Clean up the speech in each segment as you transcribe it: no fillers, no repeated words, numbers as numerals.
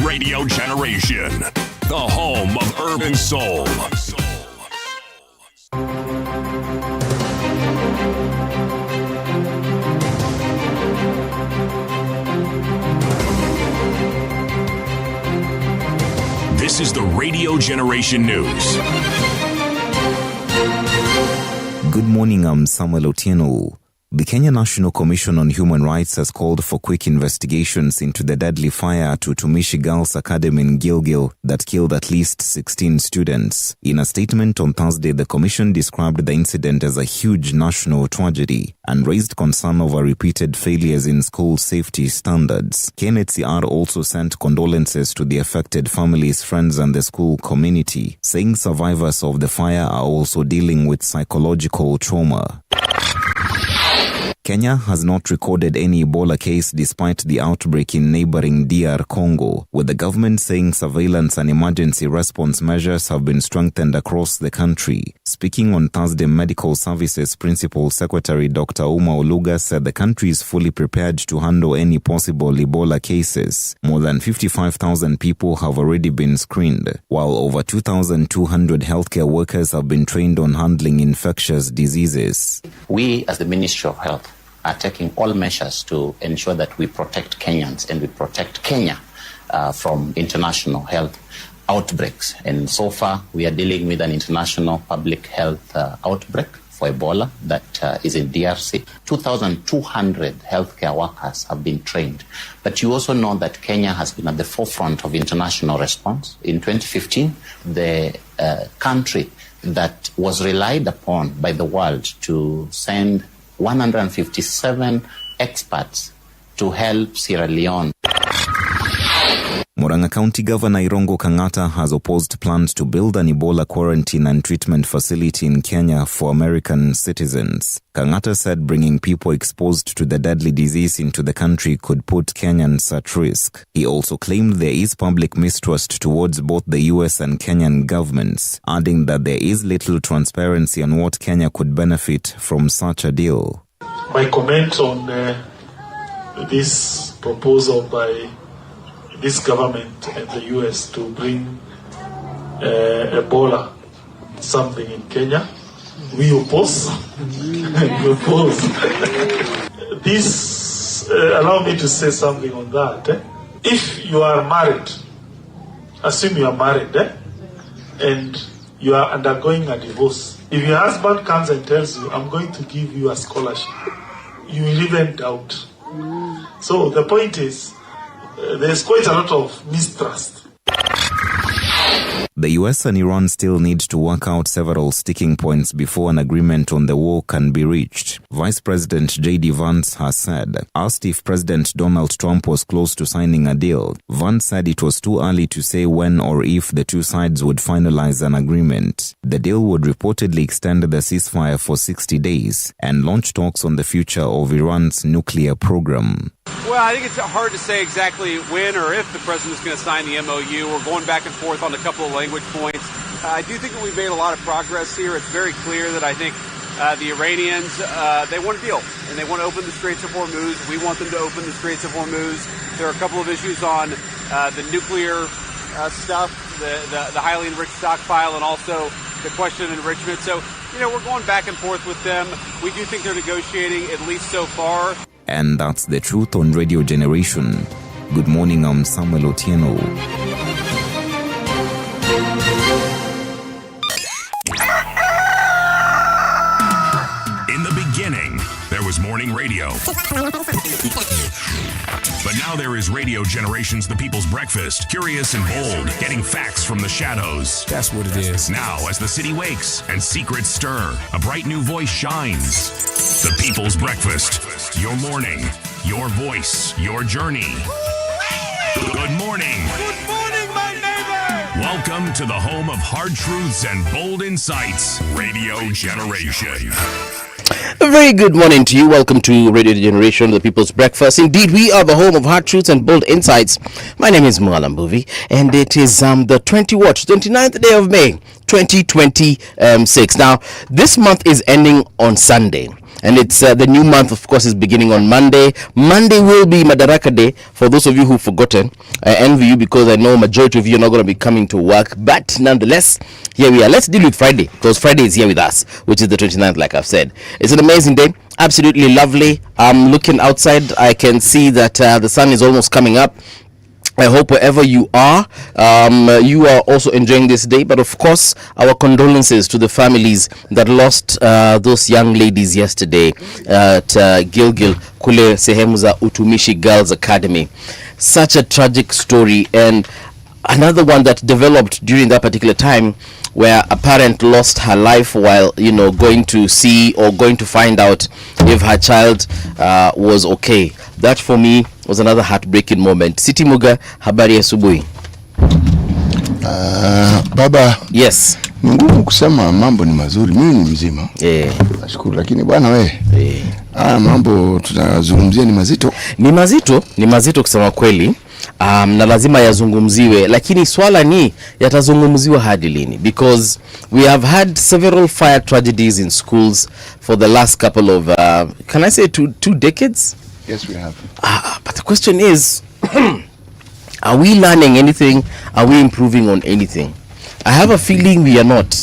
Radio Generation, the home of urban soul. This is the Radio Generation News. Good morning, I'm Samuel Otieno. The Kenya National Commission on Human Rights has called for quick investigations into the deadly fire at Utumishi Girls Academy in Gilgil that killed at least 16 students. In a statement on Thursday, the commission described the incident as a huge national tragedy and raised concern over repeated failures in school safety standards. KNHCR also sent condolences to the affected families, friends and the school community, saying survivors of the fire are also dealing with psychological trauma. Kenya has not recorded any Ebola case despite the outbreak in neighboring DR Congo, with the government saying surveillance and emergency response measures have been strengthened across the country. Speaking on Thursday, Medical Services Principal Secretary Dr. Uma Oluga said the country is fully prepared to handle any possible Ebola cases. More than 55,000 people have already been screened, while over 2,200 healthcare workers have been trained on handling infectious diseases. We, as the Ministry of Health, are taking all measures to ensure that we protect Kenyans and we protect Kenya from international health outbreaks. And so far, we are dealing with an international public health outbreak for Ebola that is in DRC. 2,200 healthcare workers have been trained. But you also know that Kenya has been at the forefront of international response. In 2015, the country that was relied upon by the world to send 157 experts to help Sierra Leone. Murang'a County Governor Irongo Kang'ata has opposed plans to build an Ebola quarantine and treatment facility in Kenya for American citizens. Kang'ata said bringing people exposed to the deadly disease into the country could put Kenyans at risk. He also claimed there is public mistrust towards both the US and Kenyan governments, adding that there is little transparency on what Kenya could benefit from such a deal. My comment on this proposal by this government and the US to bring Ebola something in Kenya, we oppose. We oppose. This, allow me to say something on that. If you are married, assume you are married, and you are undergoing a divorce. If your husband comes and tells you, I'm going to give you a scholarship, you will even doubt. So the point is, there's quite a lot of mistrust. The US and Iran still need to work out several sticking points before an agreement on the war can be reached. Vice President J.D. Vance has said. Asked if President Donald Trump was close to signing a deal, Vance said it was too early to say when or if the two sides would finalize an agreement. The deal would reportedly extend the ceasefire for 60 days and launch talks on the future of Iran's nuclear program. Well, I think it's hard to say exactly when or if the president's going to sign the MOU. We're going back and forth on a couple of language points. I do think that we've made a lot of progress here. It's very clear that I think the Iranians, they want a deal, and they want to open the Straits of Hormuz. We want them to open the Straits of Hormuz. There are a couple of issues on the nuclear stuff, the highly enriched stockpile, and also the question of enrichment. So, we're going back and forth with them. We do think they're negotiating, at least so far. And that's the truth on Radio Generation. Good morning, I'm Samuel Otieno. In the beginning, there was morning radio. But now there is Radio Generation's The People's Breakfast. Curious and bold, getting facts from the shadows. That's what it is. Now, as the city wakes and secrets stir, a bright new voice shines. The People's Breakfast. Your morning, your voice, your journey. Good morning. Good morning, my neighbor! Welcome to the home of hard truths and bold insights. Radio Generation. A very good morning to you. Welcome to Radio Generation, the People's Breakfast. Indeed, we are the home of hard truths and bold insights. My name is Mualam Buvi, and it is the 29th day of May, 2026. Now, this month is ending on Sunday. And it's the new month, of course, is beginning on Monday. Monday will be Madaraka Day. For those of you who've forgotten, I envy you because I know majority of you are not going to be coming to work. But nonetheless, here we are. Let's deal with Friday, because Friday is here with us, which is the 29th, like I've said. It's an amazing day. Absolutely lovely. I'm looking outside. I can see that the sun is almost coming up. I hope wherever you are also enjoying this day. But of course, our condolences to the families that lost those young ladies yesterday at Gilgil, kule sehemu za Utumishi Girls Academy. Such a tragic story, and another one that developed during that particular time, where a parent lost her life while going to see or going to find out if her child was okay. That for me was another heartbreaking moment. City Muga, habari ya asubuhi. Baba, yes, ni ngumu kusema mambo ni mazuri. Mimi ni mzima, nashukuru, lakini bwana we, mambo tunazungumzia ni mazito. Ni mazito kusema kweli. Na lazima yazungumziwe, lakini swala ni yatazungumziwa hadi lini? Because we have had several fire tragedies in schools for the last couple of can I say two decades? Yes, we have. But the question is, are we learning anything? Are we improving on anything? I have a feeling we are not.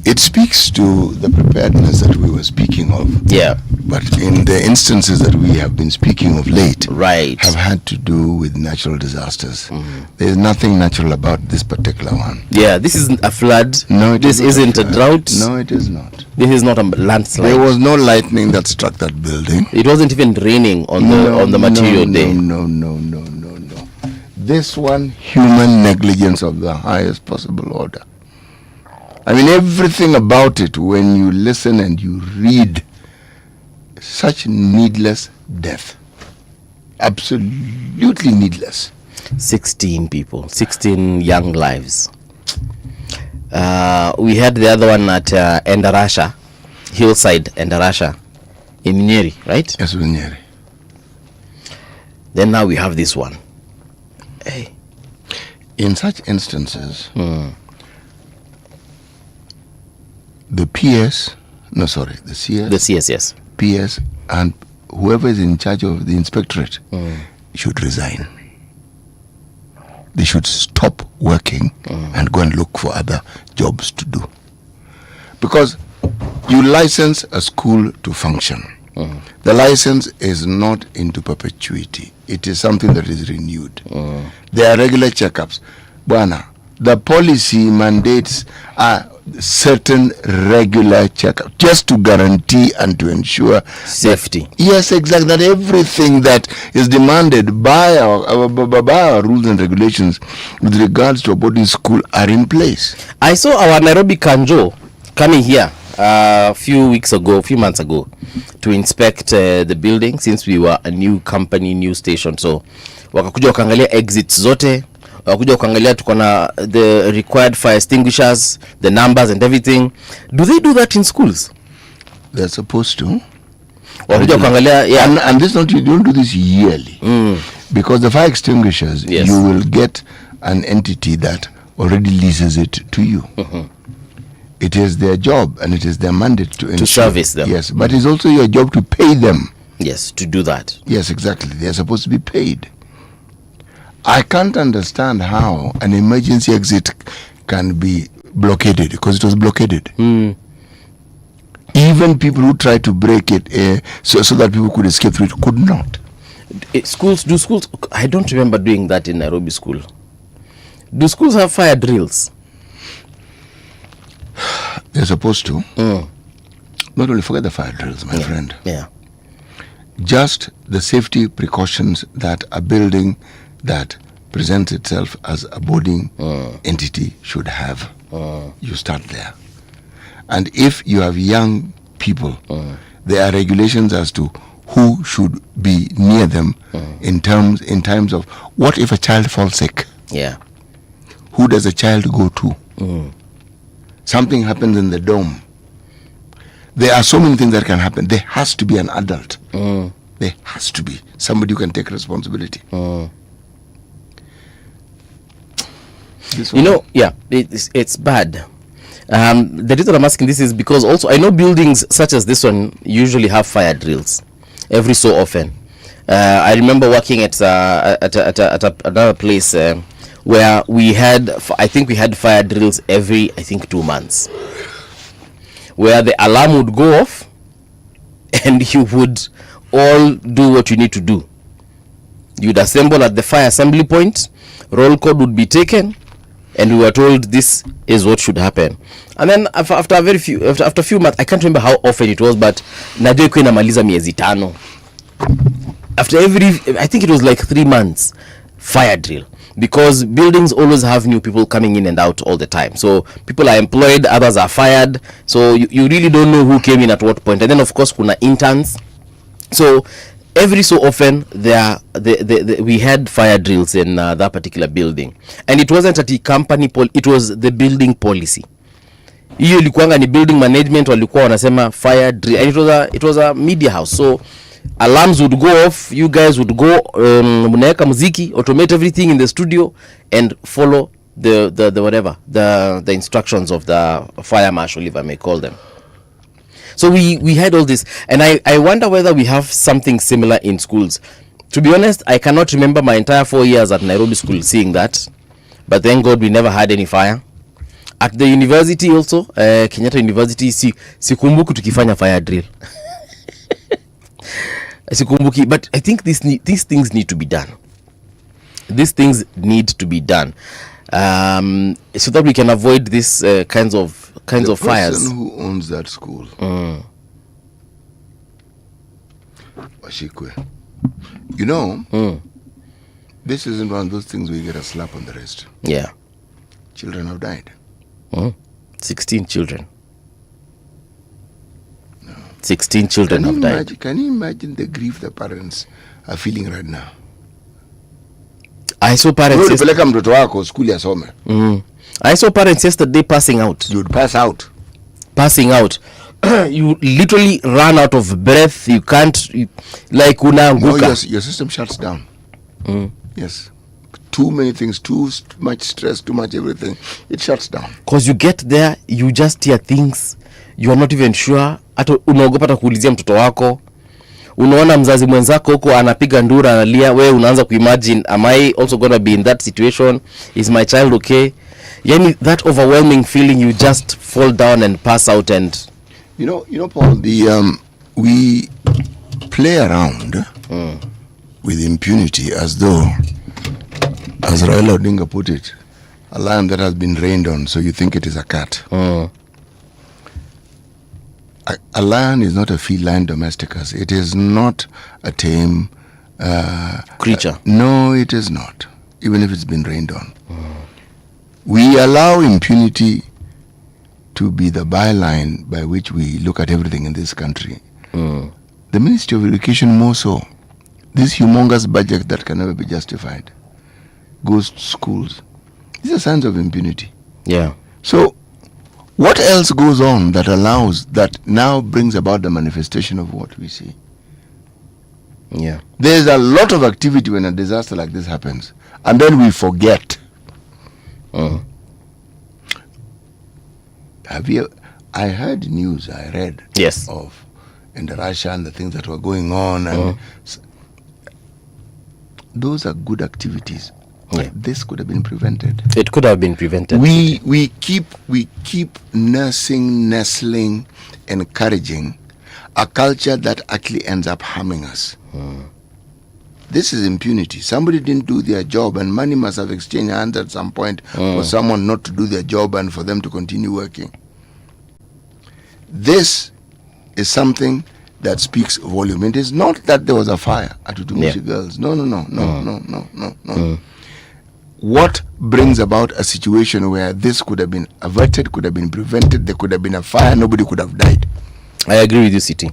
It speaks to the preparedness that we were speaking of. Yeah. But in the instances that we have been speaking of late, right, have had to do with natural disasters. There is nothing natural about this particular one. Yeah, this isn't a flood. No, this isn't a drought. No, it is not. This is not a landslide. There was no lightning that struck that building. It wasn't even raining on the material day. No. This one, human negligence of the highest possible order. I mean, everything about it, when you listen and you read, such needless death. Absolutely needless. 16 people, 16 young lives. We had the other one at Endarasha, Hillside Endarasha, in Nyeri, right? Yes, in Nyeri. Then now we have this one. Hey. In such instances, the CS, yes. PS and whoever is in charge of the inspectorate should resign. They should stop working and go and look for other jobs to do. Because you license a school to function. The license is not into perpetuity. It is something that is renewed. There are regular checkups. Buana, the policy mandates certain regular checkups just to guarantee and to ensure safety. Yes, exactly. That everything that is demanded by our rules and regulations with regards to a boarding school are in place. I saw our Nairobi Kanjo coming here a few months ago to inspect the building, since we were a new company, new station. So wakakuja wakaangalia exits zote, wakakuja wakaangalia tuko na the required fire extinguishers, the numbers and everything. Do they do that in schools? They're supposed to. Wakakuja wakaangalia, yeah. And this not, you don't do this yearly. Because the fire extinguishers, yes, you will get an entity that already leases it to you. It is their job and it is their mandate to service them. Yes, but it's also your job to pay them. Yes, to do that. Yes, exactly. They are supposed to be paid. I can't understand how an emergency exit can be blockaded, because it was blockaded. Even people who tried to break it so that people could escape through it could not. Schools, I don't remember doing that in Nairobi school. Do schools have fire drills? They're supposed to. Not only forget the fire drills, my friend. Yeah. Just the safety precautions that a building that presents itself as a boarding entity should have. You start there. And if you have young people, there are regulations as to who should be near them in times of what if a child falls sick? Yeah. Who does a child go to? Something happens in the dorm. There are so many things that can happen. There has to be an adult. There has to be somebody who can take responsibility. It's bad. The reason I'm asking this is because also I know buildings such as this one usually have fire drills every so often. I remember working at another place where we had, I think we had fire drills every, 2 months, where the alarm would go off and you would all do what you need to do. You'd assemble at the fire assembly point, roll call would be taken, and we were told this is what should happen. And then after a few months, I can't remember how often it was, but najua ikuwa inamaliza miezi 5. After I think it was like 3 months, fire drill. Because buildings always have new people coming in and out all the time. So people are employed, others are fired. So you really don't know who came in at what point. And then of course kuna interns. So every so often we had fire drills in that particular building. And it wasn't at the company, it was the building policy. Hiyo ilikuanga ni building management walikuwa wanasema fire drill. And it was a media house. So alarms would go off, you guys would go mnaeka muziki, automate everything in the studio and follow the instructions of the fire marshal, if I may call them. So we had all this, and I wonder whether we have something similar in schools. To be honest, I cannot remember my entire 4 years at Nairobi school seeing that, but thank God we never had any fire. At the university also, Kenyatta University, sikumbuki tukifanya fire drill. Sikumbuki, but I think these things need to be done. These things need to be done, so that we can avoid this kinds of fires. The person who owns that school, Washikwe, this isn't one of those things where you get a slap on the wrist. Yeah, children have died. 16 children. 16 children have died. Can you imagine the grief the parents are feeling right now? I saw parents. I saw parents yesterday passing out. You would pass out. Passing out. You literally run out of breath. You can't, like unaanguka. Your system shuts down. Yes. Too many things, too much stress, too much everything. It shuts down. Because you get there, you just hear things. You are not even sure. Hata unaogopa hata kuulizia mtoto wako. Unaona mzazi mwenzako huko anapiga ndura analia, wewe unaanza kuimagine, am I also going to be in that situation? Is my child okay? Yani that overwhelming feeling, you just fall down and pass out. And you know Paul, we play around with impunity as though, as Raila Odinga put it, a lion that has been rained on, so you think it is a cat. A lion is not a feline domesticus. It is not a tame creature. No, it is not, even if it's been rained on. We allow impunity to be the byline by which we look at everything in this country. The Ministry of Education more so. This humongous budget that can never be justified goes to schools. These are signs of impunity. Yeah. So what else goes on that allows, that now brings about the manifestation of what we see? Yeah. There's a lot of activity when a disaster like this happens, and then we forget. I heard news, I read of in Russia and the things that were going on, and those are good activities. Yeah. This could have been prevented. It could have been prevented. We keep nursing, nestling, encouraging a culture that actually ends up harming us. This is impunity. Somebody didn't do their job, and money must have exchanged hands at some point for someone not to do their job and for them to continue working. This is something that speaks volume. It is not that there was a fire at Utumishi Girls. No. What brings about a situation where this could have been averted, could have been prevented, there could have been a fire, nobody could have died? I agree with you, City.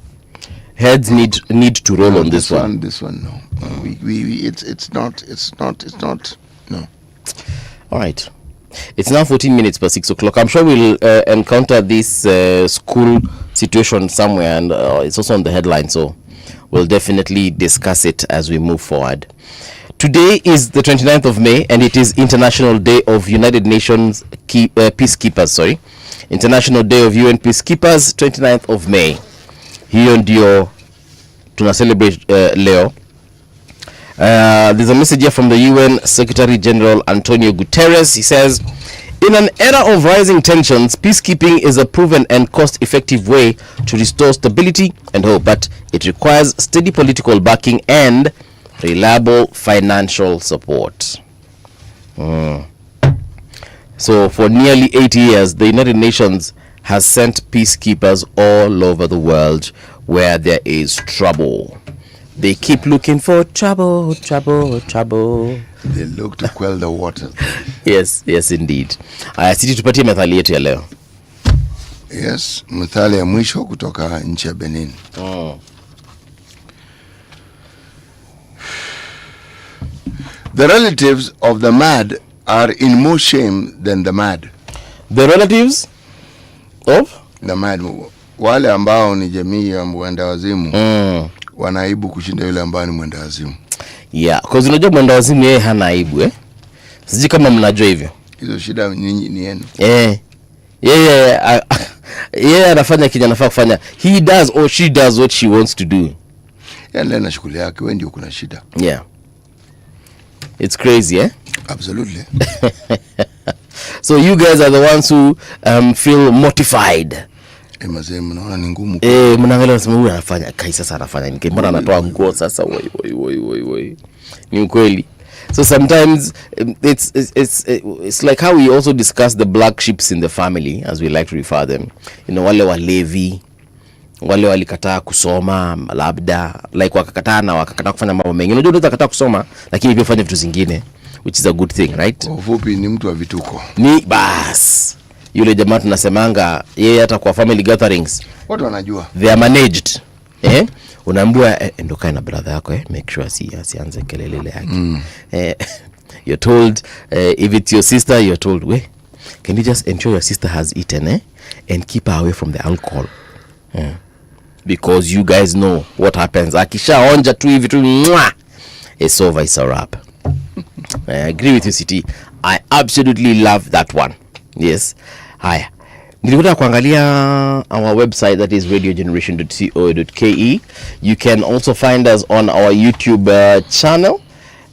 Heads need to roll on this one. This one, no. It's not. No. All right. It's now 14 minutes past 6 o'clock. I'm sure we'll encounter this school situation somewhere, and it's also on the headline, so we'll definitely discuss it as we move forward. Today is the 29th of May, and it is International Day of United Nations Peacekeepers. Sorry, International Day of UN Peacekeepers, 29th of May. Hiyo ndio tuna celebrate leo. There's a message here from the UN Secretary General Antonio Guterres. He says, in an era of rising tensions, peacekeeping is a proven and cost-effective way to restore stability and hope, but it requires steady political backing and reliable financial support. So for nearly 80 years, the United Nations has sent peacekeepers all over the world where there is trouble. They keep looking for trouble. They look to quell the water. Yes, indeed. Sisi tupatie methali yetu ya leo. Yes, methali ya mwisho kutoka nchi ya Benin. The relatives of the mad are in more shame than the mad. The relatives of the mad, wale ambao ni jamii ya mwenda wazimu wanaibu kushinda yule ambao ni mwenda wazimu. Yeah, because unajua mwenda wazimu yeye hana aibu Siji kama mnajua hivyo. Hizo shida nyinyi ni yenu. Yeye anafanya kile anafaa kufanya. He does or she does what she wants to do. Yeye ana shughuli yake, wewe ndio kuna shida. Yeah. It's crazy, Absolutely. So you guys are the ones who feel mortified. Mazee mnaona ni ngumu. Mnaangalia unasema huyu anafanya kai sasa anafanya nini? Mbona anatoa nguo sasa? Woi. Ni ukweli. So sometimes it's like how we also discuss the black sheeps in the family, as we like to refer them. You know, wale walevi, wale walikataa kusoma, labda like wakakataa kufanya mambo mengi. Unajua unaweza kataa kusoma lakini pia fanya vitu zingine, which is a good thing, right? Ufupi ni mtu wa vituko. Ni bas. Yule jamaa tunasemanga yeye hata kwa family gatherings watu wanajua they are managed. Unaambiwa ndo kae na brother yako make sure asianze kelele yake. You're told if it's your sister, you're told can you just ensure your sister has eaten and keep her away from the alcohol, because you guys know what happens akishaonja tu hivi tu it's over, it's a wrap. I agree with you, City. I absolutely love that one. Yes. Haya, nilikuwa kuangalia our website, that is radiogeneration.co.ke. You can also find us on our YouTube channel,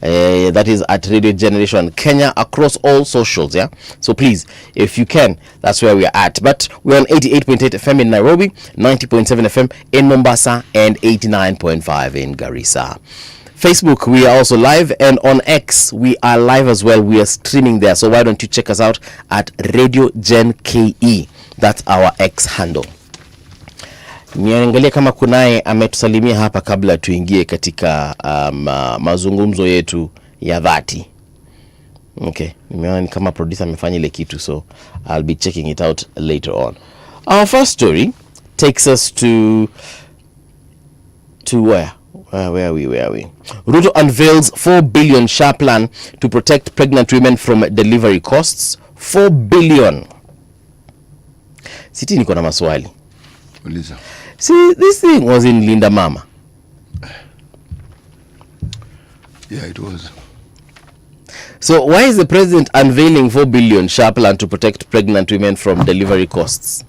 that is at Radio Generation Kenya, across all socials. So please, if you can, that's where we are at. But we're on 88.8 FM in Nairobi, 90.7 FM in Mombasa, and 89.5 in Garissa. Facebook, we are also live, and on X, we are live as well. We are streaming there, so why don't you check us out at Radio Gen KE. That's our X handle. Niangalia kama kunaye ametusalimia hapa kabla tuingie katika mazungumzo yetu ya dhati. Okay, nimeona kama producer amefanya ile kitu, so I'll be checking it out later on. Our first story takes us to where? Where are we? Ruto unveils 4 billion SHA plan to protect pregnant women from delivery costs. 4 billion. Siti niko na maswali. Uliza. See, this thing was in Linda Mama. Yeah, it was. So why is the president unveiling 4 billion SHA plan to protect pregnant women from delivery costs?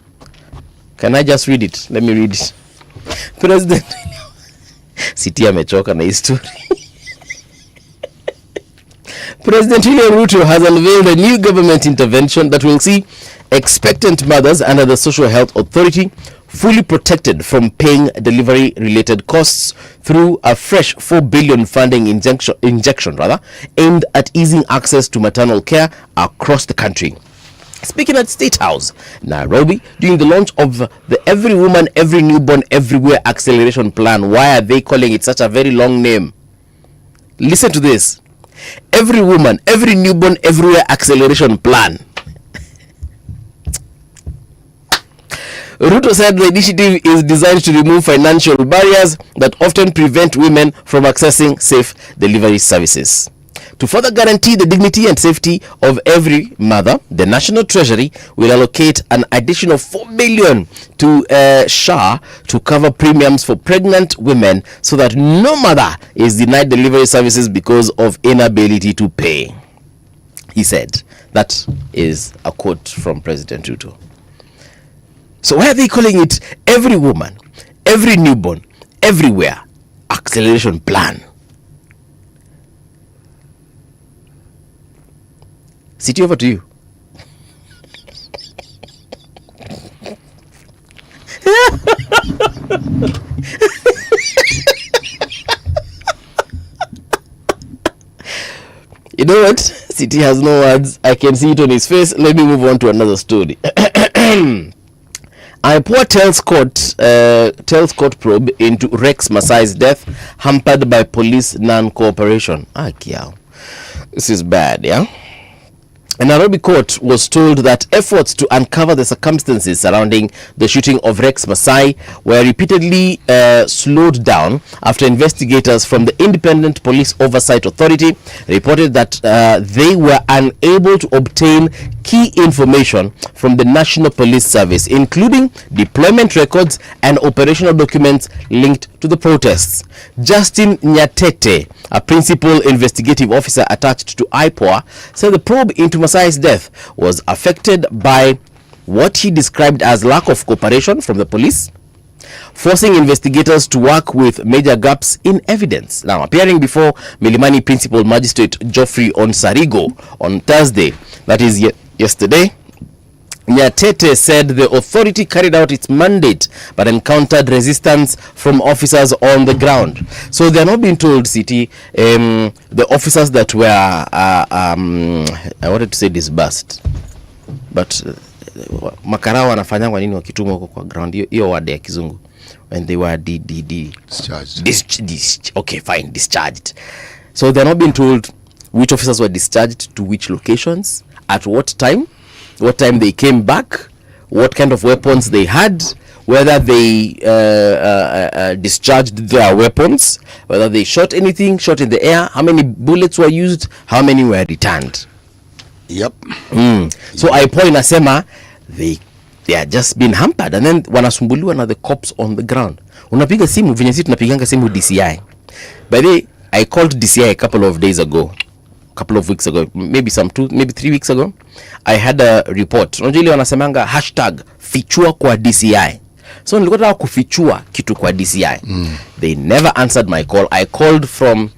Can I just read it? Let me read it. President Siti amechoka na history. President William Ruto has unveiled a new government intervention that will see expectant mothers under the Social Health Authority fully protected from paying delivery-related costs through a fresh 4 billion funding injection aimed at easing access to maternal care across the country. Speaking at State House, Nairobi, during the launch of the Every Woman, Every Newborn, Everywhere Acceleration Plan. Why are they calling it such a very long name? Listen to this. Every Woman, Every Newborn, Everywhere Acceleration Plan. Ruto said the initiative is designed to remove financial barriers that often prevent women from accessing safe delivery services. To further guarantee the dignity and safety of every mother, the National Treasury will allocate an additional 4 billion to SHA to cover premiums for pregnant women so that no mother is denied delivery services because of inability to pay. He said. That is a quote from President Ruto. So why are they calling it every woman, every newborn, everywhere acceleration plan? City, over to you. You know what? City has no words. I can see it on his face. Let me move on to another story. IPOA tells court probe into Rex Masai's death hampered by police non-cooperation. This is bad, yeah? A Nairobi court was told that efforts to uncover the circumstances surrounding the shooting of Rex Masai were repeatedly slowed down after investigators from the Independent Police Oversight Authority reported that they were unable to obtain key information from the National Police Service, including deployment records and operational documents linked to the protests. Justin Nyatete, a principal investigative officer attached to IPOA, said the probe into Masai's death was affected by what he described as lack of cooperation from the police, forcing investigators to work with major gaps in evidence. Now, appearing before Milimani Principal Magistrate Geoffrey Onsarigo on Thursday, that is yesterday, Nyatete said the authority carried out its mandate but encountered resistance from officers on the ground. So they are not being told, City, the officers that were, I wanted to say disbursed, but makarao wanafanya nini wakitumwa huko kwa ground, hiyo word ya kizungu, when they were discharged. Okay, fine, discharged. So they are not being told which officers were discharged to which locations, at what time they came back, what kind of weapons they had, whether they discharged their weapons, whether they shot anything, shot in the air, how many bullets were used, how many were returned. Yep. So IPOA inasema they are just been hampered, and then wanasumbuliwa na the cops on the ground. Unapiga simu venye sisi tunapiganga simu DCI. By the way, I called DCI a couple of weeks ago, maybe 3 weeks ago. I had a report. Unajua ile wanasemanga #fichua kwa DCI. So nilikuwa nataka kufichua kitu kwa DCI. They never answered my call. I called from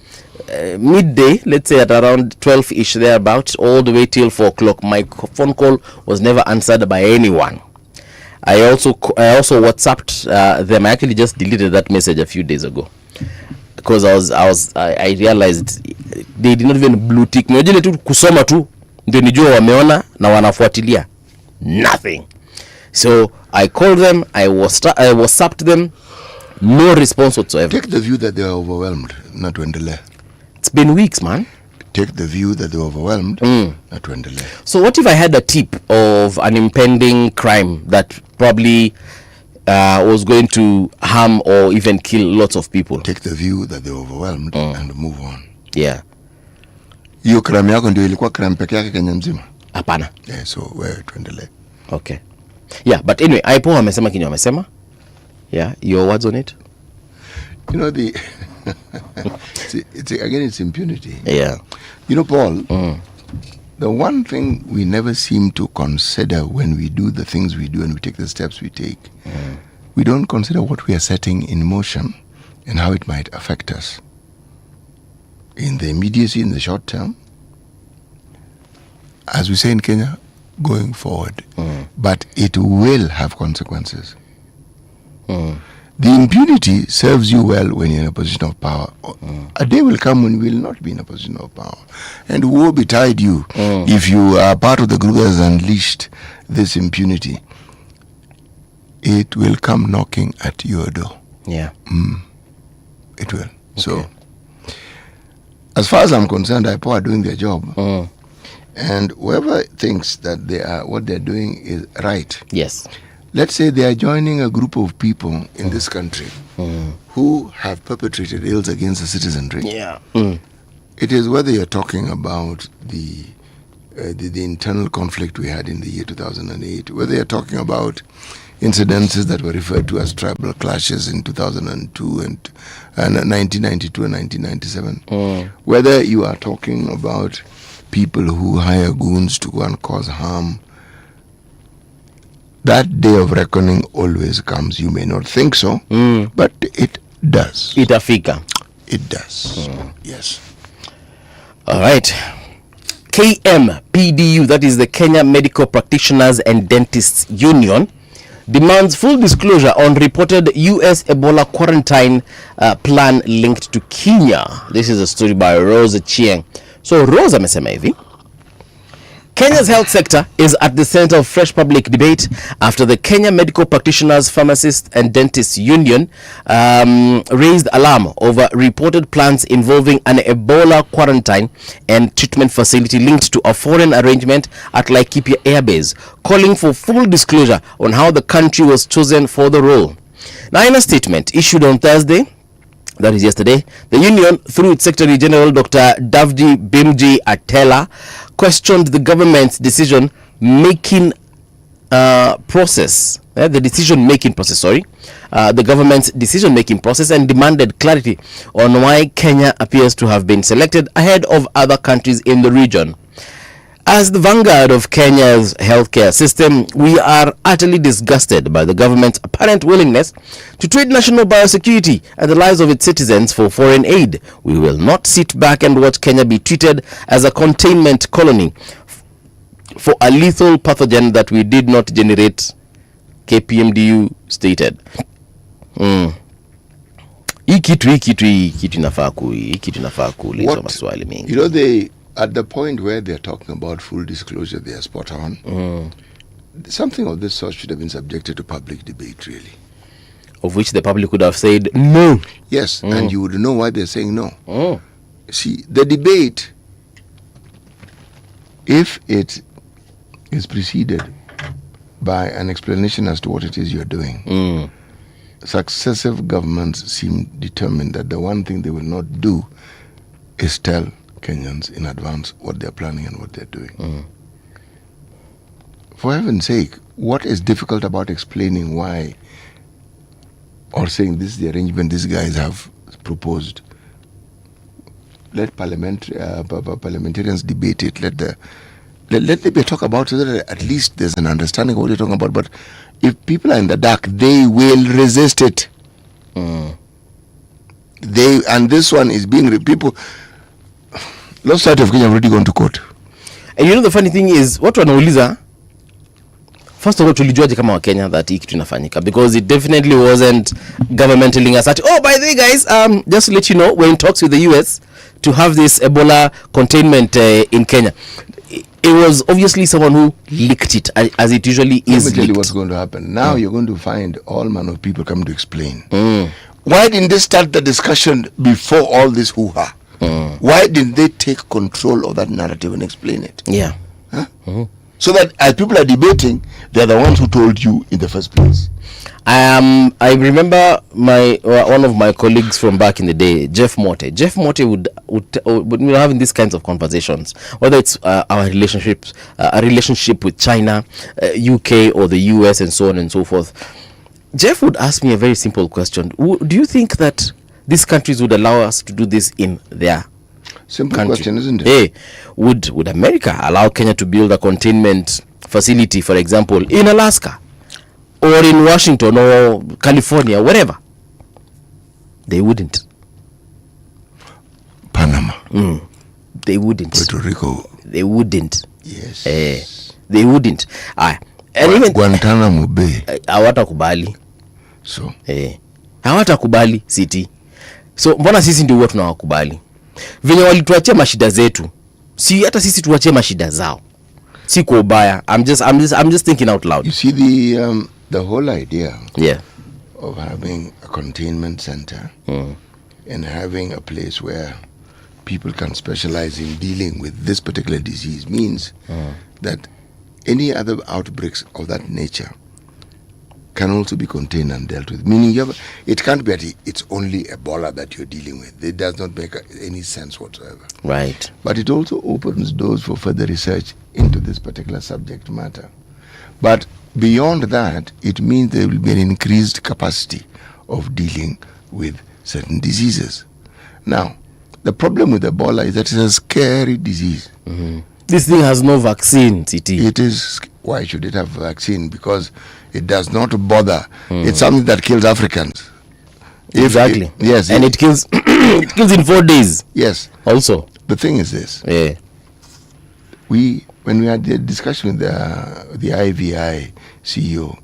midday, let's say at around 12ish thereabout, all the way till 4 o'clock. My phone call was never answered by anyone. I also WhatsApped them. I actually just deleted that message a few days ago because I realized they did not even blue tick. Unajua tu kusoma tu ndio nijua wameona na wanafuatilia. Nothing. So I called them, I WhatsApped them, no response whatsoever. Take the view that they are overwhelmed, not to endelea. It's been weeks, man. Take the view that they are overwhelmed, not to endelea. So what if I had a tip of an impending crime that probably was going to harm or even kill lots of people? Take the view that they are overwhelmed and move on. Yeah. Hiyo crime yako ndio ilikuwa crime peke yake Kenya mzima? Hapana. Yeah, so wewe tuendelee. Okay. Yeah, but anyway, IPOA wamesema kinyo wamesema. Yeah, your words on it? You know, it's impunity. Yeah. You know, Paul, the one thing we never seem to consider when we do the things we do and we take the steps we take, we don't consider what we are setting in motion and how it might affect us. In the immediacy, in the short term, as we say in Kenya, going forward. But it will have consequences. The impunity serves you well when you're in a position of power. A day will come when we will not be in a position of power. And woe betide you if you are part of the group that has unleashed this impunity. It will come knocking at your door. Yeah. It will. Okay. So, as far as I'm concerned, IPOA are doing their job. And whoever thinks that what they're doing is right. Yes. Let's say they are joining a group of people in this country who have perpetrated ills against the citizenry. Yeah. It is whether you're talking about the internal conflict we had in the year 2008, whether you're talking about incidences that were referred to as tribal clashes in 2002 and 1992 and 1997, whether you are talking about people who hire goons to go and cause harm. That day of reckoning always comes. You may not think so, but it does. Itafika. It does. Yes. All right. KMPDU, that is the Kenya Medical Practitioners and Dentists Union, demands full disclosure on reported US Ebola quarantine plan linked to Kenya. This is a story by Rose Chieng. So Rose amesema hivi: Kenya's health sector is at the center of fresh public debate after the Kenya Medical Practitioners, Pharmacists and Dentists Union raised alarm over reported plans involving an Ebola quarantine and treatment facility linked to a foreign arrangement at Laikipia Air Base, calling for full disclosure on how the country was chosen for the role. Now, in a statement issued on Thursday, that is yesterday, the union, through its Secretary General Dr. Davji Bimji Atela, questioned the government's decision-making process. The government's decision-making process, and demanded clarity on why Kenya appears to have been selected ahead of other countries in the region. As the vanguard of Kenya's healthcare system, we are utterly disgusted by the government's apparent willingness to trade national biosecurity and the lives of its citizens for foreign aid. We will not sit back and watch Kenya be treated as a containment colony for a lethal pathogen that we did not generate, KPMDU stated. Hii kitu inafaa kuulizwa maswali mengi. You know, they at the point where they're talking about full disclosure, they are spot on. Something of this sort should have been subjected to public debate, really. Of which the public would have said no. Yes, and you would know why they're saying no. See, the debate, if it is preceded by an explanation as to what it is you're doing, successive governments seem determined that the one thing they will not do is tell Kenyans in advance what they're planning and what they're doing. For heaven's sake, what is difficult about explaining why, or saying this is the arrangement these guys have proposed? Let parliamentarians debate it. Let them talk about it so that at least there's an understanding of what you're talking about. But if people are in the dark, they will resist it. And this one is being people. Lots side of Kenya have already gone to court. And you know the funny thing is, watu wanauliza, first of all, tulijuaje kama wa Kenya that hii kitu inafanyika? Because it definitely wasn't government telling us that, oh, by the way, guys, just to let you know, we're in talks with the US to have this Ebola containment in Kenya. It was obviously someone who leaked it, as it usually is. Let me tell you what's going to happen. Now you're going to find all manner of people coming to explain. Why didn't they start the discussion before all this hoo-ha? Why didn't they take control of that narrative and explain it? Yeah. So that as people are debating, they're the ones who told you in the first place. I remember one of my colleagues from back in the day, Jeff Mote. Jeff Mote would we were having these kinds of conversations, whether it's our relationship with China, UK, or the US, and so on and so forth. Jeff would ask me a very simple question: do you think that these countries would allow us to do this in their simple country? Question, isn't it? Hey, would America allow Kenya to build a containment facility, for example, in Alaska or in Washington or California, whatever? They wouldn't. Panama. They wouldn't. Puerto Rico. They wouldn't. Yes. They wouldn't. And even Guantanamo Bay. Hawatakubali. So. Hawatakubali city. So mbona sisi ndio watu tunawakubali? Venye walituachia mashida zetu, si hata sisi tuachie mashida zao. Si kwa ubaya. I'm just thinking out loud. You see the whole idea of having a containment center and having a place where people can specialize in dealing with this particular disease means that any other outbreaks of that nature can also be contained and dealt with. Meaning, it can't be that it's only Ebola that you're dealing with. It does not make any sense whatsoever. Right. But it also opens doors for further research into this particular subject matter. But beyond that, it means there will be an increased capacity of dealing with certain diseases. Now, the problem with Ebola is that it's a scary disease. Mm-hmm. This thing has no vaccine, Titi. It is. Why should it have a vaccine? Because it does not bother. It's something that kills Africans. Exactly. Yes. And it kills it kills in 4 days. Yes. Also. The thing is this. Yeah. When we had the discussion with the IVI CEO,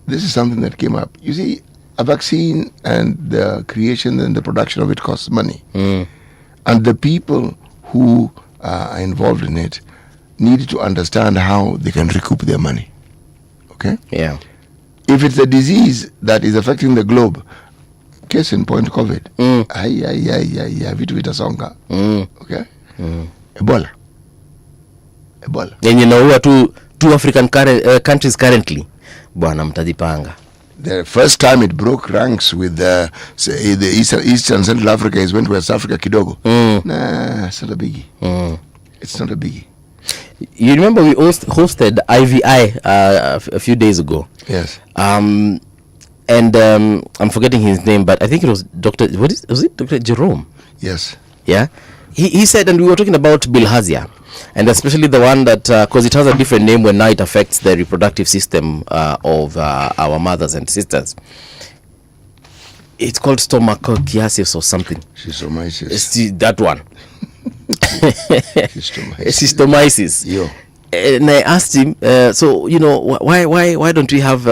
this is something that came up. You see, a vaccine and the creation and the production of it costs money. And the people who are involved in it need to understand how they can recoup their money. Okay? Yeah. If it's a disease that is affecting the globe, case in point COVID. Vitu vitasonga. Okay? Ebola. And you know who are two African countries currently? Bwana mtajipanga. The first time it broke ranks with the Eastern Central Africa is when West Africa kidogo. Nah, it's not a biggie. It's not a biggie. You remember we hosted IVI a few days ago. Yes. And I'm forgetting his name, but I think it was was it Dr. Jerome? Yes. Yeah. He said, and we were talking about bilharzia, and especially the one that, because it has a different name when now it affects the reproductive system of our mothers and sisters. It's called stomachiasis or something. Schistosomyces. It's that one. Schistosomyces. Schistosomyces. And I asked him, so why don't we have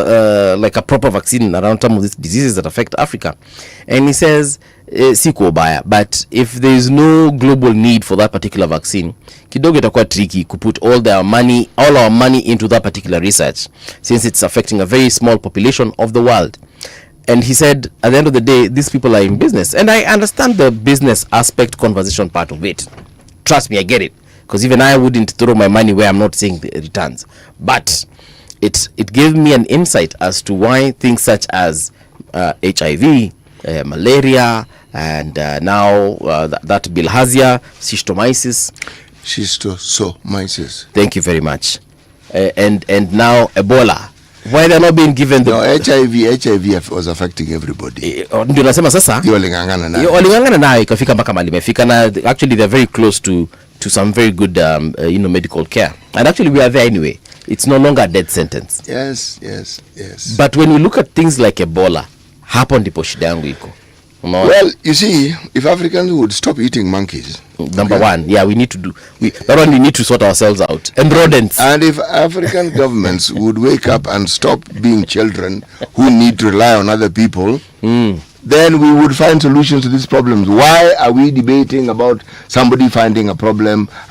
like a proper vaccine around some of these diseases that affect Africa? And he says, siko baya, but if there is no global need for that particular vaccine, kidogo itakuwa tricky to put all our money into that particular research, since it's affecting a very small population of the world. And he said, at the end of the day, these people are in business, and I understand the business aspect conversation part of it. Trust me, I get it. Because even I wouldn't throw my money where I'm not seeing the returns. But it gave me an insight as to why things such as HIV, malaria, and now that bilharzia, schistosomyces. Thank you very much. And now Ebola. Why they're not being given the... No, HIV was affecting everybody. Ndio nasema sasa. Walingangana nayo ikafika mpaka mahali imefika, na actually they're very close to some very good medical care. And actually we are there anyway. It's no longer a death sentence. Yes. But when we look at things like Ebola, hapo ndipo shida yangu iko. Well, you see, if Africans would stop eating monkeys, number one, we need to sort ourselves out. And rodents. And if African governments would wake up and stop being children who need to rely on other people, then we would find solutions to these problems. Why are we debating about somebody finding a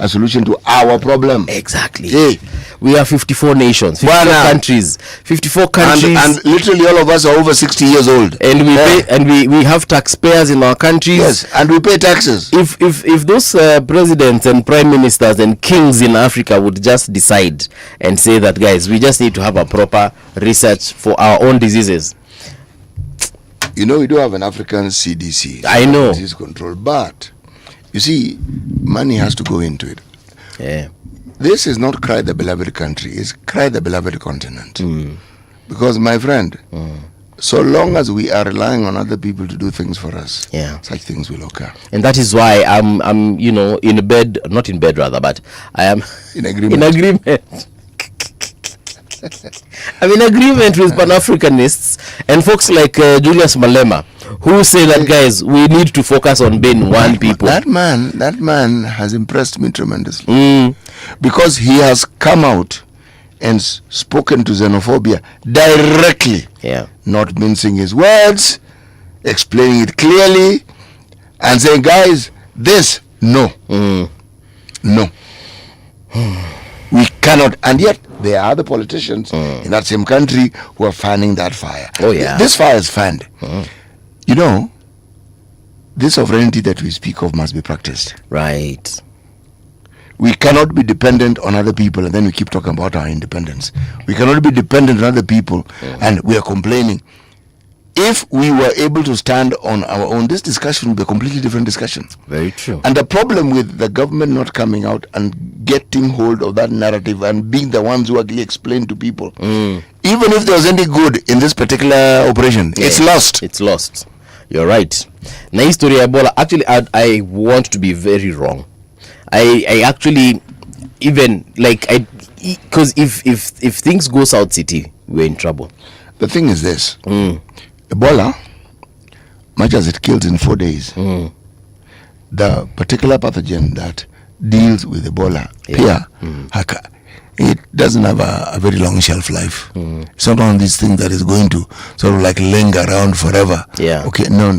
solution to our problem? Exactly. Hey. We are 54 nations, 54 countries. 54 countries. And literally all of us are over 60 years old. And we pay, and we have taxpayers in our countries. Yes, and we pay taxes. If those presidents and prime ministers and kings in Africa would just decide and say that, guys, we just need to have a proper research for our own diseases. You know, we do have an African CDC. I know. Disease control, but you see, money has to go into it. Yeah. This is not cry the beloved country, it's cry the beloved continent. Because, my friend, so long as we are relying on other people to do things for us, such things will occur. And that is why I'm in bed, not in bed rather, but I am in agreement. I'm in agreement with Pan-Africanists and folks like Julius Malema, who say that, guys, we need to focus on being one people. That man has impressed me tremendously. Because he has come out and spoken to xenophobia directly. Yeah. Not mincing his words, explaining it clearly, and saying, guys, this, no. No. We cannot, and yet there are other politicians in that same country who are fanning that fire. Oh yeah. This fire is fanned. You know, this sovereignty that we speak of must be practiced. Right. We cannot be dependent on other people and then we keep talking about our independence. We cannot be dependent on other people and we are complaining. If we were able to stand on our own, this discussion would be a completely different discussion. Very true. And the problem with the government not coming out and getting hold of that narrative and being the ones who actually explain to people, even if there was any good in this particular operation, it's lost. It's lost. You're right. Na history ya Ebola, actually, I want to be very wrong. I actually, even, like, because if things go South City, we're in trouble. The thing is this. Ebola, much as it kills in 4 days, the particular pathogen that deals with Ebola, it doesn't have a very long shelf life. It's not one of these things that is going to sort of like linger around forever. Yeah. Okay, no.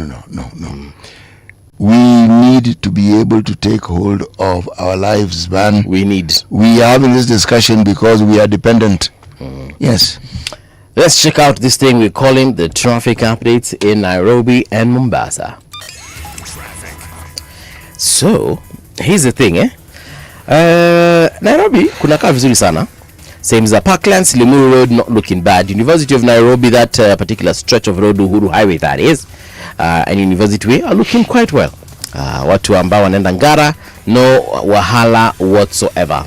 We need to be able to take hold of our lives, man. We are having this discussion because we are dependent. Yes. Let's check out this thing we're calling the traffic updates in Nairobi and Mombasa. So, here's the thing, Nairobi, kunakaa vizuri sana. Same as the Parklands, Lamu Road, not looking bad. University of Nairobi, that particular stretch of road, Uhuru Highway, that is, and University Way are looking quite well. Watu ambao wanaenda Ngara, no wahala whatsoever.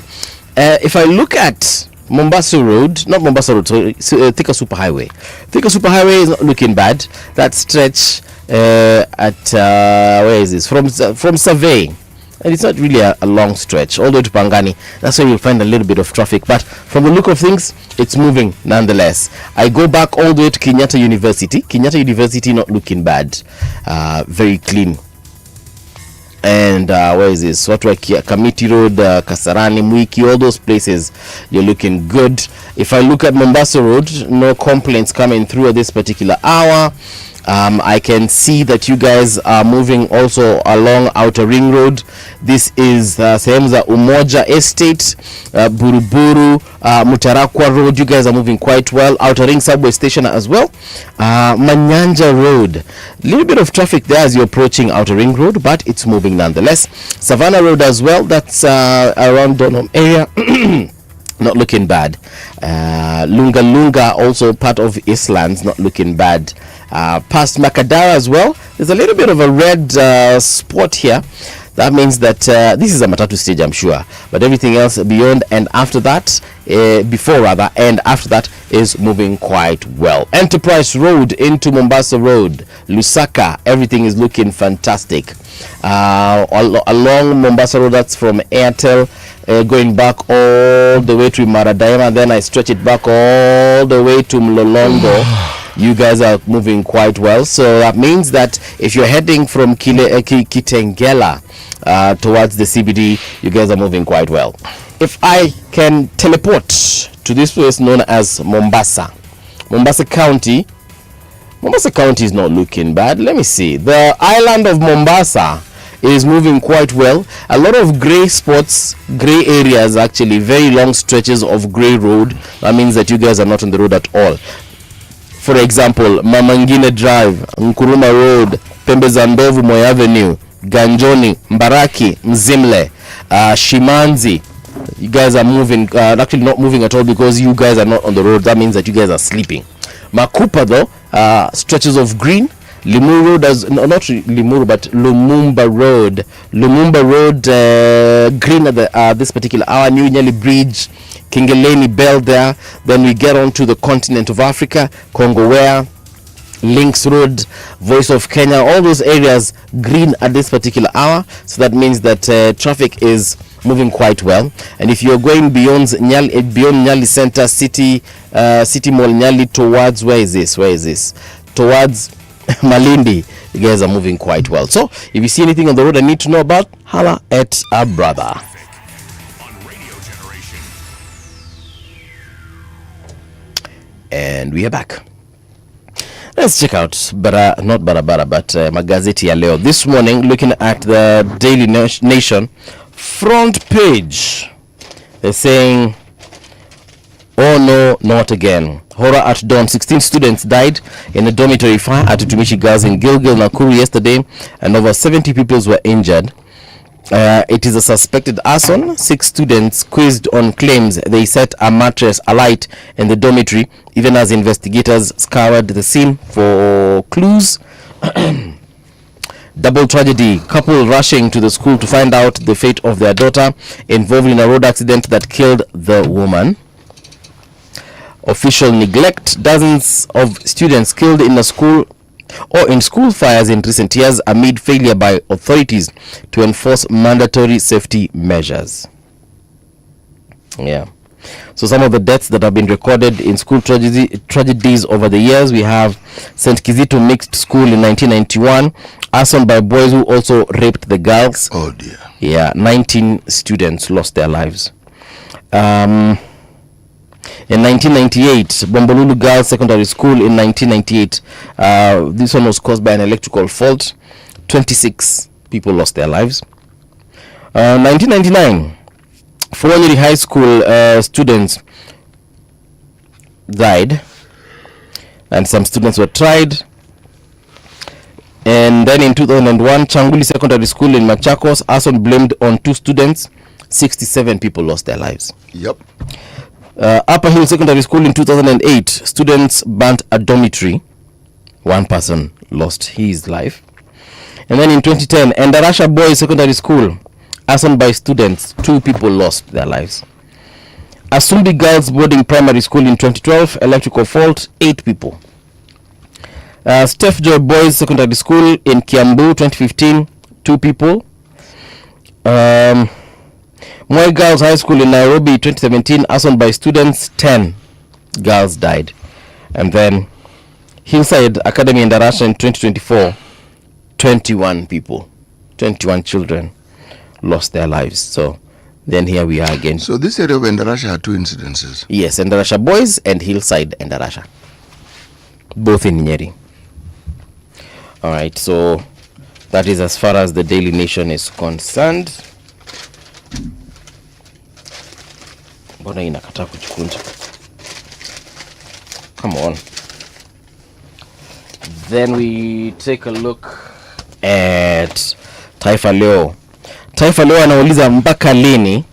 If I look at Mombasa Road, not Mombasa Road, so Thika Super Highway. Thika Super Highway is not looking bad. That stretch at where is this? From Survey, and it's not really a long stretch all the way to Pangani. That's where you'll find a little bit of traffic, but from the look of things, it's moving nonetheless. I go back all the way to Kenyatta University. Kenyatta University not looking bad, very clean. And where is this? Kamiti Road, Kasarani, Mwiki, all those places, you're looking good. If I look at Mombasa Road, no complaints coming through at this particular hour. I can see that you guys are moving also along Outer Ring Road. This is sehemu za Umoja Estate, Buruburu, Mutarakwa Road. You guys are moving quite well. Outer Ring Subway Station as well. Manyanja Road, a little bit of traffic there as you're approaching Outer Ring Road, but it's moving nonetheless. Savannah Road as well, that's around Donholm area. Not looking bad. Lunga also part of Eastlands, not looking bad. Past Makadara as well, there's a little bit of a red spot here. That means that this is a Matatu stage, I'm sure, but everything else beyond and after that, before rather, and after that is moving quite well. Enterprise Road into Mombasa Road, Lusaka, everything is looking fantastic. Along Mombasa Road, that's from Airtel, going back all the way to Maradaima, then I stretch it back all the way to Mlolongo. You guys are moving quite well. So that means that if you're heading from Kitengela towards the CBD, you guys are moving quite well. If I can teleport to this place known as Mombasa County is not looking bad. Let me see. The island of Mombasa is moving quite well. A lot of gray spots, gray areas, actually very long stretches of gray road. That means that you guys are not on the road at all. For example, Mamangina Drive, Nkuruma Road, Pembezandovu, Moi Avenue, Ganjoni, Mbaraki, Mzimle, Shimanzi. You guys are moving, actually not moving at all because you guys are not on the road. That means that you guys are sleeping. Makupa though, stretches of green. Limuru Road, not Limuru, but Lumumba Road. Green at this particular hour. New Nyali Bridge, Kingeleni Bell there. Then we get on to the continent of Africa, Kongowea, Links Road, Voice of Kenya, all those areas green at this particular hour. So that means that traffic is moving quite well. And if you're going beyond Nyali Center, City Mall Nyali towards, where is this? Towards Malindi, you guys are moving quite well. So if you see anything on the road I need to know about, holla at our brother. And we are back. Let's check out magazeti ya leo. This morning, looking at the Daily Nation front page, they're saying, oh no, not again. Horror at dawn. 16 students died in a dormitory fire at Utumishi Girls in Gilgil, Nakuru yesterday, and over 70 people were injured. It is a suspected arson. 6 students quizzed on claims they set a mattress alight in the dormitory, even as investigators scoured the scene for clues. Double tragedy. Couple rushing to the school to find out the fate of their daughter, involved in a road accident that killed the woman. Official neglect. Dozens of students killed in a school or in school fires in recent years amid failure by authorities to enforce mandatory safety measures. Yeah. So some of the deaths that have been recorded in school tragedies over the years, we have St. Kizito Mixed School in 1991, arson by boys who also raped the girls. Oh dear. Yeah, 19 students lost their lives. In 1998, Bombolulu Girls Secondary School in 1998. This one was caused by an electrical fault. 26 people lost their lives. 1999, Fuonyeri High School students died, and some students were tried. And then in 2001, Changuli Secondary School in Machakos, arson blamed on 2 students. 67 people lost their lives. Yep. Upper Hill Secondary School in 2008, students burnt a dormitory. 1 person lost his life. And then in 2010, Endarasha Boys Secondary School, arson by students. 2 people lost their lives. Asumbi Girls Boarding Primary School in 2012, electrical fault, 8 people. Steph Joy Boys Secondary School in Kiambu, 2015, 2 people. Moi Girls High School in Nairobi, 2017, arson by students, 10 girls died. And then Hillside Academy in Darasha in 2024, 21 people, 21 children lost their lives. So then here we are again. So this area of Endarasha had 2 incidences. Yes, Endarasha Boys and Hillside Endarasha, both in Nyeri. All right, so that is as far as the Daily Nation is concerned. Mbona inakataa kujikunja? Come on. Then we take a look at Taifa Leo. Taifa Leo anauliza mpaka lini?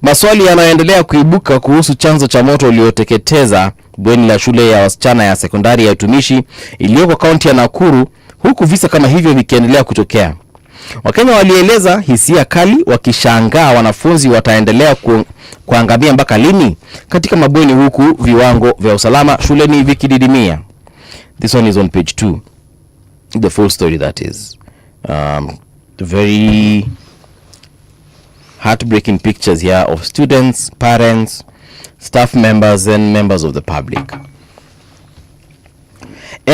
Maswali yanaendelea kuibuka kuhusu chanzo cha moto ulioteketeza bweni la shule ya wasichana ya sekondari ya Utumishi iliyoko kaunti ya Nakuru, huku visa kama hivyo vikiendelea kutokea. Wakenya walieleza hisia kali wakishangaa wanafunzi wataendelea kuangamia mpaka lini katika mabweni, huku viwango vya usalama shuleni vikididimia. This one is on page 2. The full story, that is. Very heartbreaking pictures here of students, parents, staff members and members of the public.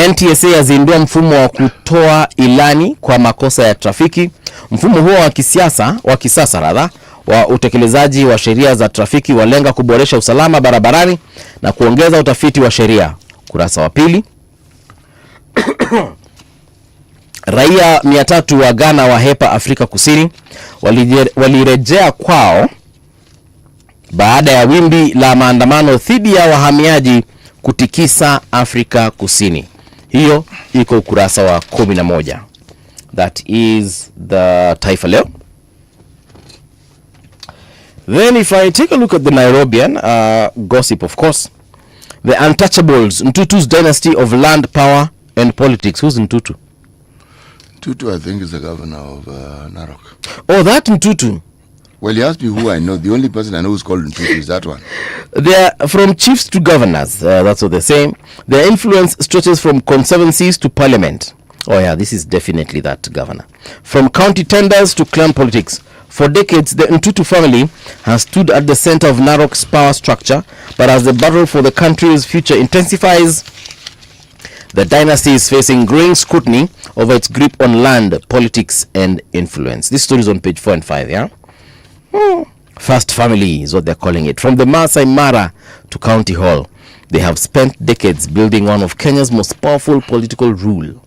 NTSA yazindua mfumo wa kutoa ilani kwa makosa ya trafiki. Mfumo huo wa kisasa wa utekelezaji wa sheria za trafiki walenga kuboresha usalama barabarani na kuongeza utafiti wa sheria. Kurasa wa 2. Raia 300 wa Ghana wa hepa Afrika Kusini walirejea kwao baada ya wimbi la maandamano dhidi ya wahamiaji kutikisa Afrika Kusini. Hiyo iko ukurasa wa 11. That is the Taifa Leo. Then if I take a look at the Nairobian gossip, of course, the Untouchables, Ntutu's dynasty of land, power and politics. Who's Ntutu? Ntutu, I think, is the governor of Narok. Oh, that Ntutu. Well, you asked me who I know. The only person I know who's called Ntutu is that one. They are from chiefs to governors. That's what they're saying. Their influence stretches from conservancies to parliament. Oh yeah, this is definitely that governor. From county tenders to clan politics. For decades, the Ntutu family has stood at the center of Narok's power structure, but as the battle for the country's future intensifies, the dynasty is facing growing scrutiny over its grip on land, politics, and influence. This story is on page 4 and 5, yeah? First family is what they're calling it. From the Masai Mara to County Hall, they have spent decades building one of Kenya's most powerful political rule.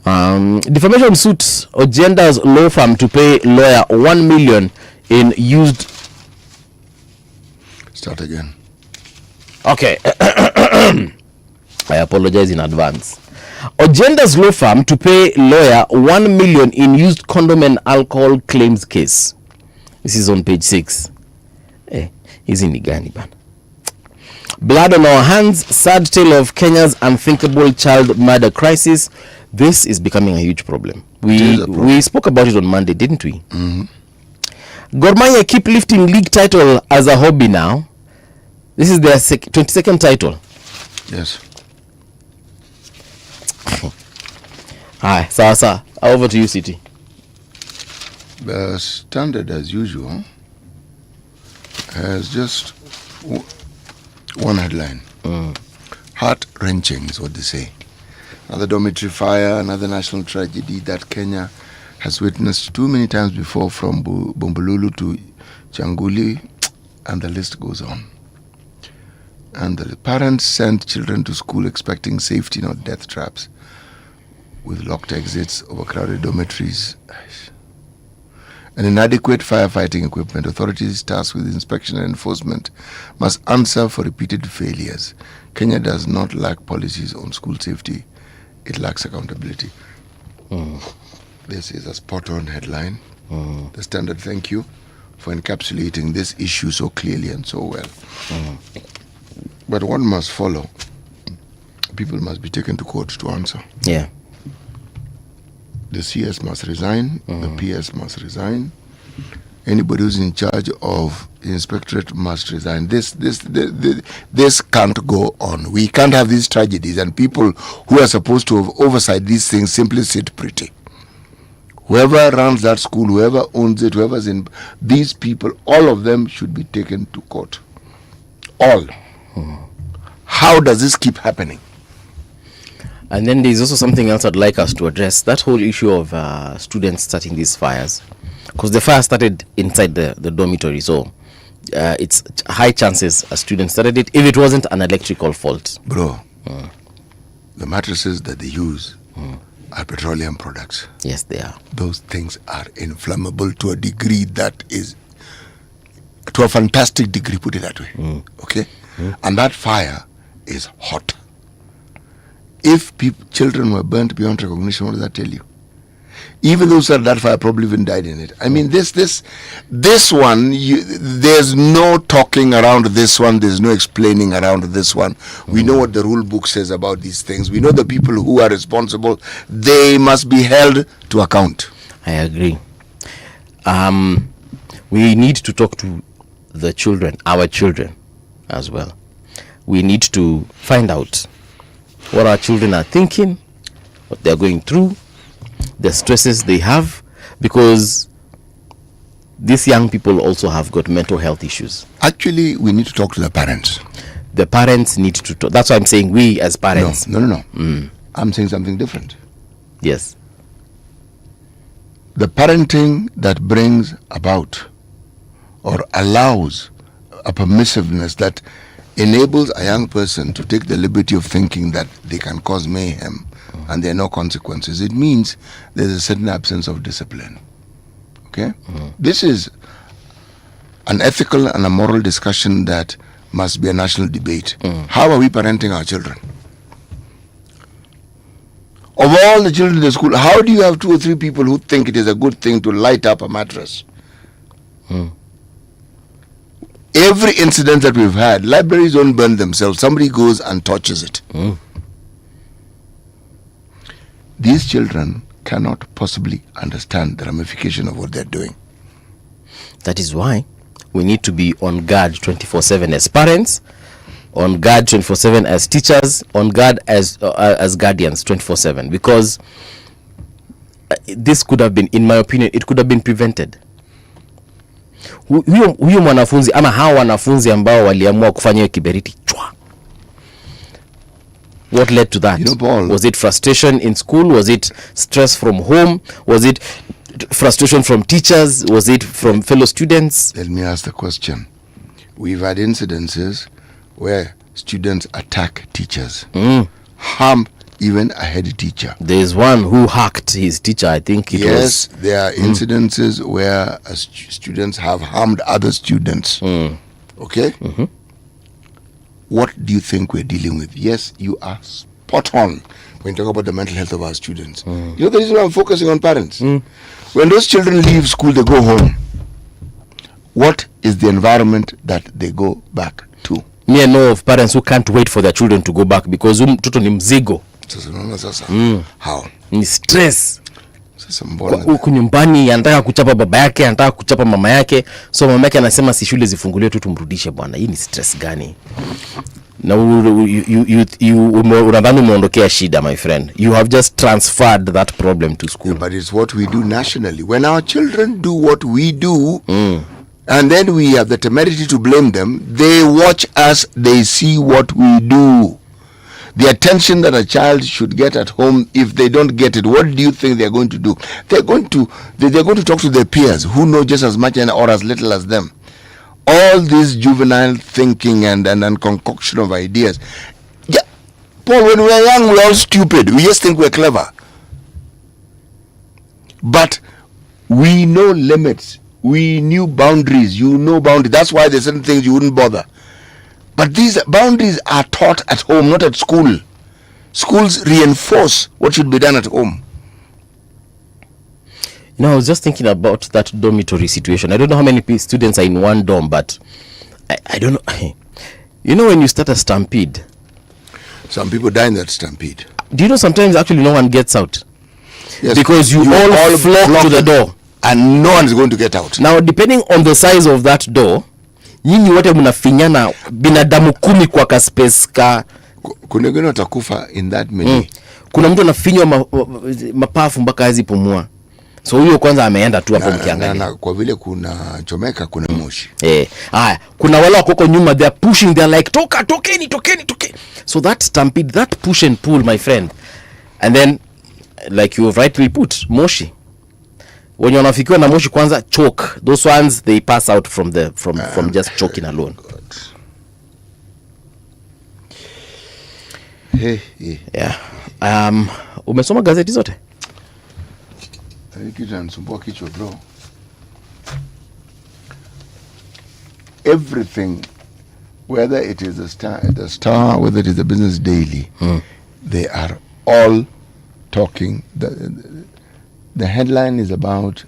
Defamation suit Ojenda's law firm to pay lawyer 1 million in used. Start again. Okay. I apologize in advance. Ojenda's law firm to pay lawyer 1 million in used condom and alcohol claims case. This is on page 6. Hizi ni gani bana? Blood on our hands, sad tale of Kenya's unthinkable child murder crisis. This is becoming a huge problem. We spoke about it on Monday, didn't we? Gor Mahia keep lifting league title as a hobby now. This is their 22nd title. Yes. Hi, Sasa. Over to you, City. The Standard, as usual, has just one headline. Heart-wrenching is what they say. Another dormitory fire, another national tragedy that Kenya has witnessed too many times before, from Bombolulu to Changuli, and the list goes on. And the parents send children to school expecting safety, not death traps, with locked exits, overcrowded dormitories, and inadequate firefighting equipment. Authorities tasked with inspection and enforcement must answer for repeated failures. Kenya does not lack policies on school safety. It lacks accountability. This is a spot-on headline. The Standard, thank you for encapsulating this issue so clearly and so well. But one must follow. People must be taken to court to answer. Yeah. The CS must resign. The PS must resign. Anybody who's in charge of the inspectorate must resign. This can't go on. We can't have these tragedies and people who are supposed to have oversight these things simply sit pretty. Whoever runs that school, whoever owns it, whoever's in, these people, all of them should be taken to court. All. How does this keep happening? And then there's also something else I'd like us to address. That whole issue of students starting these fires. Because the fire started inside the dormitory. So it's high chances a student started it if it wasn't an electrical fault. Bro, the mattresses that they use are petroleum products. Yes, they are. Those things are inflammable to a degree that is, to a fantastic degree, put it that way. Okay? And that fire is hot. If children were burnt beyond recognition, what does that tell you? Even those who started that fire probably even died in it. I mean, this one, there's no talking around this one. There's no explaining around this one. We know what the rule book says about these things. We know the people who are responsible. They must be held to account. I agree. We need to talk to the children, our children as well. We need to find out what our children are thinking, what they're going through, the stresses they have, because these young people also have got mental health issues. Actually, we need to talk to the parents. The parents need to talk. That's why I'm saying we as parents. No. I'm saying something different. Yes. The parenting that brings about or allows a permissiveness that enables a young person to take the liberty of thinking that they can cause mayhem and there are no consequences. It means there's a certain absence of discipline. Okay? This is an ethical and a moral discussion that must be a national debate. How are we parenting our children? Of all the children in the school, how do you have 2 or 3 people who think it is a good thing to light up a mattress? Every incident that we've had, libraries don't burn themselves. Somebody goes and touches it. These children cannot possibly understand the ramification of what they're doing. That is why we need to be on guard 24/7 as parents, on guard 24/7 as teachers, on guard as guardians 24/7, because this could have been, in my opinion, it could have been prevented. Huyo mwanafunzi ama hawa wanafunzi ambao waliamua kufanya kiberiti chwa, what led to that? You know, Paul, was it frustration in school? Was it stress from home? Was it frustration from teachers? Was it from fellow students? Let me ask the question. We've had incidences where students attack teachers, harm even a head teacher. There's one who hacked his teacher, I think it was. Yes, there are incidences where students have harmed other students. Okay? What do you think we're dealing with? Yes, you are spot on when you talk about the mental health of our students. You know the reason why I'm focusing on parents? When those children leave school, they go home. What is the environment that they go back to? Me, I know of parents who can't wait for their children to go back because mtoto ni mzigo. How? Ni stress. Huku nyumbani anataka kuchapa baba yake, anataka kuchapa mama yake. So mama yake anasema si shule zifunguliwe tu tumrudishe bwana. Hii ni stress gani? Na unadhani umeondokea shida, my friend. You have just transferred that problem to school. Yeah, but it's what we do nationally. When our children do what we do, and then we have the temerity to blame them, they watch us, they see what we do. The attention that a child should get at home, if they don't get it, what do you think they're going to do? They're going to talk to their peers who know just as much or as little as them. All this juvenile thinking and concoction of ideas. Yeah, Paul, when we were young, we're all stupid. We just think we're clever. But we know limits. We knew boundaries. You know boundaries. That's why there's certain things you wouldn't bother. But these boundaries are taught at home, not at school. Schools reinforce what should be done at home. You know, I was just thinking about that dormitory situation. I don't know how many students are in one dorm, but I don't know. You know, when you start a stampede, some people die in that stampede. Do you know sometimes actually no one gets out? Yes, because you all flock to the door. And no one is going to get out. Now, depending on the size of that door, nyinyi wote mnafinyana binadamu 10 kwa ka space ka. Kuna wengine watakufa in that many. Kuna mtu anafinywa mapafu mpaka hazipumua. So huyo kwanza ameenda tu hapo mkiangalia. Na kwa vile kuna chomeka kuna moshi. Haya, kuna wale wako nyuma, they are pushing, they are like tokeni. So that stampede, that push and pull, my friend. And then like you have rightly put, moshi. When you wanafikiwa na moshi kwanza choke. Those ones they pass out from just choking alone. Yeah. Umesoma gazeti zote? Bro. Everything, whether it is the Star, whether it is the Business Daily, they are all talking. The headline is about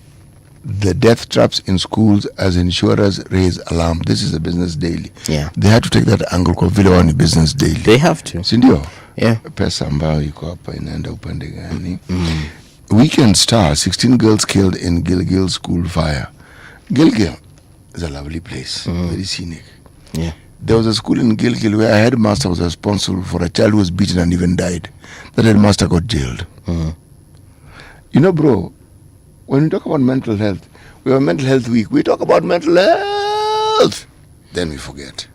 the death traps in schools as insurers raise alarm. This is a Business Daily. Yeah. They had to take that angle kwa vile wao ni Business Daily. They have to. Sindio? Yeah. Pesa ambayo iko hapa inaenda upande gani? Weekend Star, 16 girls killed in Gilgil school fire. Gilgil is a lovely place, very scenic. Yeah. There was a school in Gilgil where a headmaster was responsible for a child who was beaten and even died. That headmaster got jailed. You know, bro, when we talk about mental health, we have a mental health week. We talk about mental health. Then we forget.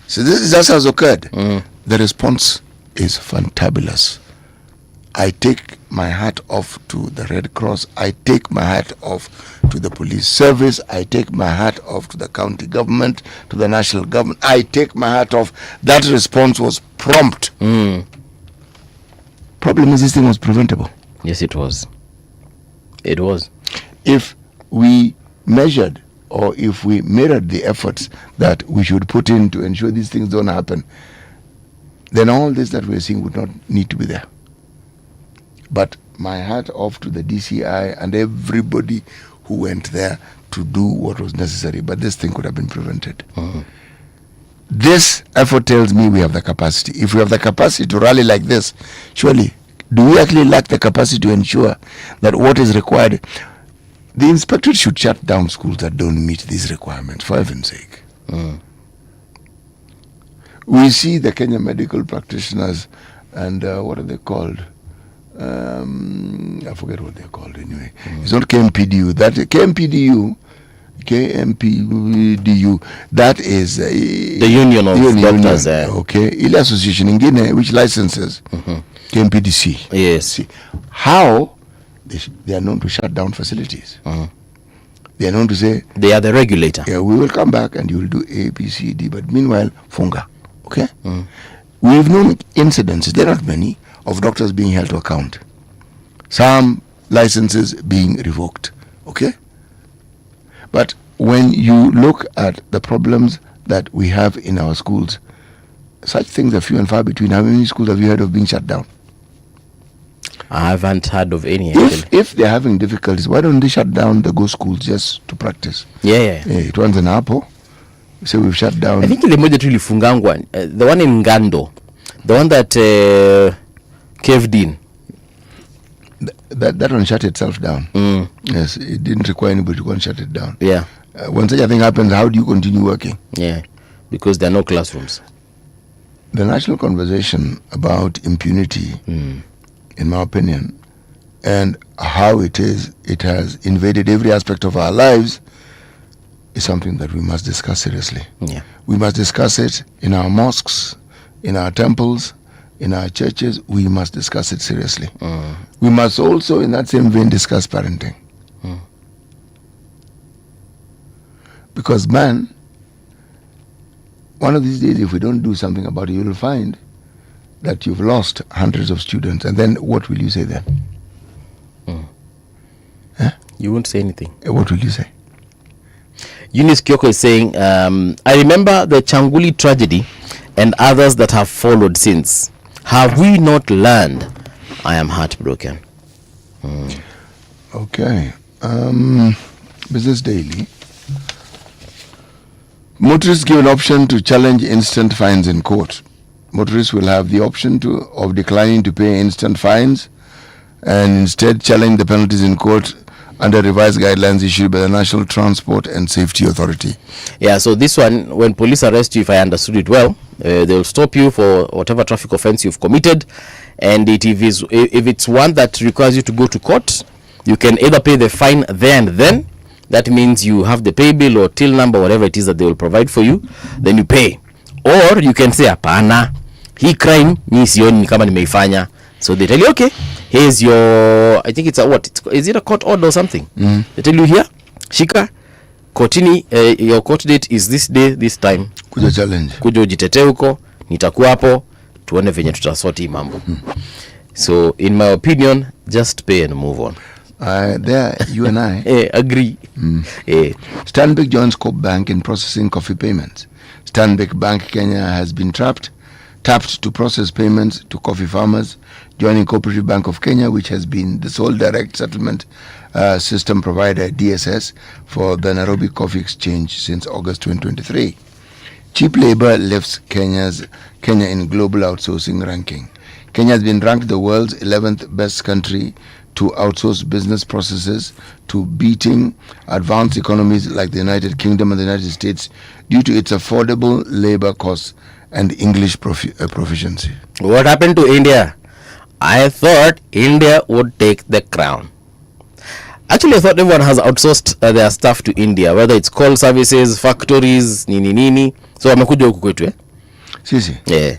So this is just has occurred. The response is fantabulous. I take my hat off to the Red Cross. I take my hat off to the police service. I take my hat off to the county government, to the national government. I take my hat off. That response was prompt. Problem is this thing was preventable. Yes, it was. It was. If we measured or if we mirrored the efforts that we should put in to ensure these things don't happen, then all this that we're seeing would not need to be there. But my hat off to the DCI and everybody who went there to do what was necessary. But this thing could have been prevented. This effort tells me we have the capacity. If we have the capacity to rally like this, surely, do we actually lack the capacity to ensure that what is required? The inspectorate should shut down schools that don't meet these requirements, for heaven's sake. We see the Kenya medical practitioners and what are they called? I forget what they're called anyway. It's not KMPDU. That KMPDU, that is the union of doctors. Okay, ile association ingine which licenses KMPDC. Yes. See, how they are known to shut down facilities. They are known to say they are the regulator. Yeah, we will come back and you will do A, B, C, D. But meanwhile, funga. Okay. We've known incidences. There are not many of doctors being held to account. Some licenses being revoked. Okay. But when you look at the problems that we have in our schools, such things are few and far between. How many schools have you heard of being shut down? I haven't heard of any. If they're having difficulties, why don't they shut down the go schools just to practice? Yeah. It runs an apple. So we've shut down. I think the moja tulifungangwa, the one in Ngando, the one that caved in. That one shut itself down. Yes, it didn't require anybody to go and shut it down. Yeah. When such a thing happens, how do you continue working? Yeah, because there are no classrooms. The national conversation about impunity, in my opinion, and how it has invaded every aspect of our lives, is something that we must discuss seriously. Yeah. We must discuss it in our mosques, in our temples, in our churches. We must discuss it seriously. We must also, in that same vein, discuss parenting. Because, man, one of these days, if we don't do something about it, you will find that you've lost hundreds of students. And then what will you say then? You won't say anything. What will you say? Eunice Kyoko is saying, I remember the Changuli tragedy and others that have followed since. Have we not learned? I am heartbroken. Okay. Business Daily. Motorists give an option to challenge instant fines in court. Motorists will have the option of declining to pay instant fines and instead challenge the penalties in court under revised guidelines issued by the National Transport and Safety Authority. Yeah, so this one, when police arrest you, if I understood it well, they'll stop you for whatever traffic offense you've committed, and if it's one that requires you to go to court, you can either pay the fine there and then. That means you have the pay bill or till number, whatever it is that they will provide for you, then you pay. Or you can say, hapana, hii crime mi sioni kama nimeifanya. So they tell you, okay, here's your, I think it's a what? Is it a court order or something? They tell you here, shika, kotini, your court date is this day, this time. Kuja challenge. Kuja ujitete huko, nitakuwa hapo, tuone venye tutasoti mambo. So in my opinion, just pay and move on. There, you and I agree. Stanbic joins Coop Bank in processing coffee payments. Stanbic Bank Kenya has been tapped to process payments to coffee farmers, joining Cooperative Bank of Kenya, which has been the sole direct settlement system provider, DSS, for the Nairobi Coffee Exchange since August 2023. Cheap labor lifts Kenya in global outsourcing ranking. Kenya has been ranked the world's 11th best country to outsource business processes, to beating advanced economies like the United Kingdom and the United States due to its affordable labor costs and English proficiency. What happened to India? I thought India would take the crown. Actually, I thought everyone has outsourced their stuff to India, whether it's call services, factories, nini. So wamekuja huku kwetu, eh? Sisi? Yeah.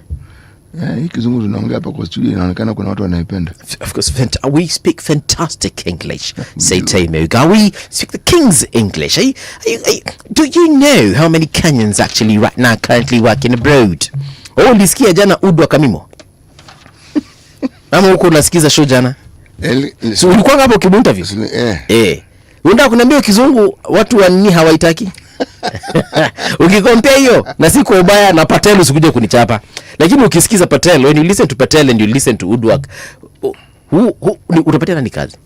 Hii kizungu tunaongea hapa kwa studio inaonekana kuna watu wanaipenda. Of course, we speak fantastic English. Say Muga, we speak the King's English. Do you know how many Kenyans actually right now currently working abroad? Oh, nilisikia jana Udu Kamimo. Ama huko unasikiza show jana? So ulikuwa hapo kibu interview? Unataka kuniambia kizungu watu wa nini hawaitaki? Ukikompea hiyo na si kwa ubaya na Patel usikuje kunichapa. Lakini ukisikiza Patel, when you listen to Patel and you listen to Udwak, utapatia nani kazi?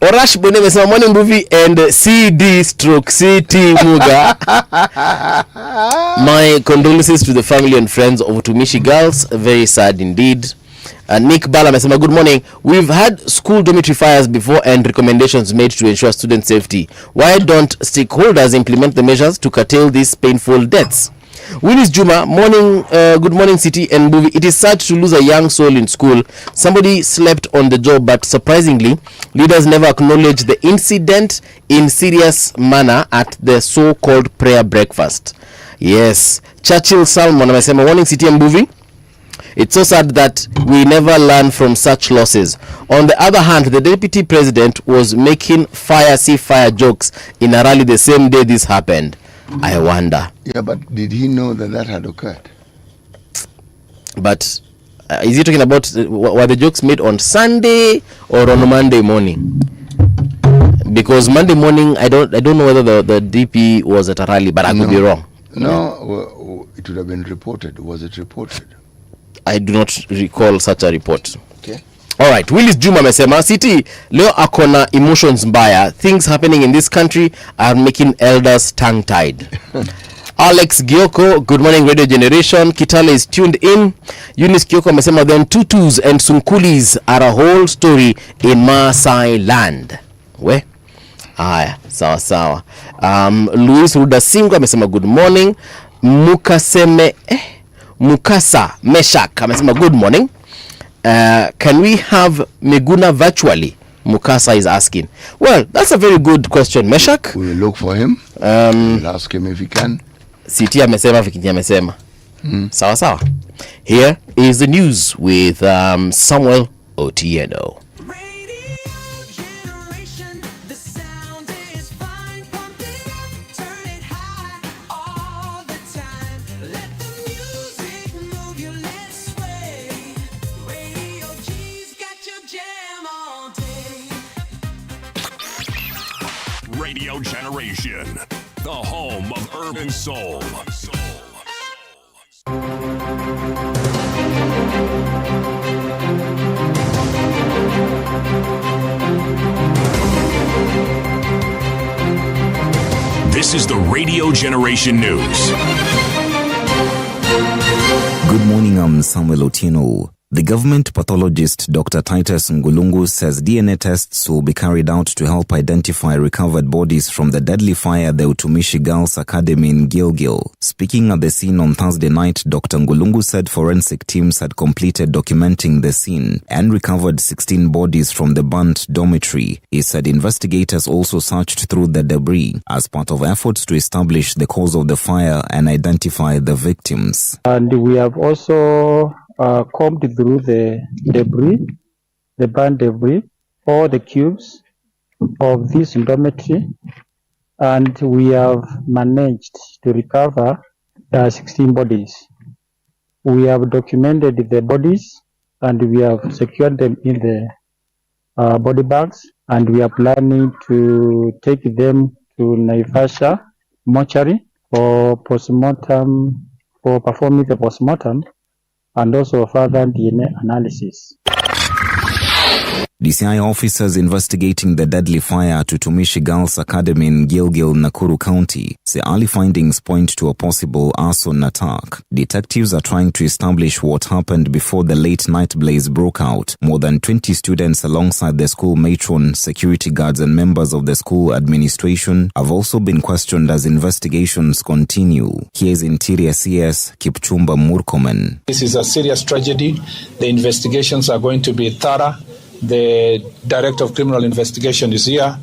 Orash Boneme said morning movie and CD/CT Muga. My condolences to the family and friends of Utumishi Girls. Very sad indeed. Nick Bala mesema good morning. We've had school dormitory fires before and recommendations made to ensure student safety. Why don't stakeholders implement the measures to curtail these painful deaths? Willis Juma, morning, good morning City and Movie. It is sad to lose a young soul in school. Somebody slept on the job, but surprisingly, leaders never acknowledge the incident in serious manner at the so-called prayer breakfast. Yes, Churchill Salmon, amesema morning City and Movie. It's so sad that we never learn from such losses. On the other hand, the deputy president was making fire jokes in a rally the same day this happened. I wonder. Yeah, but did he know that had occurred? But is he talking about were the jokes made on Sunday or on Monday morning? Because Monday morning, I don't know whether the DP was at a rally, but I could be wrong. No, it would have been reported. Was it reported? I do not recall such a report. Okay. All right. Willis Juma amesema City leo akona emotions mbaya. Things happening in this country are making elders tongue-tied. Alex Gioko, good morning Radio Generation. Kitale is tuned in. Eunice Gioko amesema then tutus and sunkulis are a whole story in Maasai land. We? Haya, sawa sawa. Luis Rudasingo amesema good morning. Mukasa Meshak amesema good morning. Can we have Meguna virtually? Mukasa is asking. Well, that's a very good question, Meshak. We will look for him. We'll ask him if he can. Siti amesema, Fikiti amesema. Sawa sawa. Here is the news with Samuel Otieno. Radio Generation, the home of urban soul. This is the Radio Generation News. Good morning, I'm Samuel Otieno. The government pathologist Dr. Titus Ngulungu says DNA tests will be carried out to help identify recovered bodies from the deadly fire at the Utumishi Girls Academy in Gilgil. Speaking at the scene on Thursday night, Dr. Ngulungu said forensic teams had completed documenting the scene and recovered 16 bodies from the burnt dormitory. He said investigators also searched through the debris as part of efforts to establish the cause of the fire and identify the victims. And we have also combed through the debris, the burnt debris, all the cubes of this dormitory, and we have managed to recover 16 bodies. We have documented the bodies and we have secured them in the body bags, and we are planning to take them to Naivasha mortuary for postmortem, for performing the postmortem and also further DNA analysis. DCI officers investigating the deadly fire at Utumishi Girls Academy in Gilgil, Nakuru County say early findings point to a possible arson attack. Detectives are trying to establish what happened before the late night blaze broke out. More than 20 students alongside the school matron, security guards and members of the school administration have also been questioned as investigations continue. Here's Interior CS Kipchumba Murkomen. This is a serious tragedy. The investigations are going to be thorough. The Director of Criminal Investigation is here.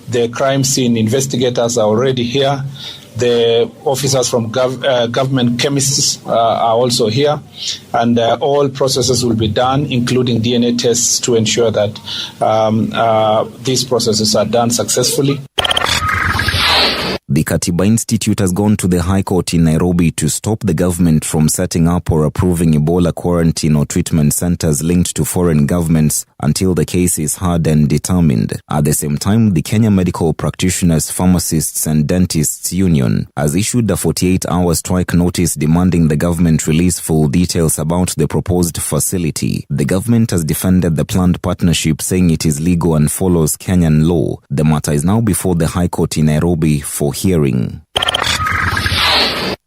The crime scene investigators are already here. The officers from government chemists are also here. And all processes will be done, including DNA tests, to ensure that these processes are done successfully. The Katiba Institute has gone to the High Court in Nairobi to stop the government from setting up or approving Ebola quarantine or treatment centers linked to foreign governments until the case is heard and determined. At the same time, the Kenya Medical Practitioners, Pharmacists and Dentists Union has issued a 48-hour strike notice demanding the government release full details about the proposed facility. The government has defended the planned partnership, saying it is legal and follows Kenyan law. The matter is now before the High Court in Nairobi for hearing.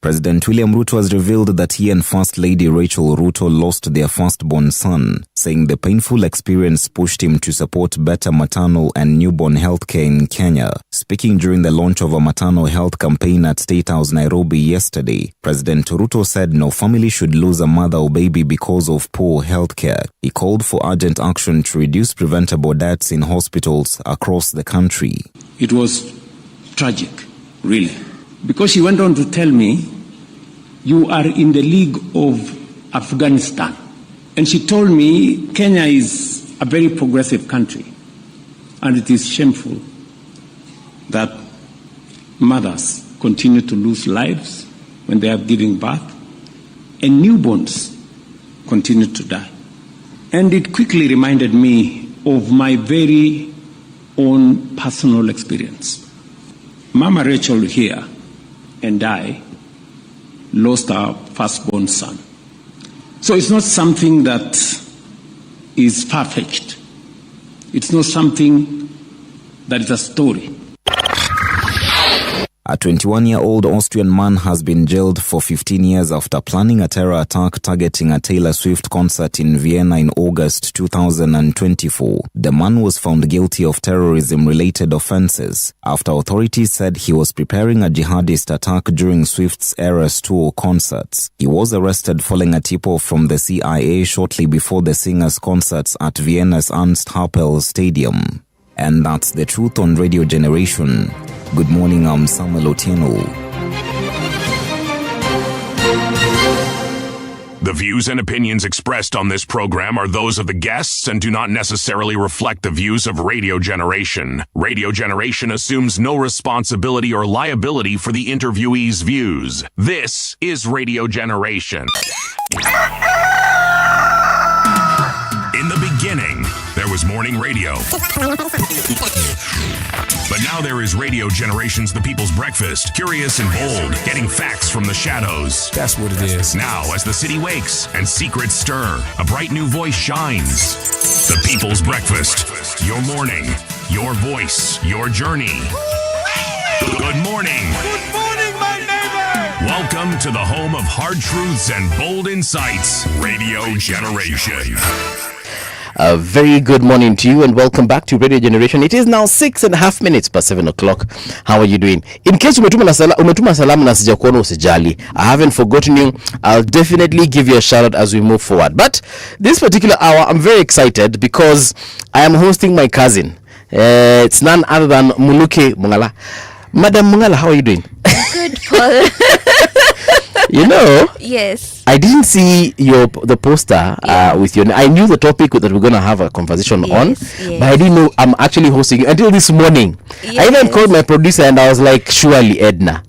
President William Ruto has revealed that he and First Lady Rachel Ruto lost their firstborn son, saying the painful experience pushed him to support better maternal and newborn healthcare in Kenya. Speaking during the launch of a maternal health campaign at State House, Nairobi yesterday, President Ruto said no family should lose a mother or baby because of poor healthcare. He called for urgent action to reduce preventable deaths in hospitals across the country. It was tragic, really. Because she went on to tell me, you are in the league of Afghanistan. And she told me Kenya is a very progressive country. And it is shameful that mothers continue to lose lives when they are giving birth, and newborns continue to die. And it quickly reminded me of my very own personal experience. Mama Rachel here and I lost our firstborn son. So it's not something that is far-fetched. It's not something that is a story. A 21-year-old Austrian man has been jailed for 15 years after planning a terror attack targeting a Taylor Swift concert in Vienna in August 2024. The man was found guilty of terrorism-related offenses after authorities said he was preparing a jihadist attack during Swift's Eras Tour concerts. He was arrested following a tip-off from the CIA shortly before the singer's concerts at Vienna's Ernst-Happel Stadium. And that's the truth on Radio Generation. Good morning, I'm Samuel Otieno. The views and opinions expressed on this program are those of the guests and do not necessarily reflect the views of Radio Generation. Radio Generation assumes no responsibility or liability for the interviewee's views. This is Radio Generation. In the beginning, there was morning radio. But now there is Radio Generation's The People's Breakfast, curious and bold, getting facts from the shadows. That's what it is. Now, as the city wakes and secrets stir, a bright new voice shines. The People's Breakfast, your morning, your voice, your journey. Good morning. Good morning, my neighbor. Welcome to the home of hard truths and bold insights, Radio Generation. A very good morning to you and welcome back to Radio Generation. It is now 6.5 minutes past 7 o'clock. How are you doing? In case umetuma salamu na sijakuona usijali, I haven't forgotten you. I'll definitely give you a shout out as we move forward. But this particular hour, I'm very excited because I am hosting my cousin. It's none other than Muluke Mungala. Madam Mungala, how are you doing? Good, Paul. You know, yes, I didn't see the poster with your. I knew the topic that we're gonna have a conversation on, but I didn't know I'm actually hosting you until this morning. I even called my producer and I was like, surely Edna.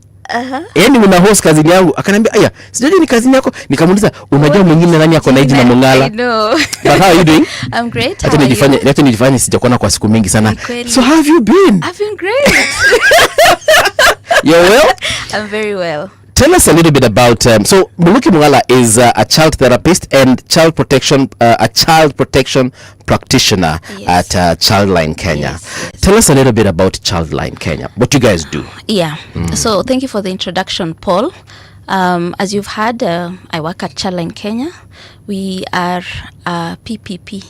Yaani una host kazini yangu akaniambia aya sijui ni kazini yako nikamuuliza unajua mwingine nani yako na jina Mongala. I know. But how are you doing? I'm great. Hata nijifanye sijakuona kwa siku mingi sana. So how have you been? I've been great. You're well? I'm very well. Tell us a little bit about so Muluki Mungala is a child therapist and child protection practitioner at Childline Kenya. Yes. Tell us a little bit about Childline Kenya. What you guys do? Yeah. So thank you for the introduction, Paul. As you've heard, I work at Childline Kenya. We are PPP,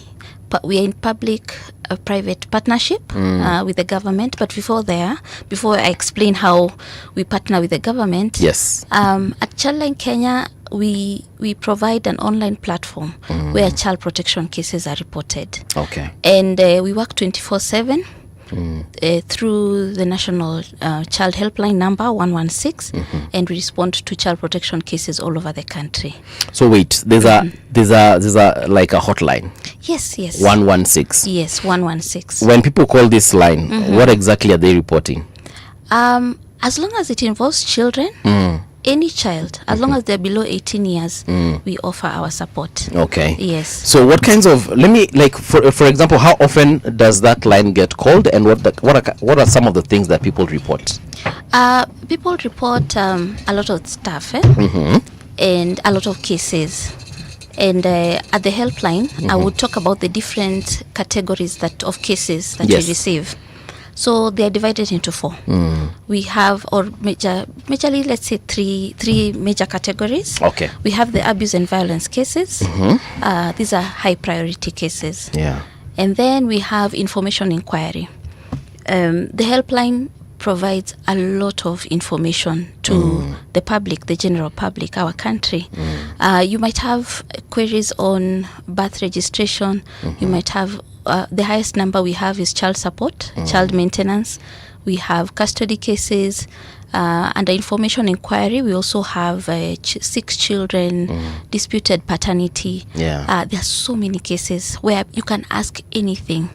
but we are in public-private partnership with the government. But before I explain how we partner with the government, yes, at Childline Kenya, we provide an online platform where child protection cases are reported. Okay. And we work 24/7 through the national child helpline number 116, and we respond to child protection cases all over the country. So wait, there's a like a hotline. Yes. 116. Yes, 116. When people call this line, what exactly are they reporting? As long as it involves children, any child, as long as they're below 18 years, we offer our support. Okay. Yes. So what kinds of, for example, how often does that line get called, and what are some of the things that people report? People report a lot of stuff, and a lot of cases. And at the helpline, I would talk about the different categories of cases that we receive. So they are divided into 4. We have, or majorly, let's say three major categories. Okay. We have the abuse and violence cases. These are high priority cases. Yeah. And then we have information inquiry. The helpline provides a lot of information to the public, the general public, our country. You might have queries on birth registration. You might have the highest number we have is child support, child maintenance. We have custody cases. Under information inquiry, we also have 6 children, disputed paternity. There are so many cases where you can ask anything.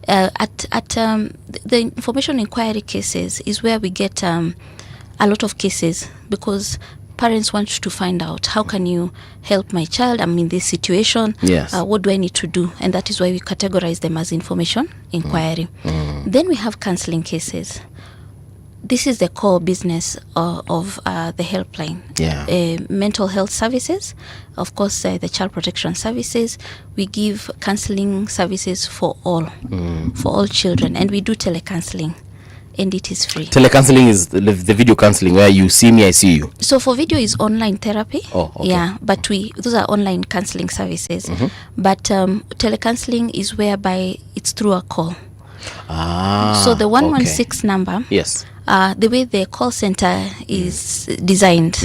At the information inquiry cases is where we get a lot of cases, because parents want to find out, how can you help my child? I'm in this situation. Yes. What do I need to do? And that is why we categorize them as information inquiry. Then we have counseling cases. This is the core business of the helpline. Mental health services, of course, the child protection services. We give counseling services for all children, and we do telecounseling, and it is free. Telecounseling is the video counseling where you see me, I see you. So for video is online therapy. Oh, okay. Yeah, but those are online counseling services. But telecounseling is whereby it's through a call. So the 116 number. Yes. The way the call center is designed,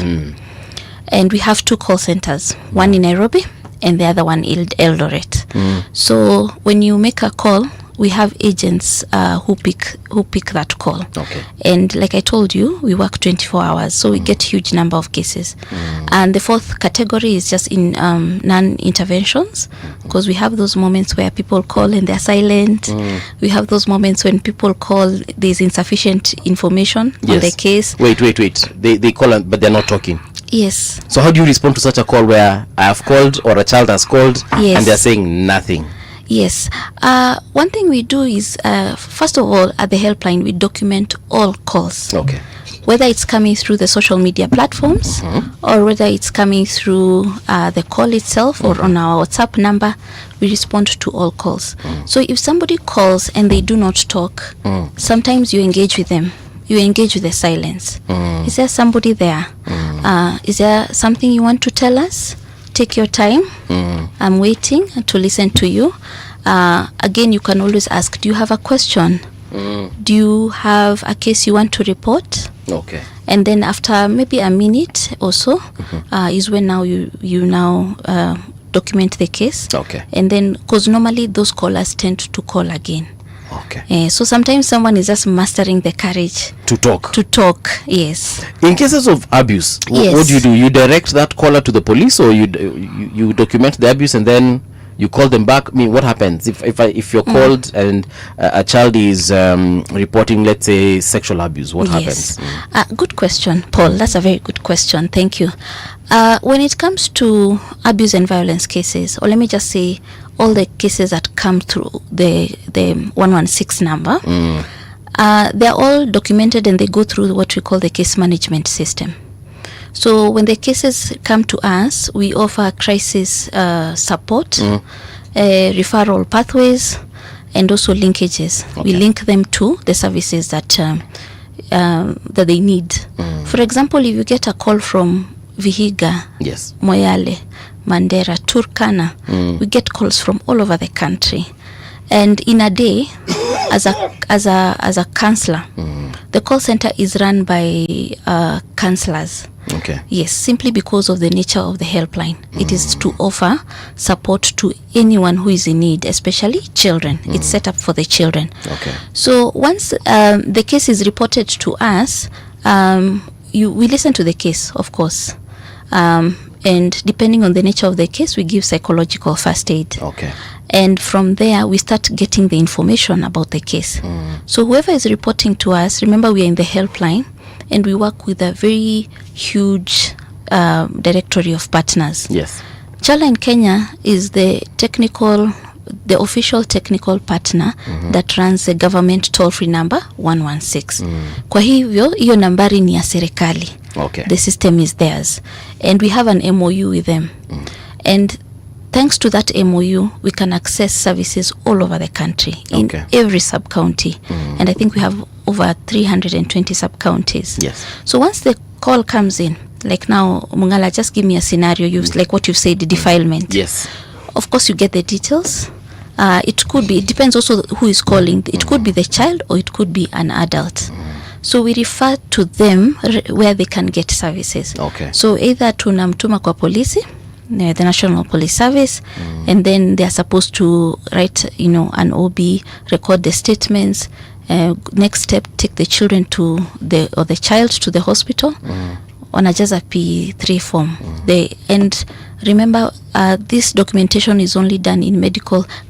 and we have 2 call centers, one in Nairobi and the other one in Eldoret. So when you make a call, we have agents who pick that call. Okay. And like I told you, we work 24 hours, so we get huge number of cases. And the 4th category is just in non-interventions, because we have those moments where people call and they're silent. We have those moments when people call, there's insufficient information on the case. Wait. They call but they're not talking. Yes. So how do you respond to such a call where I have called or a child has called and they're saying nothing? Yes. One thing we do is, first of all, at the helpline, we document all calls. Okay. Whether it's coming through the social media platforms or whether it's coming through the call itself or on our WhatsApp number, we respond to all calls. So if somebody calls and they do not talk, sometimes you engage with them. You engage with the silence. Is there somebody there? Is there something you want to tell us? Take your time. I'm waiting to listen to you. Again, you can always ask, do you have a question? Do you have a case you want to report? Okay. And then after maybe a minute or so is when now you document the case. Okay. And then, because normally those callers tend to call again. Okay. So sometimes someone is just mastering the courage to talk. Yes. In cases of abuse, what do? You direct that caller to the police, or you document the abuse and then you call them back? I mean, what happens if you're called and a child is reporting, let's say, sexual abuse? What happens? Good question, Paul. That's a very good question. Thank you. When it comes to abuse and violence cases, or let me just say, all the cases that come through the 116 number, they're all documented and they go through what we call the case management system. So when the cases come to us, we offer crisis support, referral pathways, and also linkages. Okay. We link them to the services that they need. For example, if you get a call from Vihiga, Moyale, Mandera, Turkana, we get calls from all over the country. And in a day, as a counselor, the call center is run by counselors. Okay. Yes, simply because of the nature of the helpline. It is to offer support to anyone who is in need, especially children. It's set up for the children. Okay. So once the case is reported to us, we listen to the case, of course. And depending on the nature of the case, we give psychological first aid. Okay. And from there, we start getting the information about the case. So whoever is reporting to us, remember we are in the helpline, and we work with a very huge directory of partners. Yes. Childline Kenya is the official technical partner that runs the government toll-free number 116. Kwa hivyo, hiyo nambari ni ya serikali. Okay. The system is theirs. And we have an MOU with them. And thanks to that MOU, we can access services all over the country, in every sub-county. And I think we have over 320 sub-counties. Yes. So once the call comes in, like now, Mungala, just give me a scenario, like what you've said, the defilement. Yes. Of course, you get the details. It depends also who is calling. It could be the child or it could be an adult. So we refer to them where they can get services. Okay. So either tunamtuma kwa polisi, the National Police Service, and then they are supposed to write, an OB, record the statements. Next step, take the children the child to the hospital. Wanajaza P3 form. And remember, this documentation is only done in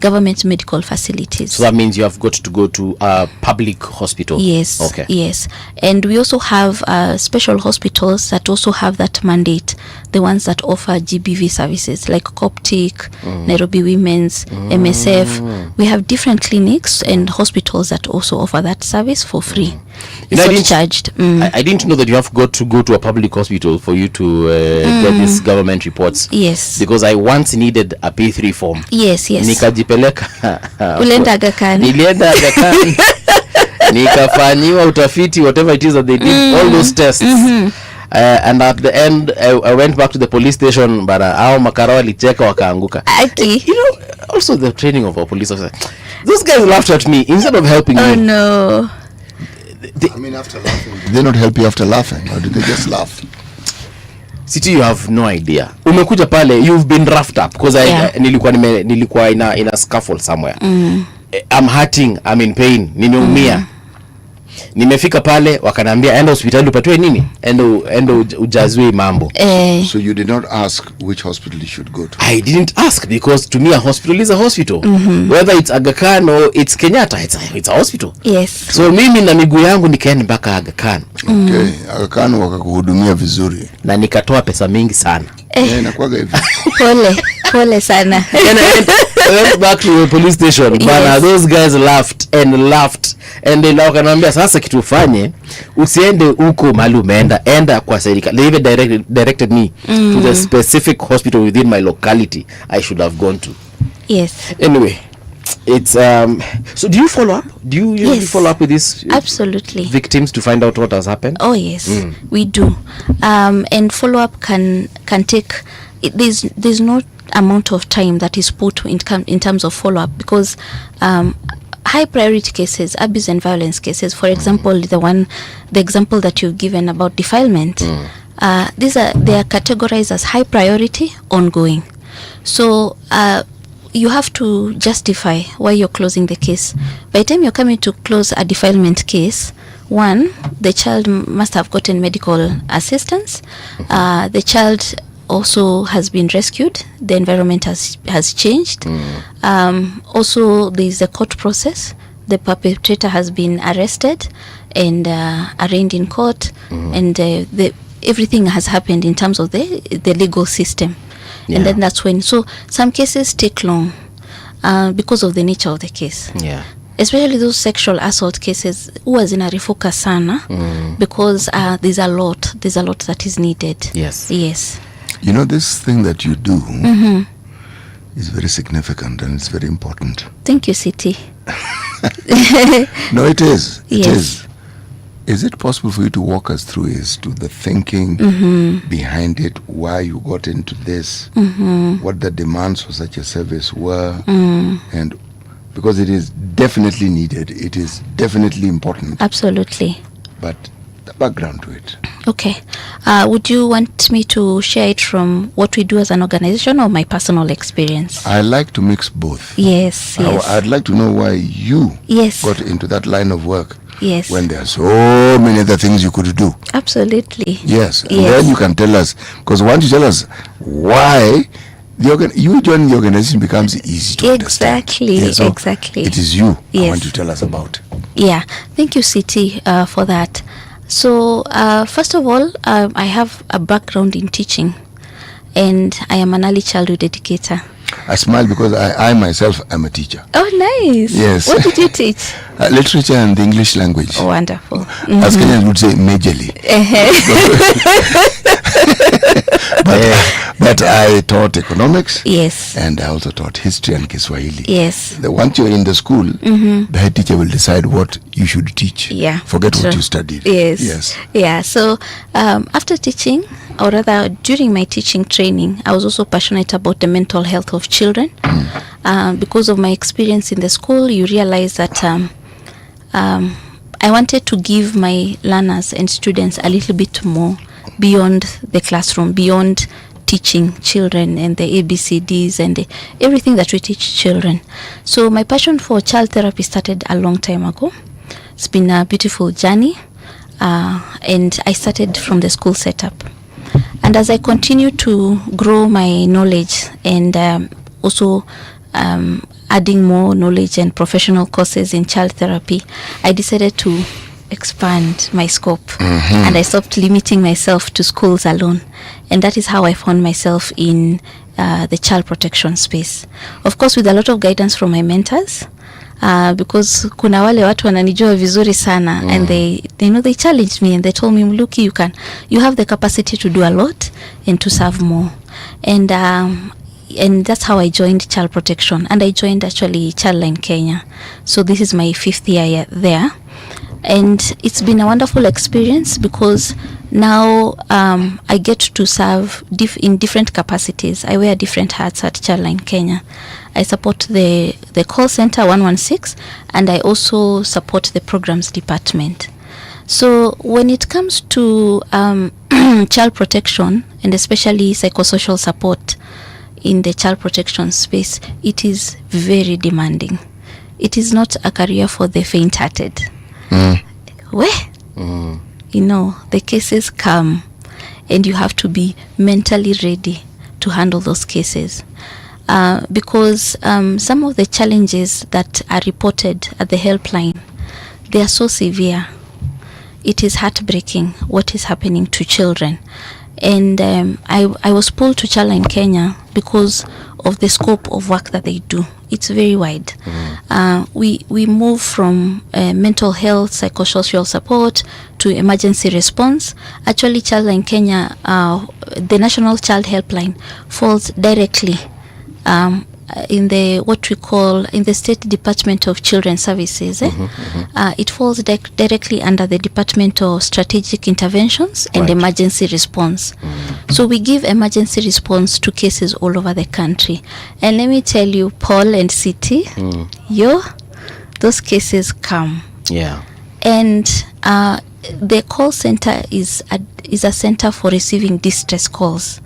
government medical facilities. So that means you have got to go to a public hospital. Yes. Okay. Yes, and we also have special hospitals that also have that mandate. The ones that offer GBV services like Coptic, Nairobi Women's, MSF. We have different clinics and hospitals that also offer that service for free. It's not charged. I didn't know that you have got to go to a public hospital for you to get these government reports. Yes. Because I once needed a P3 form. Yes. Nikajipeleka. Ulenda Aga Khan. Nilienda Aga Khan. Nikafanyiwa utafiti, whatever it is that they did, all those tests. And at the end, I went back to the police station, but hao makara walicheka wakaanguka. You know, also the training of our police officers. Those guys laughed at me instead of helping me. Oh no. I mean, after laughing, did they not help you after laughing, or did they just laugh? City, you have no idea. Umekuja pale, you've been roughed up because nilikuwa in a scaffold somewhere. I'm hurting, I'm in pain, nimeumia. Nimefika pale wakaniambia enda hospitali upatiwe nini? Enda ujazwe mambo. So you did not ask which hospital you should go to? I didn't ask because to me a hospital is a hospital. Whether it's Aga Khan or it's Kenyatta, it's a hospital. Yes. So mimi na miguu yangu nikaenda mpaka Aga Khan. Okay, Aga Khan wakakuhudumia vizuri. Na nikatoa pesa mingi sana. Inakuwaga hivi. Pole sana. And I went back to the police station. But those guys laughed. And they wakaniambia sasa kitu ufanye usiende huko mahali umeenda, enda kwa serikali. They even directed me to the specific hospital within my locality I should have gone to. Yes. Anyway, it's so do you follow up? Do you usually follow up with these absolutely victims to find out what has happened? Oh yes, we do. And follow up can take there's no amount of time that is put in terms of follow up because high priority cases, abuse and violence cases, for example, the example that you've given about defilement, they are categorized as high priority, ongoing. So you have to justify why you're closing the case. By the time you're coming to close a defilement case, one, the child must have gotten medical assistance. The child also has been rescued. The environment has changed. Also, there is a court process. The perpetrator has been arrested and arraigned in court, and everything has happened in terms of the legal system. And then that's when. So some cases take long because of the nature of the case. Yeah. Especially those sexual assault cases, huwa zinarifuka sana because there's a lot that is needed. Yes. You know, this thing that you do is very significant and it's very important. Thank you, Siti. No, it is. It Yes. is. Is it possible for you to walk us through the thinking behind it, why you got into this, what the demands for such a service were, and because it is definitely needed, it is definitely important. Absolutely. But the background to it. Okay. Would you want me to share it from what we do as an organization or my personal experience? I like to mix both. Yes. I'd like to know why you got into that line of work. Yes. When there are so many other things you could do. Absolutely. Yes. And then you can tell us, because once you tell us why you join the organization becomes easy to understand. So exactly. It is you Yes. I want to tell us about. Yeah. Thank you, Siti, for that. So, first of all, I have a background in teaching, and I am an early childhood educator. I smile because I myself am a teacher. Oh, nice. Yes. What did you teach? Literature and the English language. Oh, wonderful. As Kenyans would say, majorly. But I taught economics. Yes. And I also taught history and Kiswahili. Yes. Once you're in the school, the head teacher will decide what you should teach. Yeah. Forget what you studied. Yes. Yeah. So after teaching, or rather during my teaching training, I was also passionate about the mental health of children. Because of my experience in the school, you realize that I wanted to give my learners and students a little bit more beyond the classroom, beyond teaching children and the ABCDs and everything that we teach children. So my passion for child therapy started a long time ago. It's been a beautiful journey, and I started from the school setup. And as I continue to grow my knowledge and also adding more knowledge and professional courses in child therapy, I decided to expand my scope, and I stopped limiting myself to schools alone. And that is how I found myself in the child protection space, of course with a lot of guidance from my mentors, because kuna wale watu wananijua vizuri sana, and they challenged me and they told me, Muluki, you have the capacity to do a lot and to serve more. And that's how I joined child protection, and I joined actually Childline Kenya. So this is my 5th year there, and it's been a wonderful experience because now I get to serve in different capacities. I wear different hats at Childline Kenya. I support the call center 116, and I also support the programs department. So when it comes to child protection, and especially psychosocial support in the child protection space, it is very demanding. It is not a career for the faint-hearted. You know, the cases come and you have to be mentally ready to handle those cases, because some of the challenges that are reported at the helpline, they are so severe. It is heartbreaking what is happening to children. And I was pulled to Childline Kenya because of the scope of work that they do. It's very wide. We move from mental health, psychosocial support to emergency response. Actually, Childline Kenya, the National Child Helpline, falls directly in the what we call in the State Department of Children's Services. It falls directly under the Department of Strategic Interventions and Emergency Response. So we give emergency response to cases all over the country. And let me tell you, Paul and City, those cases come. Yeah. And the call center is a center for receiving distress calls.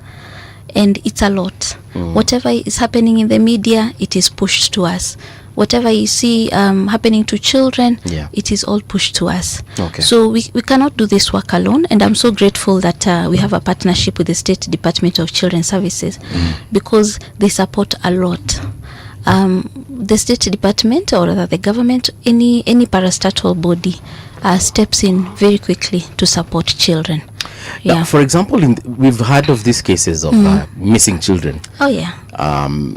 And it's a lot. Whatever is happening in the media, it is pushed to us. Whatever you see happening to children, it is all pushed to us. So we cannot do this work alone, and I'm so grateful that we have a partnership with the State Department of Children's Services, because they support a lot. The State Department, or rather the government, any parastatal body steps in very quickly to support children. Now, for example, we've heard of these cases of missing children. Oh yeah.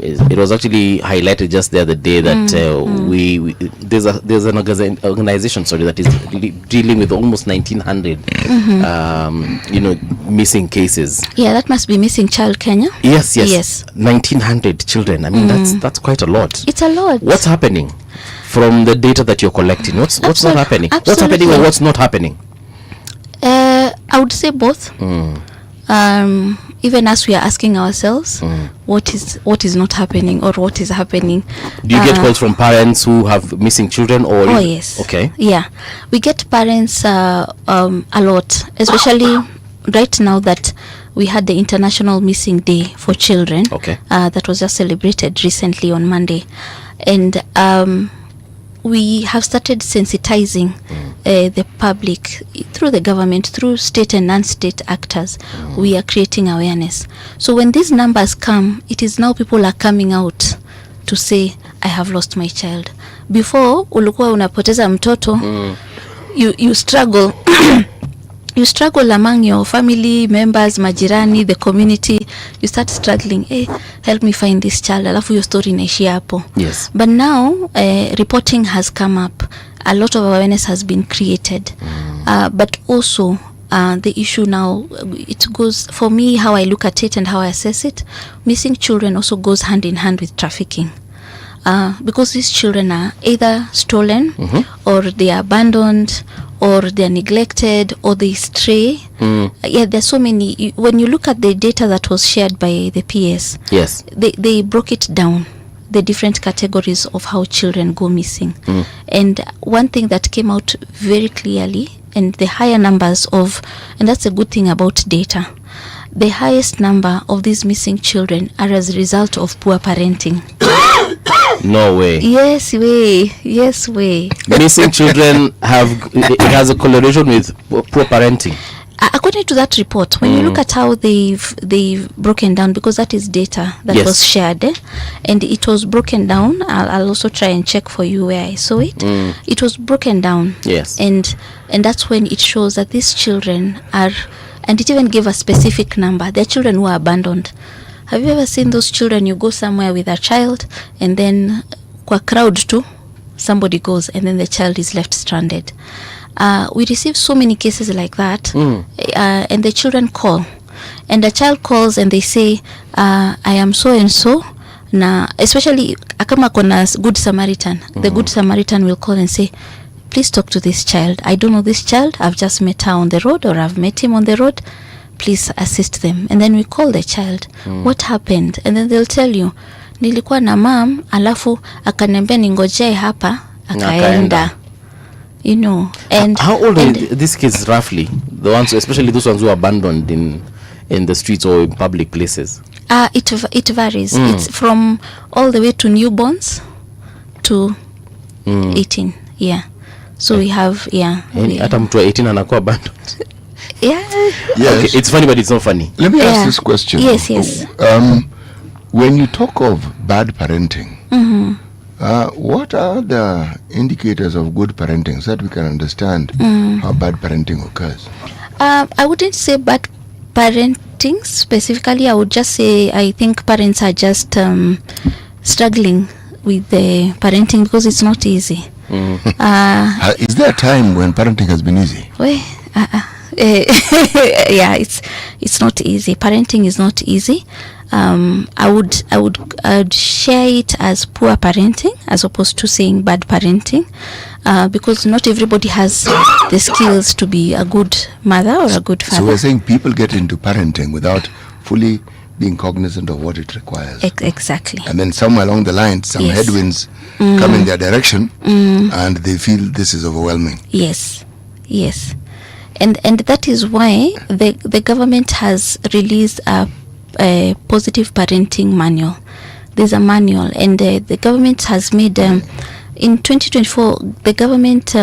It was actually highlighted just the other day that there's an organization, that is dealing with almost 1900 missing cases. Yeah, that must be Missing Child Kenya. Yes. 1900 children. I mean, that's quite a lot. It's a lot. What's happening from the data that you're collecting? What's not happening? Absolutely. What's happening or what's not happening? I would say both. Even as we are asking ourselves, what is not happening or what is happening. Do you get calls from parents who have missing children? Or yes. Okay. Yeah, we get parents a lot, especially right now that we had the International Missing Day for Children. Okay. That was just celebrated recently on Monday, and we have started sensitizing the public through the government, through state and non-state actors. We are creating awareness. So when these numbers come, it is now people are coming out to say, I have lost my child. Before, ulikuwa unapoteza mtoto, you struggle. You struggle among your family members, majirani, the community. You start struggling. Hey, help me find this child. Alafu your story inaishia hapo. Yes. But now reporting has come up. A lot of awareness has been created. But also the issue now, it goes, for me, how I look at it and how I assess it, missing children also goes hand in hand with trafficking. Because these children are either stolen or they are abandoned or they are neglected or they stray. Yeah, there's so many. When you look at the data that was shared by the PS, yes, they broke it down, the different categories of how children go missing. And one thing that came out very clearly, and the higher numbers of, and that's a good thing about data, the highest number of these missing children are as a result of poor parenting. No way. Yes way. Missing children it has a correlation with poor parenting. According to that report, when you look at how they've broken down, because that is data that was shared, and it was broken down. I'll also try and check for you where I saw it. It was broken down. Yes. And that's when it shows that these children are, and it even gave a specific number. They're children who are abandoned. Have you ever seen those children? You go somewhere with a child, and then kwa crowd too, somebody goes, and then the child is left stranded. We receive so many cases like that, and the children call, and the child calls and they say, I am so and so. Na especially akama kona good Samaritan, the good Samaritan will call and say, please talk to this child. I don't know this child. I've just met her on the road, or I've met him on the road. Please assist them. And then we call the child. What happened? And then they'll tell you, nilikuwa na mam, alafu akaniambia ningojae hapa, akaenda. You know. And how old are these kids roughly? The ones, especially those ones who are abandoned in the streets or in public places. It varies. It's from all the way to newborns to 18. Yeah. So we have hata mtu wa 18 anakuwa abandoned. Yeah. Yes. Okay, it's funny, but it's not funny. Let me ask this question. Yes. When you talk of bad parenting, what are the indicators of good parenting so that we can understand how bad parenting occurs? I wouldn't say bad parenting specifically. I would just say I think parents are just struggling with the parenting because it's not easy. Is there a time when parenting has been easy? Yeah, it's not easy. Parenting is not easy. I would share it as poor parenting as opposed to saying bad parenting, because not everybody has the skills to be a good mother or a good father. So we're saying people get into parenting without fully being cognizant of what it requires. Exactly. And then somewhere along the line, some headwinds come in their direction, and they feel this is overwhelming. Yes. And that is why the government has released a positive parenting manual. There's a manual, and the government has made in 2024 the government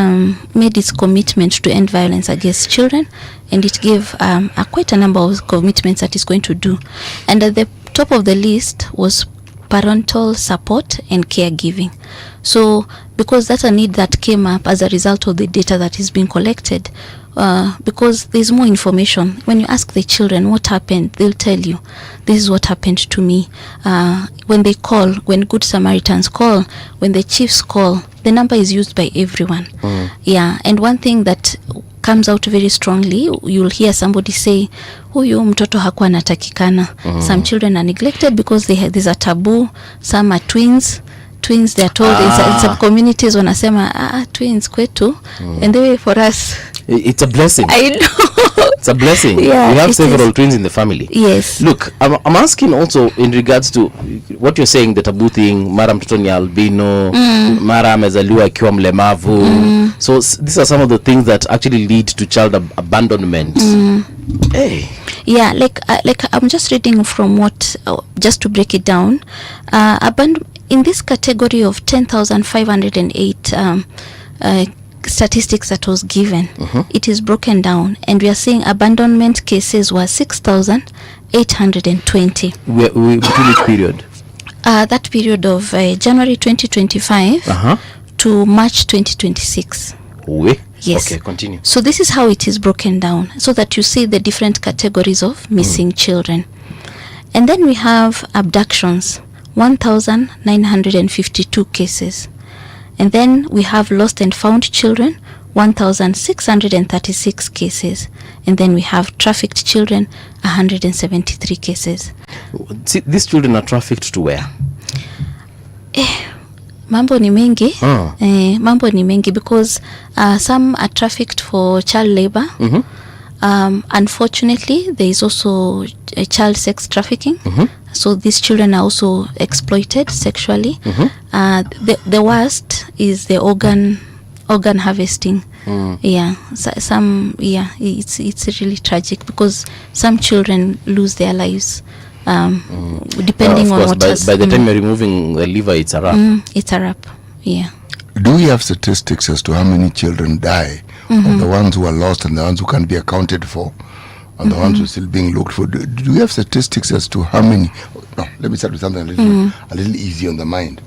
made its commitment to end violence against children, and it gave quite a number of commitments that it's going to do. And at the top of the list was parental support and caregiving. So because that's a need that came up as a result of the data that is being collected, because there's more information. When you ask the children what happened, they'll tell you, this is what happened to me. When they call, when Good Samaritans call, when the chiefs call, the number is used by everyone. Yeah, and one thing that comes out very strongly, you'll hear somebody say, huyu mtoto hakuwa anatakikana. Some children are neglected because there's a taboo. Some are twins, they're told in some communities wanasema twins kwetu, and the way for us it's a blessing. I know. It's a blessing. Yeah, we have several twins in the family. Yes. Look, I'm asking also in regards to what you're saying, the taboo thing, mara mtoto ni albino, mara amezaliwa akiwa mlemavu. So these are some of the things that actually lead to child abandonment. Hey. Yeah, like I'm just reading from what, just to break it down, in this category of 10,508 statistics that was given, it is broken down, and we are seeing abandonment cases were 6,820. Between which period? That period of January 2025 to March 2026. Yes. Okay, continue. So this is how it is broken down, so that you see the different categories of missing children. And then we have abductions, 1,952 cases. And then we have lost and found children, 1,636 cases. And then we have trafficked children, 173 cases. See, these children are trafficked to where? Mambo ni mengi. Mambo ni mengi because some are trafficked for child labor. Unfortunately, there is also child sex trafficking. So these children are also exploited sexually. The worst is the organ harvesting. It's really tragic because some children lose their lives. Depending on what by the time you're removing the liver, it's a wrap. It's a wrap. Yeah. Do we have statistics as to how many children die of the ones who are lost and the ones who can't be accounted for, and the ones who are still being looked for. Do we have statistics as to how many? No, let me start with something a little easy on the mind.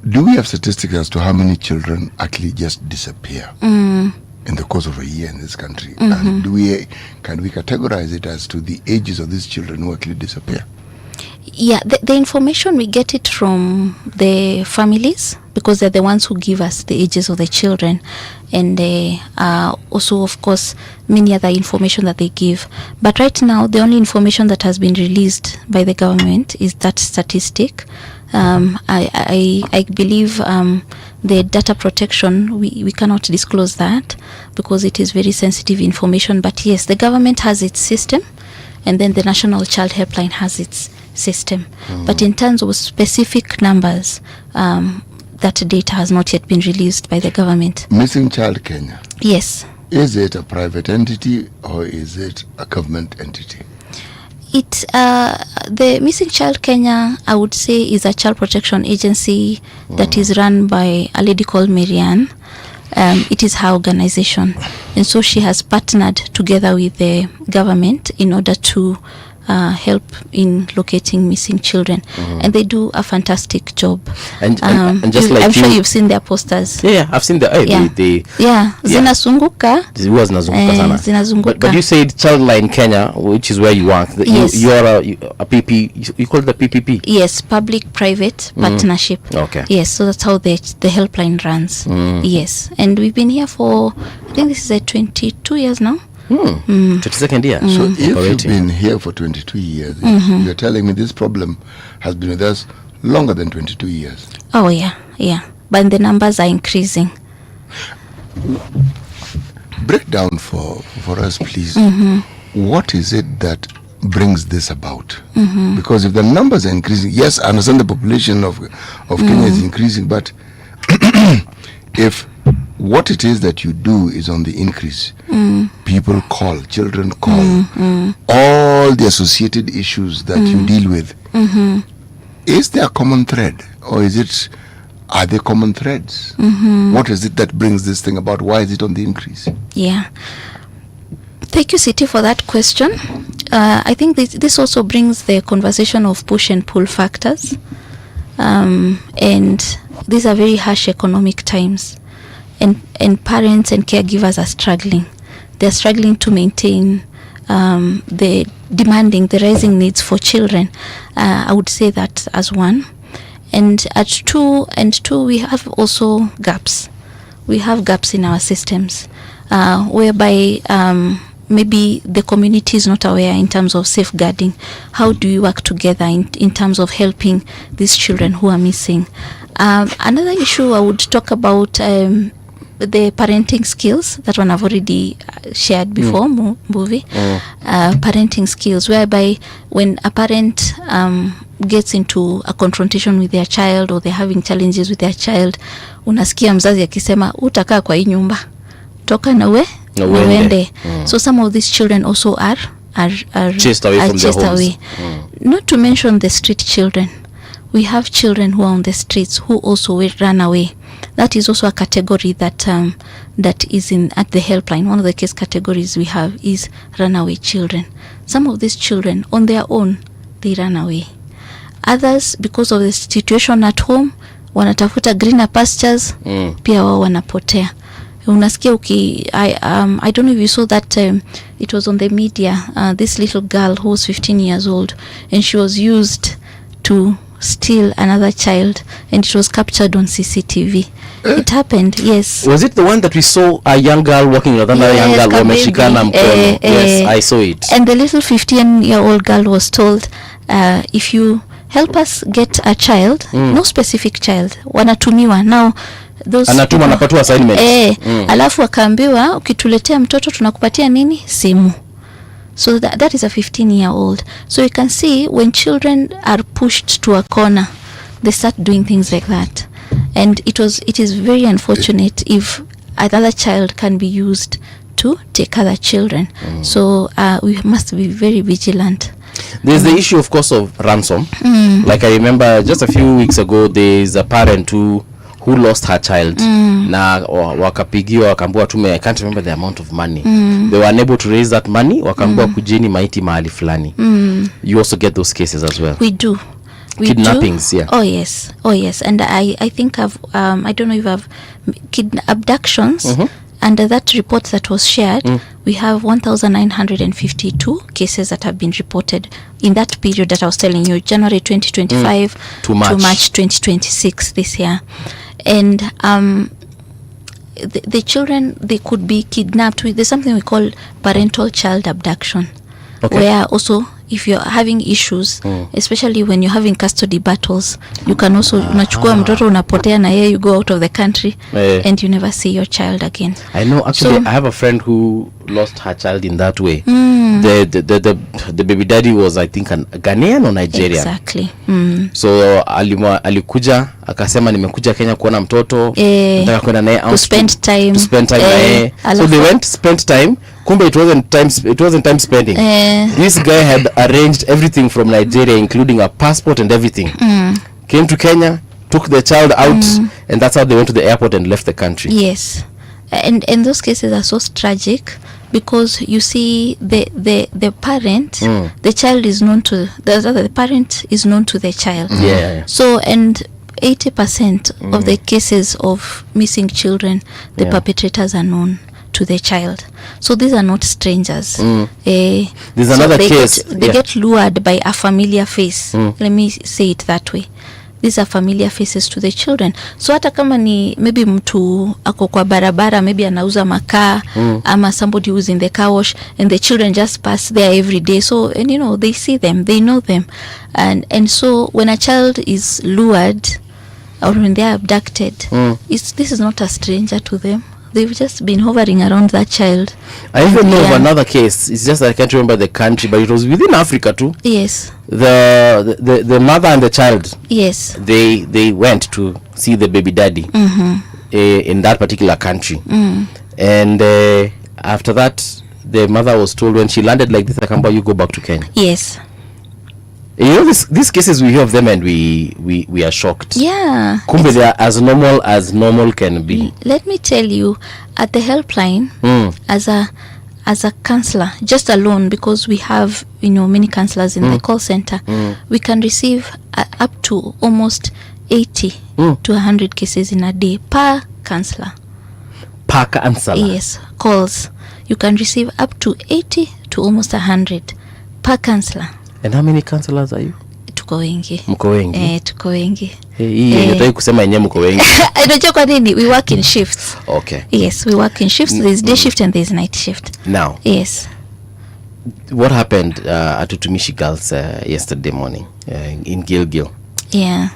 Do we have statistics as to how many children actually just disappear in the course of a year in this country? And can we categorize it as to the ages of these children who actually disappear? Yeah, the information, we get it from the families, because they're the ones who give us the ages of the children, and also, of course, many other information that they give. But right now, the only information that has been released by the government is that statistic. I believe the data protection, we cannot disclose that because it is very sensitive information. But yes, the government has its system, and then the National Child Helpline has its system. But in terms of specific numbers, that data has not yet been released by the government. Missing Child Kenya. Yes. Is it a private entity or is it a government entity? The Missing Child Kenya, I would say, is a child protection agency that is run by a lady called Marianne. It is her organization, and so she has partnered together with the government in order to help in locating missing children, and they do a fantastic job. And just like I'm sure you've seen their posters. Yeah, I've seen the zinazunguka. But you said Childline Kenya, which is where you work. Yes. You are a PP. You call it the PPP. Yes, public-private partnership. Okay. Yes, so that's how the helpline runs. Yes, and we've been here for, I think this is 22 years now. 22nd year. So if you've been here for 22 years, you're telling me this problem has been with us longer than 22 years. Oh yeah. But the numbers are increasing. Break down for us, please. What is it that brings this about? Because if the numbers are increasing, yes, I understand the population of Kenya is increasing, but if what it is that you do is on the increase, people call, children call, all the associated issues that you deal with, is there a common thread, or are there common threads? What is it that brings this thing about? Why is it on the increase? Yeah, thank you, Siti, for that question. I think this also brings the conversation of push and pull factors, and these are very harsh economic times. And parents and caregivers are struggling. They're struggling to maintain the rising needs for children. I would say that as one. And at two, we have also gaps. We have gaps in our systems, whereby maybe the community is not aware in terms of safeguarding. How do we work together in terms of helping these children who are missing? Another issue I would talk about, the parenting skills that one have already shared before, movie. Parenting skills, whereby when a parent gets into a confrontation with their child, or they're having challenges with their child, unasikia mzazi akisema utakaa kwa hii nyumba, toka na uende. So some of these children also are chased away from their homes. Not to mention the street children. We have children who are on the streets who also run away. That is also a category that is at the helpline. One of the case categories we have is runaway children. Some of these children, on their own, they run away. Others, because of the situation at home, wanatafuta greener pastures, pia wao wanapotea. Unasikia I don't know if you saw that, it was on the media, this little girl who was 15 years old, and she was used to steal another child, and it was captured on CCTV. It happened, yes. Was it the one that we saw a young girl walking with another young girl wameshikana mkono? Yes, I saw it. And the little 15-year-old girl was told, if you help us get a child, no specific child, wanatumiwa now. Anatuma napatiwa assignment. Alafu akaambiwa ukituletea mtoto tunakupatia nini? Simu. So that is a 15-year-old. So you can see when children are pushed to a corner, they start doing things like that. And it is very unfortunate if another child can be used to take other children. So we must be very vigilant. There's the issue, of course, of ransom. Like I remember just a few weeks ago, there's a parent who who lost her child na wakapigiwa wakaambiwa tume, I can't remember the amount of money. They were unable to raise that money, wakaambiwa kujeni maiti mahali fulani. You also get those cases as well? We do. Kidnappings, yeah. Oh yes, and I think I don't know if I've abductions. Under that report that was shared, we have 1,952 cases that have been reported in that period that I was telling you, January 2025 to March 2026 this year. And the children, they could be kidnapped. There's something we call parental child abduction, where also if you're having issues, especially when you're having custody battles, you can also unachukua mtoto unapotea na yeye, you go out of the country and you never see your child again. I know, actually, I have a friend who lost her child in that way. The baby daddy was, I think, a Ghanaian or Nigerian. Exactly. So alikuja akasema nimekuja Kenya kuona mtoto, nataka kwenda naye to spend time naye. So they went, spent time. Kumbe it wasn't time spending. This guy had arranged everything from Nigeria, including a passport and everything. Came to Kenya, took the child out, and that's how they went to the airport and left the country. Yes, and those cases are so tragic because you see the parent, the child is known to the parent is known to the child. Yeah. So, and 80% of the cases of missing children, the perpetrators are known to the child. So these are not strangers. There's another case. They get lured by a familiar face. Let me say it that way. These are familiar faces to the children. So hata kama ni maybe mtu ako kwa barabara, maybe anauza makaa, ama somebody who's in the car wash, and the children just pass there every day. So, and you know, they see them, they know them. And so when a child is lured or when they are abducted, this is not a stranger to them. They've just been hovering around that child. I even know of another case. It's just that I can't remember the country, but it was within Africa too. Yes. The mother and the child. Yes. They went to see the baby daddy in that particular country, and after that, the mother was told when she landed like this, "Akamba, you go back to Kenya." Yes. You know, these cases, we hear of them and we are shocked. Yeah. Kumbe they are as normal can be. Let me tell you, at the helpline, as a counselor, just alone, because we have, you know, many counselors in the call center, we can receive up to almost 80 to 100 cases in a day per counselor. Per counselor? Yes, calls. You can receive up to 80 to almost 100 per counselor. And how many counselors are you? Tuko wengi. Mko wengi? Tuko wengi. Nataka kusema yenyewe mko wengi. Unajua kwa nini? We work in shifts. Okay. Yes, we work in shifts. There's day shift and there's night shift. Now. Yes. What happened at Utumishi Girls yesterday morning in Gilgil? Yeah.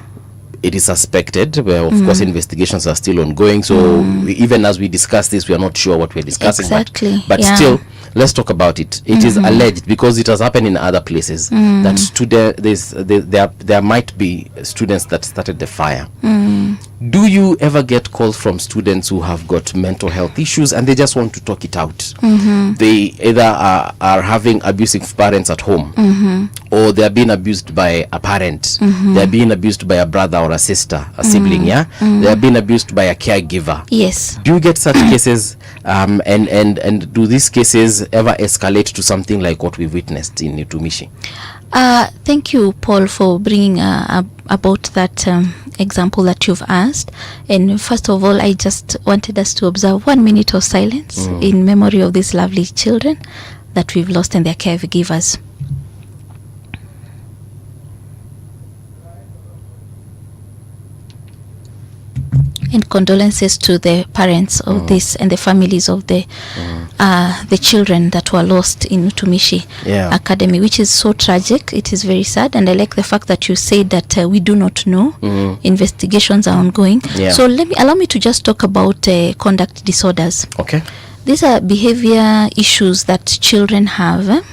It is suspected, of course investigations are still ongoing, so even as we discuss this, we are not sure what we're discussing. Exactly. But still, let's talk about it. It is alleged, because it has happened in other places, that there might be students that started the fire. Do you ever get calls from students who have got mental health issues and they just want to talk it out? They either are having abusive parents at home, or they are being abused by a parent, they are being abused by a brother or a sister, a sibling, they are being abused by a caregiver. Yes. Do you get such cases, and do these cases ever escalate to something like what we've witnessed in Utumishi? Thank you, Paul, for bringing about that example that you've asked. And first of all, I just wanted us to observe 1 minute of silence in memory of these lovely children that we've lost and their caregivers. And condolences to the parents of this and the families of the children that were lost in Utumishi Academy, which is so tragic. It is very sad, and I like the fact that you said that we do not know. Investigations are ongoing. So allow me to just talk about conduct disorders. Okay. These are behavior issues that children have,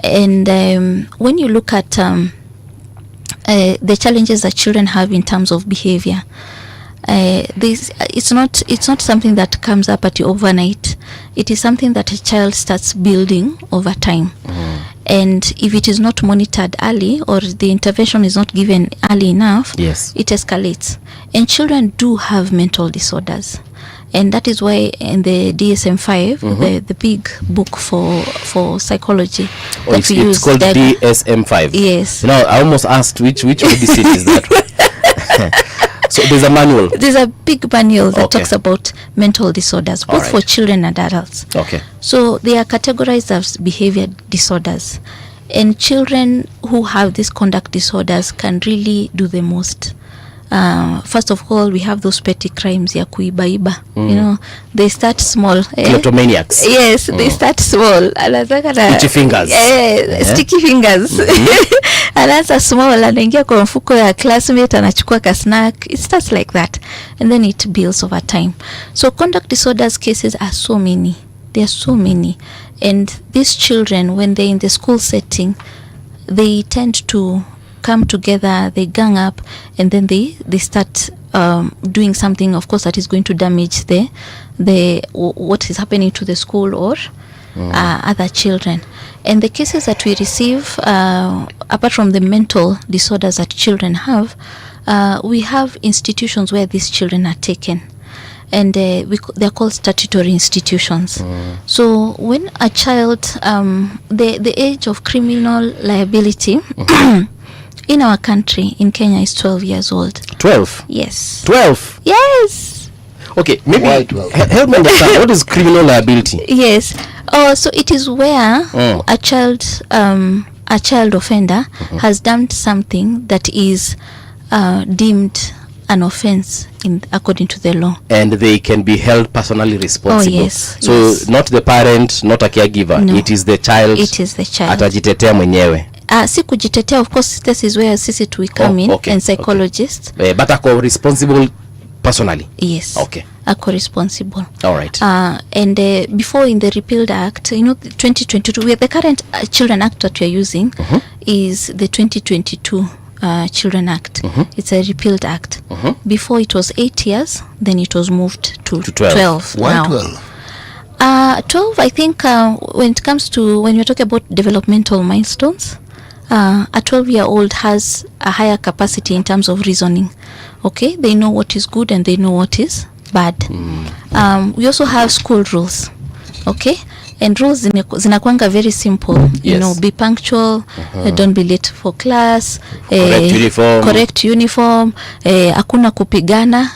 and when you look at the challenges that children have in terms of behavior, it's not something that comes up at you overnight. it is something that a child starts building over time. And if it is not monitored early, or the intervention is not given early enough, yes, it escalates. And children do have mental disorders. And that is why in the DSM-5, the big book for psychology, it's called DSM-5. Yes. I almost asked which medicine is that. So there's a manual. There's a big manual that talks about mental disorders, both for children and adults. Okay. So they are categorized as behavior disorders. And children who have these conduct disorders can really do the most. First of all, we have those petty crimes ya kuibaiba. They start small. Kleptomaniacs. Yes, they start small. Sticky fingers. Sticky fingers. Anaanza small, anaingia kwa mfuko ya classmate, anachukua ka snack. It starts like that. And then it builds over time. So conduct disorders cases are so many. There are so many. And these children, when they're in the school setting, they tend to come together, they gang up, and then they start doing something, of course, that is going to damage the what is happening to the school or other children. And the cases that we receive, apart from the mental disorders that children have, we have institutions where these children are taken. And they're called statutory institutions. So when a child, the age of criminal liability in our country, in Kenya, is 12 years old. 12? Yes. 12? Yes. Okay, maybe help me understand. What is criminal liability? Yes. So it is where a child offender has done something that is deemed an offense according to the law. And they can be held personally responsible. Oh, yes. So not the parent, not a caregiver. No. It is the child. It is the child. Atajitetea mwenyewe. Si kujitetea, of course, this is where sisi we come in, and psychologists. But ako responsible personally? Yes. Okay. Ako responsible. All right. And before, in the repealed act, 2022, the current Children Act that we are using is the 2022 Children Act. It's a repealed act. Before it was 8 years, then it was moved to 12. Why now. 12? 12, I think, when it comes to, when you're talking about developmental milestones, a 12-year-old has a higher capacity in terms of reasoning. Okay, they know what is good and they know what is bad. We also have school rules. Okay, and rules zinakuanga very simple. Yes. Be punctual, don't be late for class, correct uniform, hakuna kupigana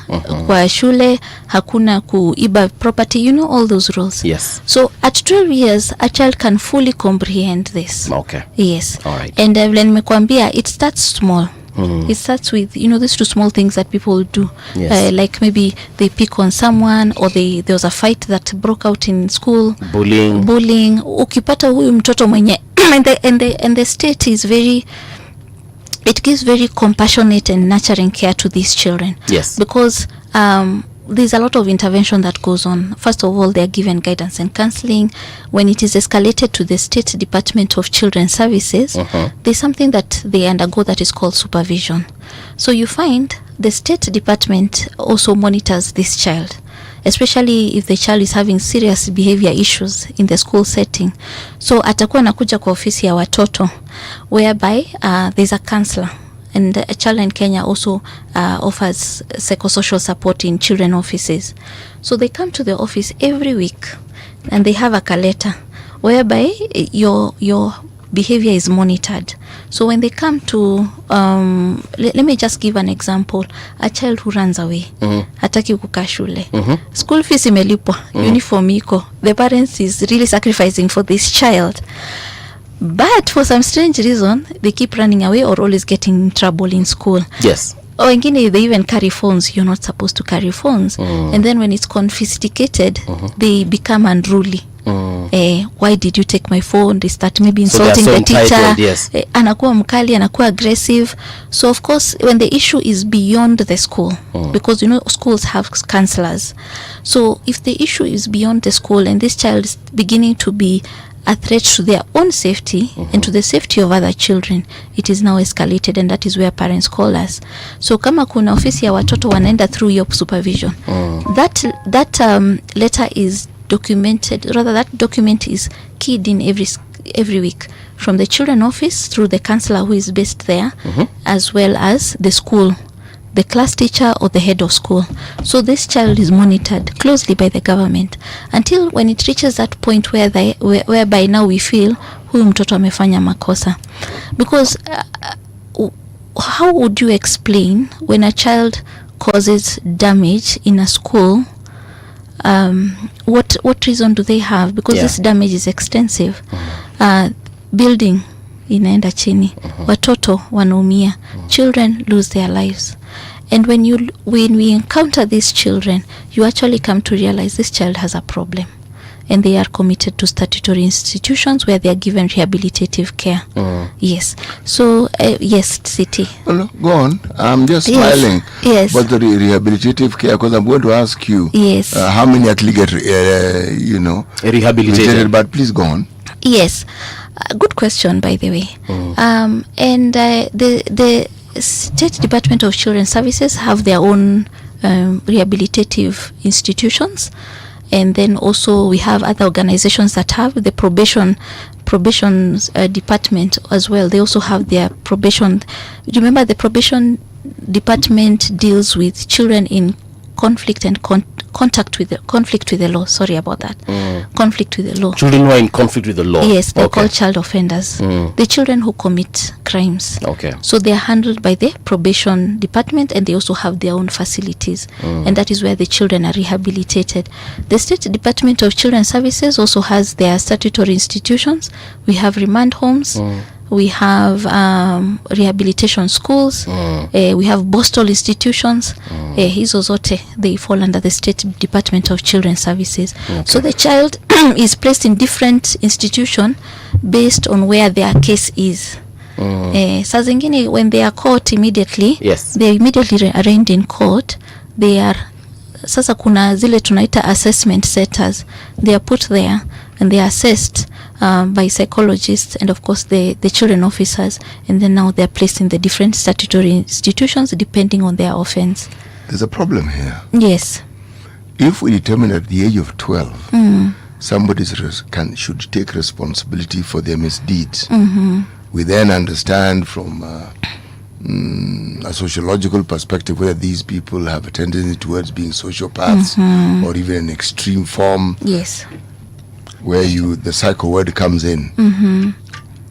kwa shule, hakuna kuiba property, all those rules. Yes. So at 12 years, a child can fully comprehend this. Okay. Yes. All right. And nimekwambia, it starts small. It starts with, these two small things that people do. Yes. Like maybe they pick on someone, or there was a fight that broke out in school. Bullying. Ukipata huyu mtoto mwenye and the state is it gives very compassionate and nurturing care to these children. Yes. Because there's a lot of intervention that goes on. First of all, they are given guidance and counseling. When it is escalated to the State Department of Children's Services, there's something that they undergo that is called supervision. So you find the State Department also monitors this child, especially if the child is having serious behavior issues in the school setting. So atakuwa nakuja kwa ofisi ya watoto, whereby there's a counselor. And a child in Kenya also offers psychosocial support in children offices. So they come to the office every week, and they have a calendar whereby your behavior is monitored. So when they come to, let me just give an example. A child who runs away, hataki kukaa shule, school fees imelipwa, uniform iko, the parents is really sacrificing for this child. But for some strange reason, they keep running away or always getting in trouble in school. Yes. Or wengine, they even carry phones. You're not supposed to carry phones. And then when it's confiscated, they become unruly. Why did you take my phone? They start maybe insulting the teacher. Yes. Anakuwa mkali, anakuwa aggressive. So of course, when the issue is beyond the school, because schools have counselors. So if the issue is beyond the school and this child is beginning to be a threat to their own safety and to the safety of other children, it is now escalated, and that is where parents call us. So kama kuna ofisi ya watoto wanaenda through your supervision, that letter is documented, rather that document is keyed in every week from the children office through the counselor who is based there, as well as the school, the class teacher or the head of school. So this child is monitored closely by the government until when it reaches that point whereby now we feel huyu mtoto amefanya makosa. Because how would you explain when a child causes damage in a school? What reason do they have? Because this damage is extensive. Building inaenda chini, watoto wanaumia, children lose their lives. And when we encounter these children, you actually come to realize this child has a problem, and they are committed to statutory institutions where they are given rehabilitative care. Yes. So yes, City. Well, go on. I'm just smiling. Yes. But the rehabilitative care, because I'm going to ask you. Yes. How many actually get, rehabilitated? But please go on. Yes. Good question, by the way. And the State Department of Children's Services have their own rehabilitative institutions. And then also we have other organizations that have the probation department as well. They also have their probation. Remember, the probation department deals with children in conflict and conflict with the law. Sorry about that. Conflict with the law. Children who are in conflict with the law. Yes, they're called child offenders. The children who commit crimes. Okay. So they are handled by the probation department, and they also have their own facilities, and that is where the children are rehabilitated. The State Department of Children's Services also has their statutory institutions. We have remand homes. We have rehabilitation schools. We have Boston institutions. Hizo zote, they fall under the State Department of Children's Services. Okay. So the child is placed in different institution based on where their case is. Saa zingine when they are caught immediately, they are immediately arraigned in court. They are sasa kuna zile tunaita assessment centers. They are put there and they are assessed by psychologists and of course the children officers, and then now they are placed in the different statutory institutions depending on their offense. There's a problem here. Yes. If we determine at the age of 12 somebody should take responsibility for their misdeeds, we then understand from a sociological perspective whether these people have a tendency towards being sociopaths or even an extreme form. Yes. Where the psycho word comes in.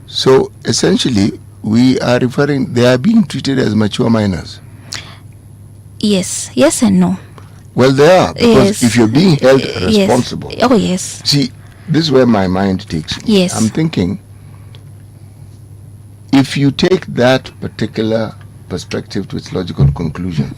So essentially we are referring, they are being treated as mature minors. Yes and no. Well, they are, because if you're being held responsible. Oh yes. See, this is where my mind takes me. Yes. I'm thinking, if you take that particular perspective to its logical conclusion,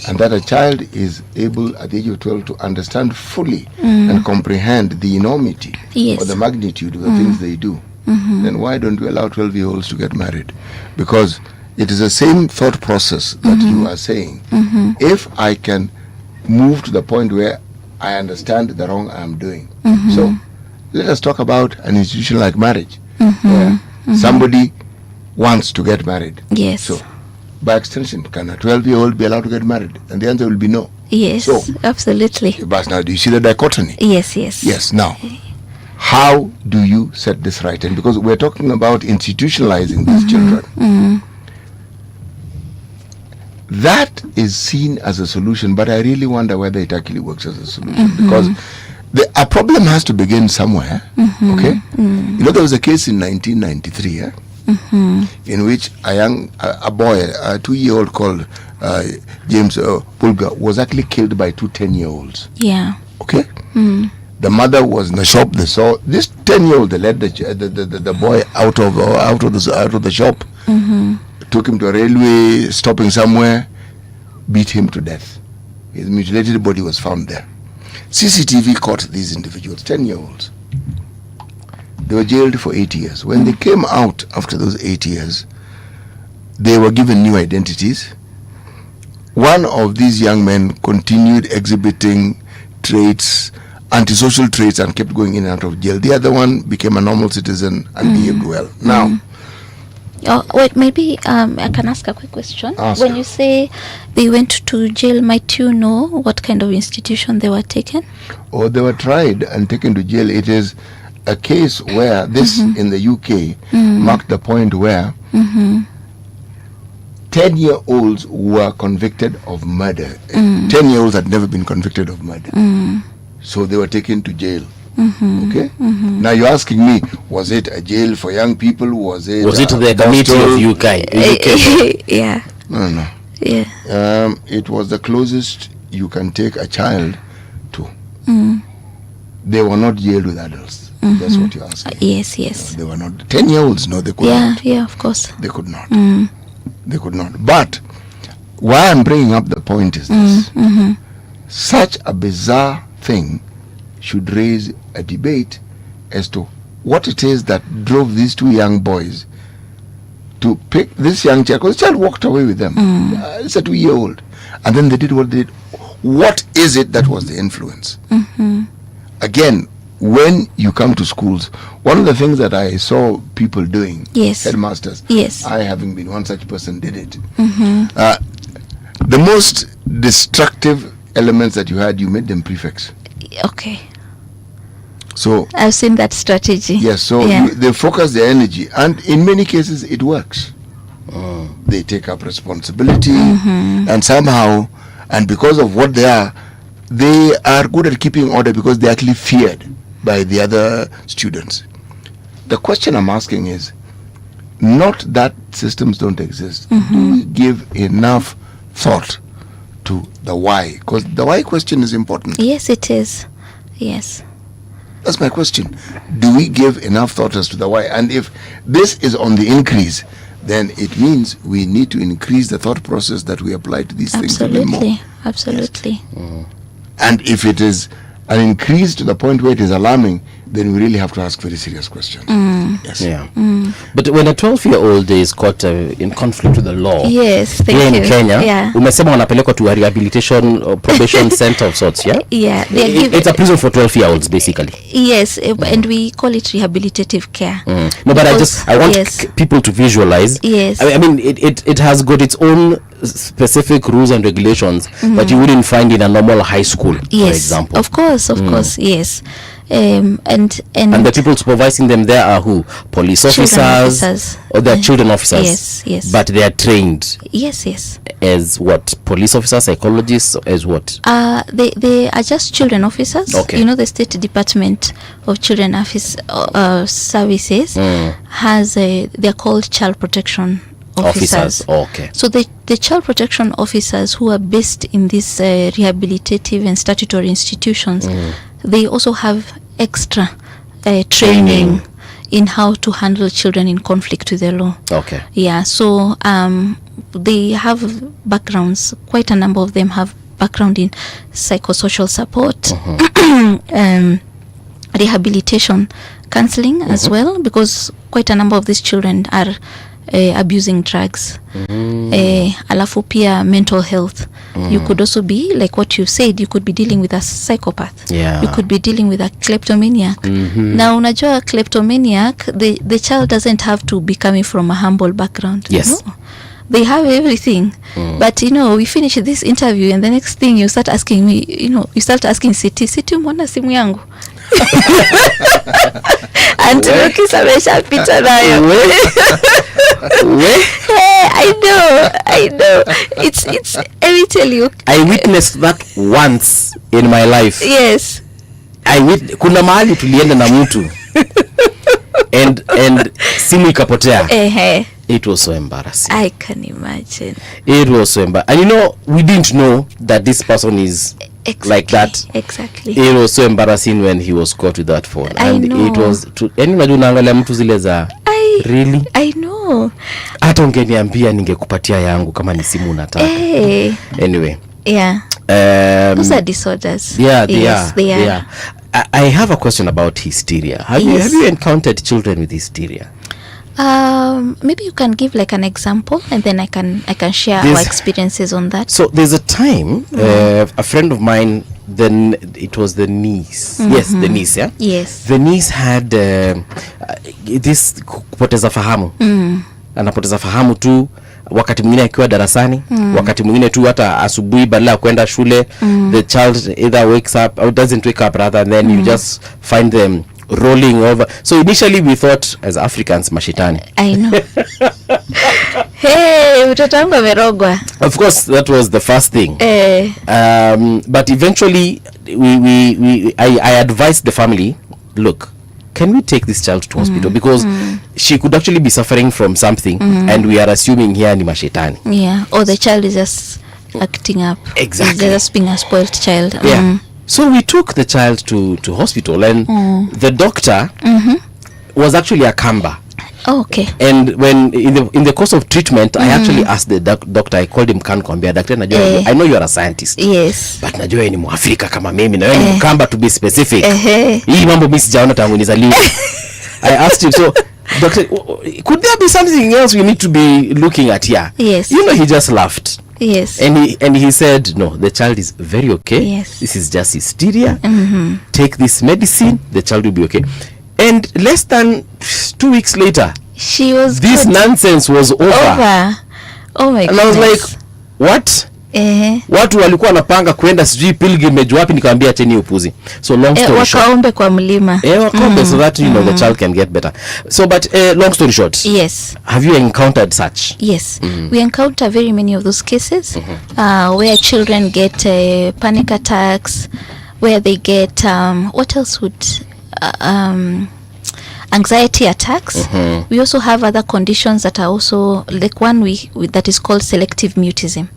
and that a child is able at the age of 12 to understand fully and comprehend the enormity or the magnitude of the things they do, then why don't we allow 12-year-olds to get married? Because it is the same thought process that you are saying. If I can move to the point where I understand the wrong I'm doing. So let us talk about an institution like marriage, where somebody wants to get married. Yes. So by extension, can a 12-year-old be allowed to get married? And the answer will be no. Yes, so, absolutely. But now, do you see the dichotomy? Yes. Yes. Now, how do you set this right? And because we're talking about institutionalizing these children, that is seen as a solution, but I really wonder whether it actually works as a solution, because a problem has to begin somewhere. Okay? You know, there was a case in 1993, in which a boy, a 2-year-old called James Pulga, was actually killed by 2 10-year-olds. Yeah. Okay? The mother was in the shop. They saw this 10-year-old. They led the boy out of the shop, took him to a railway stopping somewhere, beat him to death. His mutilated body was found there. CCTV caught these individuals, 10-year-olds. They were jailed for 8 years. When they came out after those 8 years, they were given new identities. One of these young men continued exhibiting traits, antisocial traits, and kept going in and out of jail. The other one became a normal citizen and behaved well. Now, Oh, wait, maybe I can ask a quick question. Ask. When you say they went to jail, might you know what kind of institution they were taken? Or they were tried and taken to jail. It is a case where this in the UK marked the point where 10-year-olds were convicted of murder. 10-year-olds had never been convicted of murder. So they were taken to jail. Okay. Now you're asking me, was it a jail for young people? Was it the committee of UK? Yeah. No. Yeah. It was the closest you can take a child to. They were not jailed with adults. That's what you're asking. Yes. They were not 10-year-olds. No, they could not. Yeah, of course. They could not. They could not. But why I'm bringing up the point is this: such a bizarre thing should raise a debate as to what it is that drove these two young boys to pick this young child, because the child walked away with them. It's a 2-year-old, and then they did what they did. What is it that was the influence? Again, when you come to schools, one of the things that I saw people doing, headmasters, I having been one such person, did it. The most destructive elements that you had, you made them prefects. Okay. So I've seen that strategy. Yes, so they focus their energy, and in many cases it works. They take up responsibility, and somehow, and because of what they are good at keeping order because they're actually feared by the other students. The question I'm asking is not that systems don't exist. Do we give enough thought to the why? Because the why question is important. Yes, it is. Yes. That's my question. Do we give enough thought as to the why? And if this is on the increase, then it means we need to increase the thought process that we apply to these things even more. Absolutely. And if it is an increase to the point where it is alarming, then we really have to ask very serious questions. Yes. Yeah. But when a 12-year-old is caught in conflict with the law, yes, here in Kenya, umesema wanapelekwa to a rehabilitation or probation center of sorts, yeah? Yeah. It's a prison for 12-year-olds, basically. Yes, and we call it rehabilitative care. No, but I want people to visualize. Yes. I mean, it has got its own specific rules and regulations that you wouldn't find in a normal high school, for example. Of course, yes. And the people supervising them there are who? Police officers. Or they're children officers. Yes. But they are trained. Yes. As what? Police officers, psychologists, as what? They are just children officers. Okay. You know, the State Department of Children Services has they're called child protection officers. Okay. So the child protection officers who are based in these rehabilitative and statutory institutions, they also have extra training in how to handle children in conflict with the law. Okay. Yeah, so they have backgrounds, quite a number of them have background in psychosocial support, rehabilitation, counseling as well, because quite a number of these children are abusing drugs. Alafu pia mental health. You could also be, like what you said, you could be dealing with a psychopath. Yeah. You could be dealing with a kleptomaniac. Now, unajua kleptomaniac, the child doesn't have to be coming from a humble background. Yes. No? They have everything. But, we finish this interview and the next thing you start asking me, you start asking Siti umeona simu yangu? Antiloki samesha pita nayo. I know. It's let me tell you. I witnessed that once in my life. Yes. Kuna mahali tulienda na mtu and simu ikapotea. It was so embarrassing. I can imagine. It was so embarrassing. And we didn't know that this person is like that. Exactly. It was so embarrassing when he was caught with that phone. And it was unajua unaangalia mtu zile za really? I know. Hata ungeniambia ningekupatia yangu kama ni simu unataka. Anyway. Yeah. Those are disorders. Yeah, they are. I have a question about hysteria. Have you encountered children with hysteria? Maybe you can give like an example, and then I can share our experiences on that. So there's a time a friend of mine, then it was the niece. Yes, the niece. Yes. The niece had this kupoteza fahamu. anapoteza fahamu tu, wakati mwingine akiwa darasani, wakati mwingine tu hata asubuhi badala ya kwenda shule, the child either wakes up or doesn't wake up rather, and then you just find them rolling over. So initially we thought as Africans mashitani. I know. Hey, mtoto wangu amerogwa. Of course that was the first thing. But eventually I advised the family, look, can we take this child to hospital, because she could actually be suffering from something, and we are assuming here ni mashetani. Yeah, or the child is just acting up. Exactly. It's just being a spoiled child. Yeah. So we took the child to hospital, and the doctor was actually a Kamba. Oh, okay. And when in the course of treatment, I actually asked the doctor, I called him Kankwambia, doctor, I know you are a scientist. Yes. But najua ni Mwafrika kama mimi, na wewe ni Mkamba, to be specific. Hii mambo mimi sijaona tangu nizaliwe. I asked him, so doctor, could there be something else we need to be looking at here? Yes. You know, he just laughed. Yes. And he said, no, the child is very okay. Yes. This is just hysteria. Take this medicine, the child will be okay. And less than 2 weeks later, this nonsense was over. Oh my god. And I was like, what? Watu walikuwa wanapanga kwenda sijui pilgrimage wapi, nikamwambia acheni upuzi. So long story short, wakaombe kwa mlima. Wakaombe so that the child can get better. So but long story short, yes, have you encountered such? Yes. We encounter very many of those cases where children get panic attacks, where they get what else would anxiety attacks. We also have other conditions that are also like one that is called selective mutism,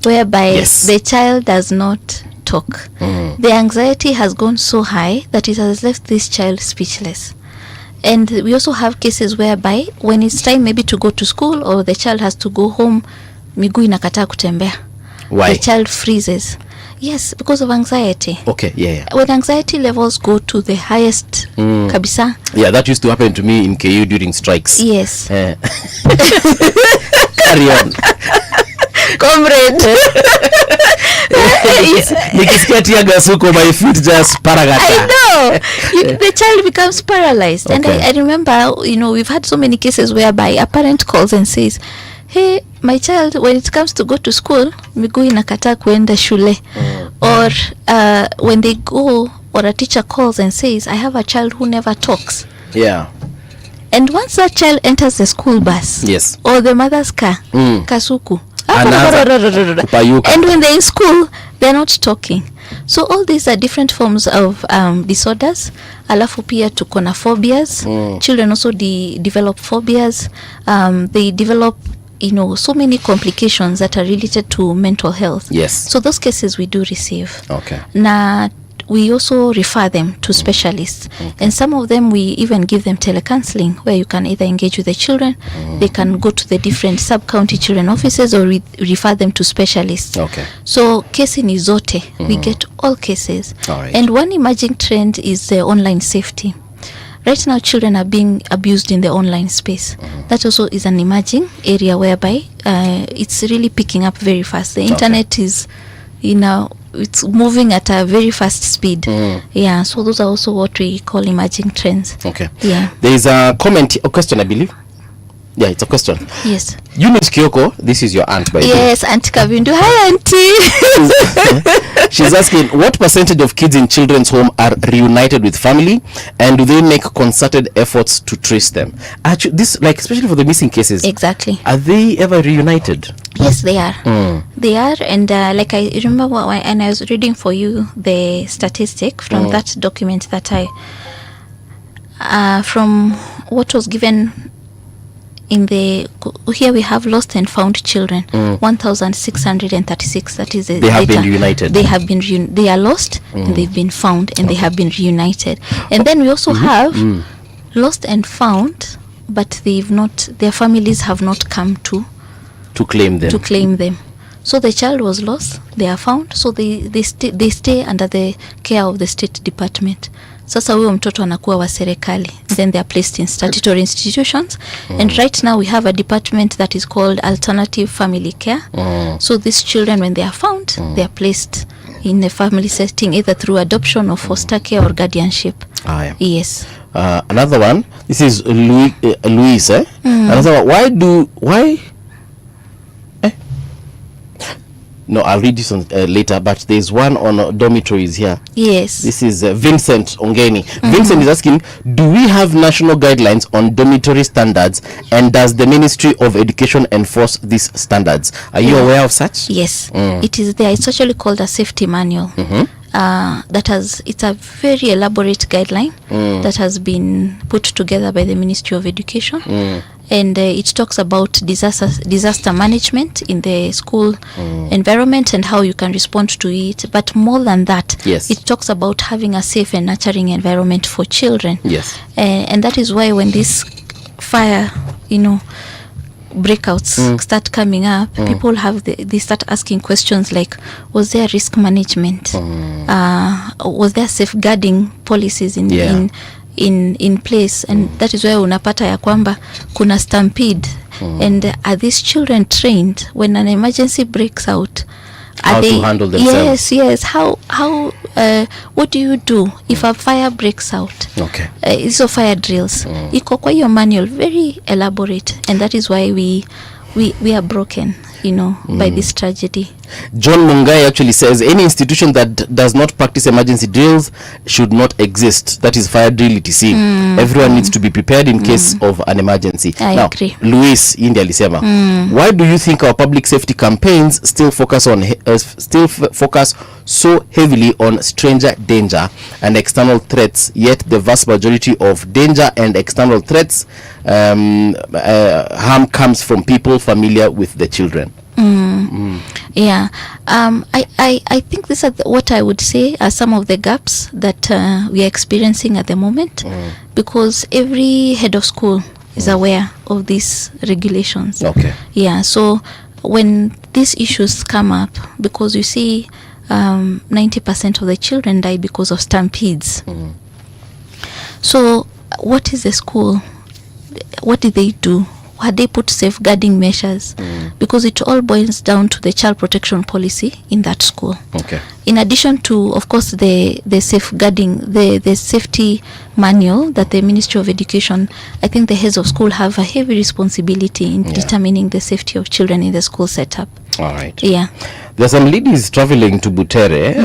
whereby the child does not talk. The anxiety has gone so high that it has left this child speechless. And we also have cases whereby when it's time maybe to go to school or the child has to go home, miguu inakataa kutembea. Why? The child freezes. Yes, because of anxiety. Okay, yeah. When anxiety levels go to the highest, kabisa. Yeah, that used to happen to me in KU during strikes. Yes. Carry on. Comrade. Nikisikia tia gasuko, my feet just paragata. I know. The child becomes paralyzed. Okay. And I remember, we've had so many cases whereby a parent calls and says, hey, my child, when it comes to go to school, miguu inakataa kuenda shule. Or when they go, or a teacher calls and says, I have a child who never talks. Yeah. And once that child enters the school bus, yes, or the mother's car, kasuku. And when they're in school, they're not talking. So all these are different forms of disorders. Alafu pia tuko na phobias. Children also develop phobias. They develop so many complications that are related to mental health. Yes. So those cases we do receive. Okay. Na we also refer them to specialists. And some of them we even give them telecounseling, where you can either engage with the children, they can go to the different sub-county children offices, or refer them to specialists. Okay. So kesi ni zote, we get all cases. All right. And one emerging trend is the online safety. Right now, children are being abused in the online space. That also is an emerging area whereby it's really picking up very fast. The internet is, it's moving at a very fast speed. Yeah, so those are also what we call emerging trends. Okay. Yeah. There is a question, I believe. Yeah, it's a question. Yes. Eunice Kioko, this is your aunt, by the way. Yes, Auntie Kavindu. Hi, Auntie. She's asking, what percentage of kids in children's home are reunited with family, and do they make concerted efforts to trace them? Actually, this, especially for the missing cases. Exactly. Are they ever reunited? Yes, they are. They are, and I remember when I was reading for you the statistic from that document that from what was given here we have lost and found children, 1,636. That is the they have data. been reunited. They have been they are lost and they've been found and they have been reunited. And then we also have lost and found, but their families have not come to claim them. So the child was lost, they are found, so they stay under the care of the State Department. Sasa huyo mtoto anakuwa wa serikali. Then they are placed in statutory institutions. And right now we have a department that is called Alternative Family Care. So these children, when they are found, they are placed in a family setting, either through adoption or foster care or guardianship. Yes. Another one. This is Luis. Another one. Why? No, I'll read this on, later, but there's one on dormitories here. Yes. This is Vincent Ongeni. Vincent is asking, do we have national guidelines on dormitory standards, and does the Ministry of Education enforce these standards? Are you aware of such? Yes. It is there. It's actually called a safety manual. It's a very elaborate guideline that has been put together by the Ministry of Education. And it talks about disaster management in the school environment and how you can respond to it. But more than that, it talks about having a safe and nurturing environment for children. Yes. And that is why when this fire, breakouts start coming up, people they start asking questions like, was there risk management? Was there safeguarding policies in place? And that is why unapata ya kwamba kuna stampede, and are these children trained when an emergency breaks out? How to handle themselves? Yes. How what do you do if a fire breaks out? Okay. So fire drills. Iko kwa hiyo manual, very elaborate, and that is why we are broken, by this tragedy. John Mungai actually says any institution that does not practice emergency drills should not exist. That is fire drill etc. Everyone needs to be prepared in case of an emergency. I agree. Luis India alisema, why do you think our public safety campaigns still focus so heavily on stranger danger and external threats, yet the vast majority of danger and external threats harm comes from people familiar with the children? Yeah. I think these are what I would say are some of the gaps that we are experiencing at the moment, because every head of school is aware of these regulations. Okay. Yeah. So when these issues come up, because you see 90% of the children die because of stampedes. So what is the school? What did they do? Had they put safeguarding measures? Because it all boils down to the child protection policy in that school. Okay. In addition to, of course, the safeguarding, the safety manual that the Ministry of Education, I think the heads of school have a heavy responsibility in determining the safety of children in the school setup. All right. Yeah. There's some ladies traveling to Butere.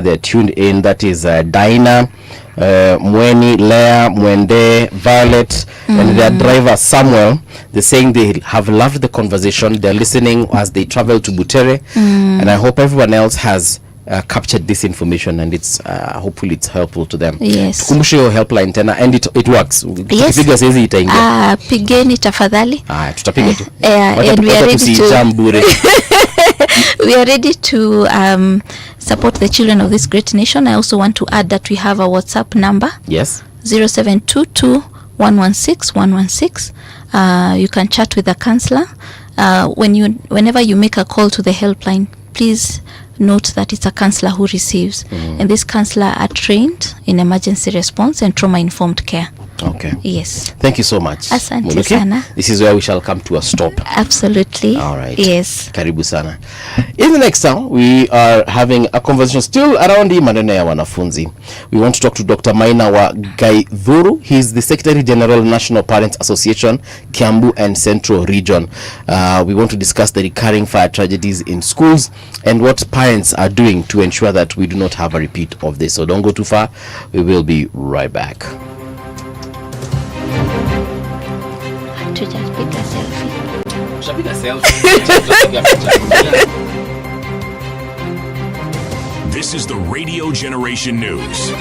They're tuned in. That is Dinah, Mweni, Leah, Mwende, Violet, and their driver Samuel. They're saying they have loved the conversation. They're listening as they travel to Butere, and I hope everyone else has captured this information, and it's hopefully it's helpful to them. Yes. Tukumbushe your helpline tena, and it works. Yes. Itaingia. Pigeni tafadhali. Tutapiga tu. And we are ready we are ready to support the children of this great nation. I also want to add that we have a WhatsApp number. Yes. 0722-116-116. You can chat with the counselor. Whenever you make a call to the helpline, please note that it's a counselor who receives, and this counselor are trained in emergency response and trauma-informed care. Okay. Yes. Thank you so much. Asante sana. This is where we shall come to a stop. Absolutely. All right. Yes. Karibu sana. In the next hour, we are having a conversation still around the maneno ya wanafunzi. We want to talk to Dr. Maina wa Gaithuru. He is the Secretary General, National Parents Association, Kiambu and Central Region. We want to discuss the recurring fire tragedies in schools and what parents are doing to ensure that we do not have a repeat of this. So don't go too far. We will be right back. This is the Radio Generation News.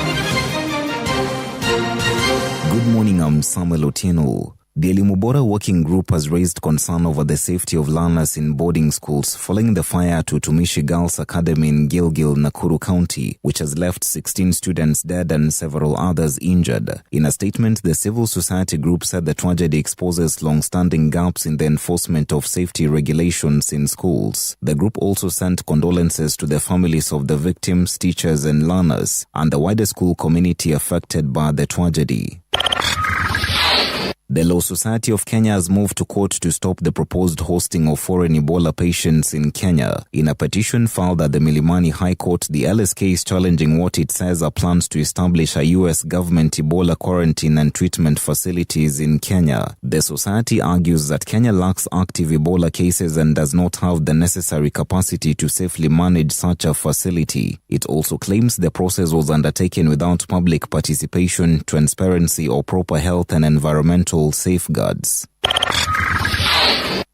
Good morning, I'm Samuel Otieno. The Elimu Bora Working Group has raised concern over the safety of learners in boarding schools following the fire to Utumishi Girls Academy in Gilgil, Nakuru County, which has left 16 students dead and several others injured. In a statement, the civil society group said the tragedy exposes long-standing gaps in the enforcement of safety regulations in schools. The group also sent condolences to the families of the victims, teachers and learners, and the wider school community affected by the tragedy. The Law Society of Kenya has moved to court to stop the proposed hosting of foreign Ebola patients in Kenya. In a petition filed at the Milimani High Court, the LSK is challenging what it says are plans to establish a U.S. government Ebola quarantine and treatment facilities in Kenya. The society argues that Kenya lacks active Ebola cases and does not have the necessary capacity to safely manage such a facility. It also claims the process was undertaken without public participation, transparency, or proper health and environmental safeguards.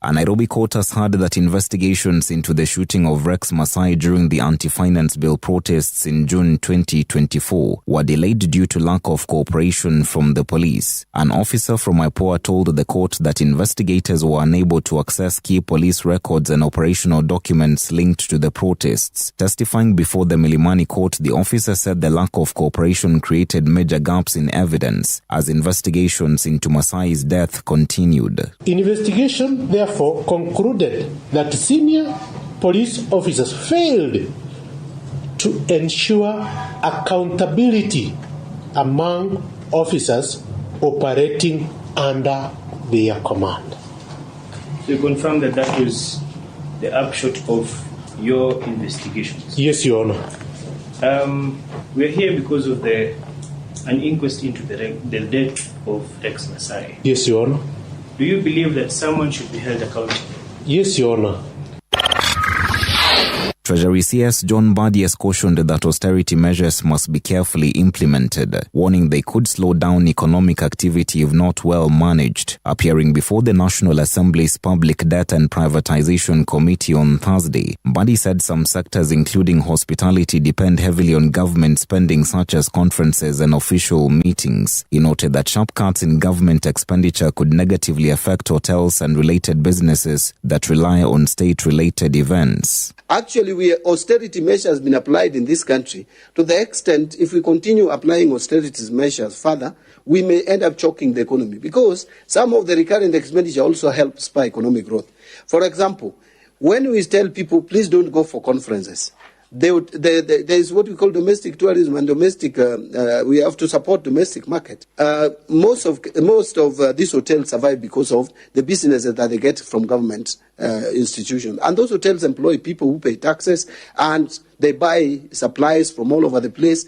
A Nairobi court has heard that investigations into the shooting of Rex Masai during the anti-finance bill protests in June 2024 were delayed due to lack of cooperation from the police. An officer from IPOA told the court that investigators were unable to access key police records and operational documents linked to the protests. Testifying before the Milimani court, the officer said the lack of cooperation created major gaps in evidence as investigations into Masai's death continued. Investigation, therefore, concluded that senior police officers failed to ensure accountability among officers operating under their command. So you confirm that that was the upshot of your investigations? Yes, Your Honor. We're here because of an inquest into the death of Rex Masai. Yes, Your Honor. Do you believe that someone should be held accountable? Yes, Your Honor. Treasury CS John Mbadi has cautioned that austerity measures must be carefully implemented, warning they could slow down economic activity if not well managed. Appearing before the National Assembly's Public Debt and Privatization Committee on Thursday, Mbadi said some sectors including hospitality depend heavily on government spending such as conferences and official meetings. He noted that sharp cuts in government expenditure could negatively affect hotels and related businesses that rely on state-related events. Actually, austerity measures has been applied in this country to the extent if we continue applying austerity measures further, we may end up choking the economy because some of the recurrent expenditure also help spur economic growth. For example, when we tell people, please don't go for conferences, there is what we call domestic tourism and domestic, we have to support domestic market. Most of these hotels survive because of the businesses that they get from government institutions. And those hotels employ people who pay taxes and they buy supplies from all over the place.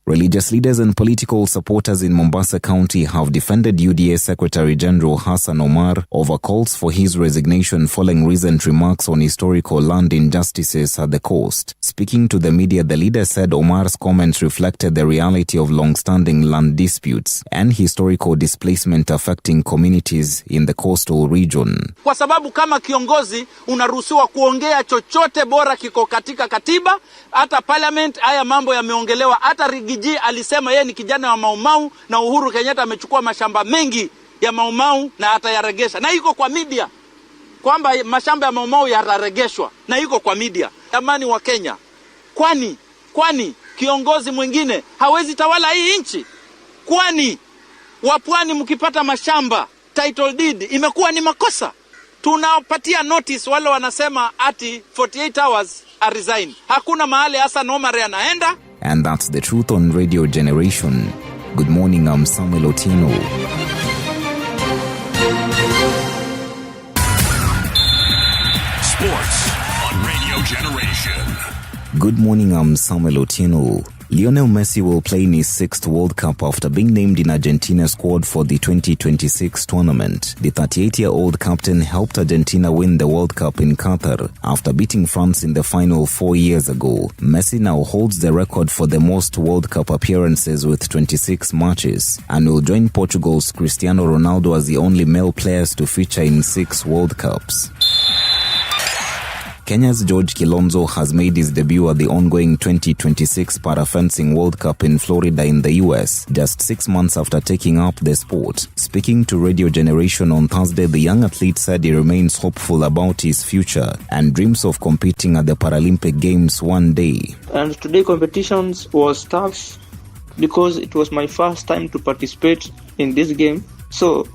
Religious leaders and political supporters in Mombasa County have defended UDA Secretary General Hassan Omar over calls for his resignation following recent remarks on historical land injustices at the coast. Speaking to the media, the leader said Omar's comments reflected the reality of long-standing land disputes and historical displacement affecting communities in the coastal region. Kwa sababu kama kiongozi unaruhusiwa kuongea chochote bora kiko katika katiba, hata parliament haya mambo yameongelewa, hata Rigiji alisema yeye ni kijana wa Maumau na Uhuru Kenyatta amechukua mashamba mengi ya Maumau na atayaregesha. Na iko kwa media kwamba mashamba ya Maumau yataregeshwa na iko kwa media. Amani wa Kenya. Kwani kiongozi mwingine hawezi tawala hii nchi? Kwani wapwani mkipata mashamba title deed imekuwa ni makosa? Tunapatia notice wale wanasema ati 48 hours a resign. Hakuna mahali Hassan Omar anaenda. And that's the truth on Radio Generation. Good morning, I'm Samuel Otieno. Sports on Radio Generation. Good morning, I'm Samuel Otieno. Lionel Messi will play in his 6th World Cup after being named in Argentina's squad for the 2026 tournament. The 38-year-old captain helped Argentina win the World Cup in Qatar after beating France in the final 4 years ago. Messi now holds the record for the most World Cup appearances with 26 matches and will join Portugal's Cristiano Ronaldo as the only male players to feature in 6 World Cups. Kenya's George Kilonzo has made his debut at the ongoing 2026 Para-Fencing World Cup in Florida in the US, just 6 months after taking up the sport. Speaking to Radio Generation on Thursday, the young athlete said he remains hopeful about his future and dreams of competing at the Paralympic Games one day. And today competitions was tough because it was my first time to participate in this game. So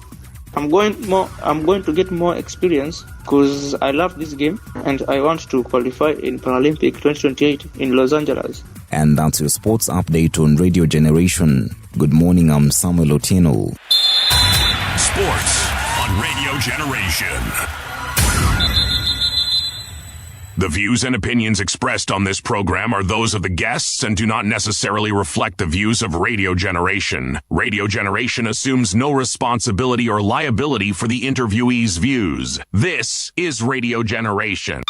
I'm going to get more experience because I love this game and I want to qualify in Paralympic 2028 in Los Angeles. And that's your sports update on Radio Generation. Good morning, I'm Samuel Otieno. Sports on Radio Generation. The views and opinions expressed on this program are those of the guests and do not necessarily reflect the views of Radio Generation. Radio Generation assumes no responsibility or liability for the interviewee's views. This is Radio Generation.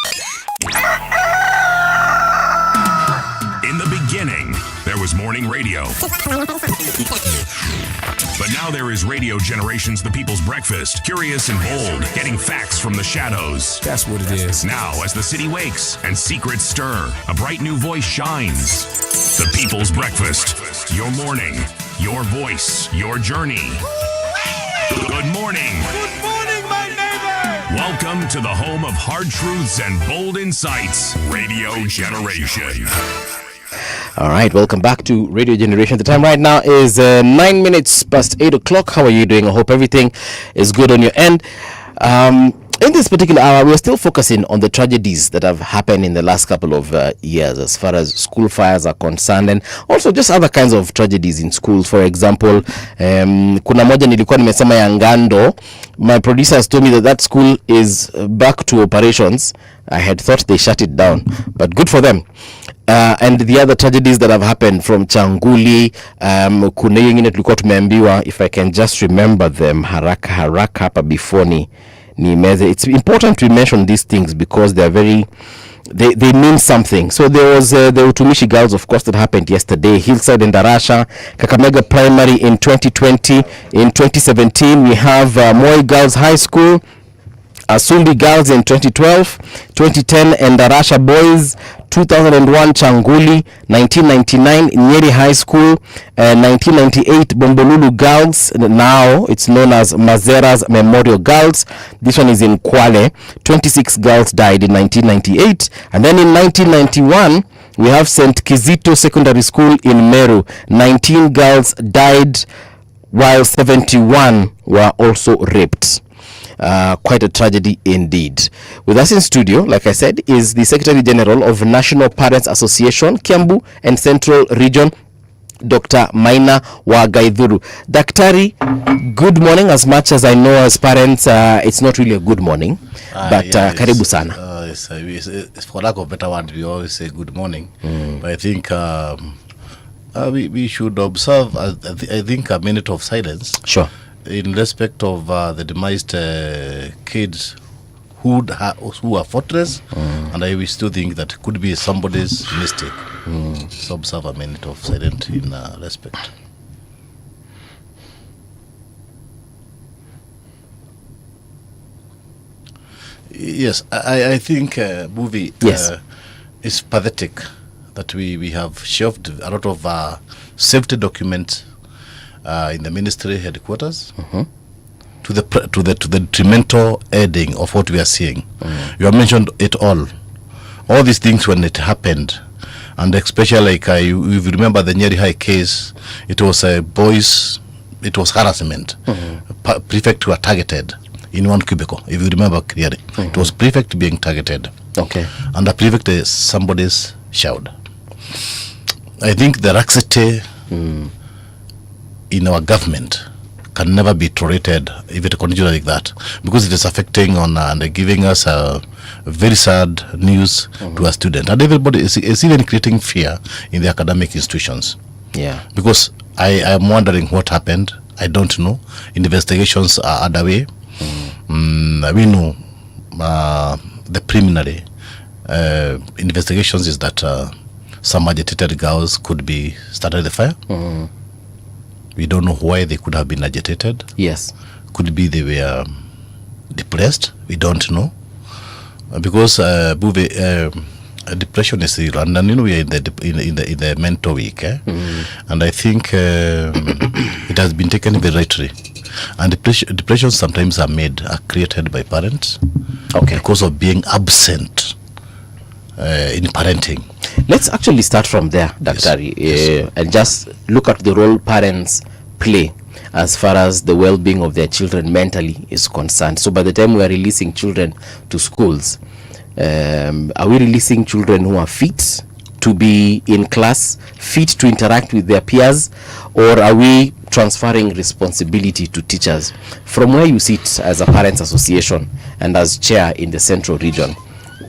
In the beginning, there was morning radio. But now there is Radio Generation's The People's Breakfast, curious and bold, getting facts from the shadows. That's what it is. Now, as the city wakes and secrets stir, a bright new voice shines. The People's Breakfast, your morning, your voice, your journey. Good morning. Good morning, my neighbor. Welcome to the home of hard truths and bold insights, Radio Generation. All right, welcome back to Radio Generation. The time right now is 9 minutes past 8 o'clock. How are you doing? I hope everything is good on your end. In this particular hour, we're still focusing on the tragedies that have happened in the last couple of years as far as school fires are concerned, and also just other kinds of tragedies in schools. For example, kuna moja nilikuwa nimesema ya Ngando. My producers told me that school is back to operations. I had thought they shut it down, but good for them. And the other tragedies that have happened from Changuli, kuna yengine tulikuwa tumeambiwa, if I can just remember them haraka hapa before ni meze. It's important to mention these things because they mean something. So there was the Utumishi Girls, of course, that happened yesterday. Hillside and Darasha, Kakamega Primary in 2020. In 2017, we have Moi Girls High School, Sumbi Girls in 2012, 2010 and Darasha Boys, 2001 Changuli, 1999 Nyeri High School, 1998 Bombolulu Girls, now it's known as Mazera's Memorial Girls. This one is in Kwale. 26 girls died in 1998, and then in 1991 we have St. Kizito Secondary School in Meru. 19 girls died while 71 were also raped. Quite a tragedy indeed. With us in studio, like I said, is the Secretary General of National Parents Association, Kiambu and Central Region, Dr. Maina Wagaidhuru. Daktari, good morning. As much as I know as parents, it's not really a good morning, but karibu sana. It's for lack of better word, we always say good morning. But I think we should observe, I think, a minute of silence. Sure. In respect of the demised kids who are fortress, and I still think that could be somebody's mistake. So observe a minute of silence in respect. Yes, I think movie is pathetic that we have shelved a lot of safety documents in the ministry headquarters to the detrimental heading of what we are seeing. You have mentioned it all these things when it happened, and especially like if you remember the Nyeri High case, it was boys, it was harassment. Prefect were targeted in one cubicle, if you remember clearly. It was prefect being targeted. Okay. And the prefect is somebody's child. I think the laxity in our government can never be tolerated if it continues like that, because it is affecting on and giving us a very sad news to our students, and everybody is even creating fear in the academic institutions. Yeah, because I am wondering what happened. I don't know. Investigations are underway. We know the preliminary investigations is that some agitated girls could be started the fire. We don't know why they could have been agitated. Yes. Could be they were depressed. We don't know. Because depression is real, and you know we are in the mental week, and I think it has been taken very rightly. And depression sometimes are created by parents, because of being absent in parenting. Let's actually start from there, Daktari, and just look at the role parents play as far as the well-being of their children mentally is concerned. So by the time we are releasing children to schools, are we releasing children who are fit, to be in class, fit to interact with their peers, or are we transferring responsibility to teachers? From where you sit as a parents association and as chair in the central region,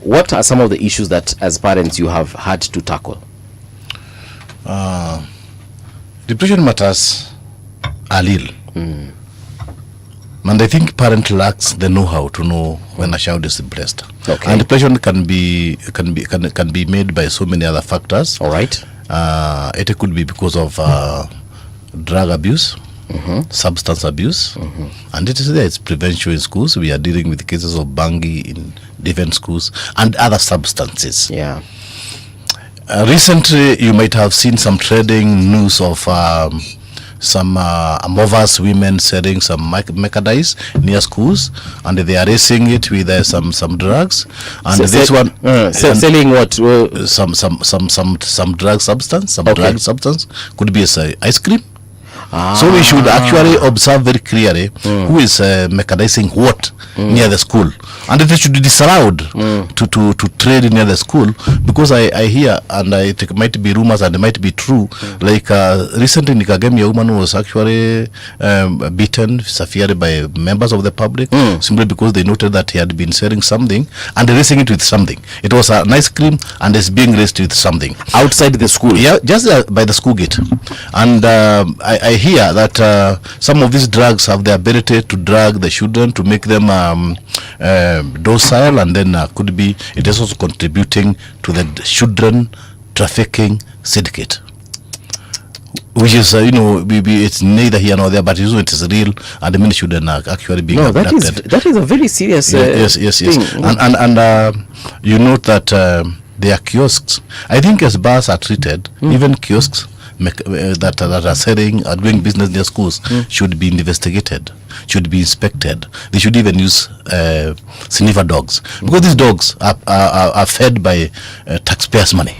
what are some of the issues that as parents you have had to tackle? Depression matters are real. And I think parent lacks the know-how to know when a child is depressed. Okay. And depression can be made by so many other factors. All right. It could be because of drug abuse, substance abuse, and it is there. It's prevention in schools. We are dealing with cases of bangi in different schools and other substances. Yeah. Recently, you might have seen some trading news of some Mombasa women selling some merchandise near schools, and they are racing it with some drugs. And So this one selling what? Some drug substance. Drug substance could be ice cream. So we should actually observe very clearly who is mechanizing what near the school, and it should be disallowed to trade near the school, because I hear, and it might be rumors and it might be true, like recently in Kagemi, a woman who was actually beaten severely by members of the public simply because they noted that he had been selling something and racing it with something. It was an ice cream and it's being raced with something outside the school. Yeah, just by the school gate. And I hear that some of these drugs have the ability to drug the children, to make them docile, and then could be it is also contributing to the children trafficking syndicate, which is it's neither here nor there, but it is real, and many children are actually being abducted. That is a very serious yes. thing. And you note that there are kiosks. I think as bars are treated, even kiosks that are selling or doing business near schools should be investigated, should be inspected. They should even use sniffer dogs, because these dogs are fed by taxpayers' money.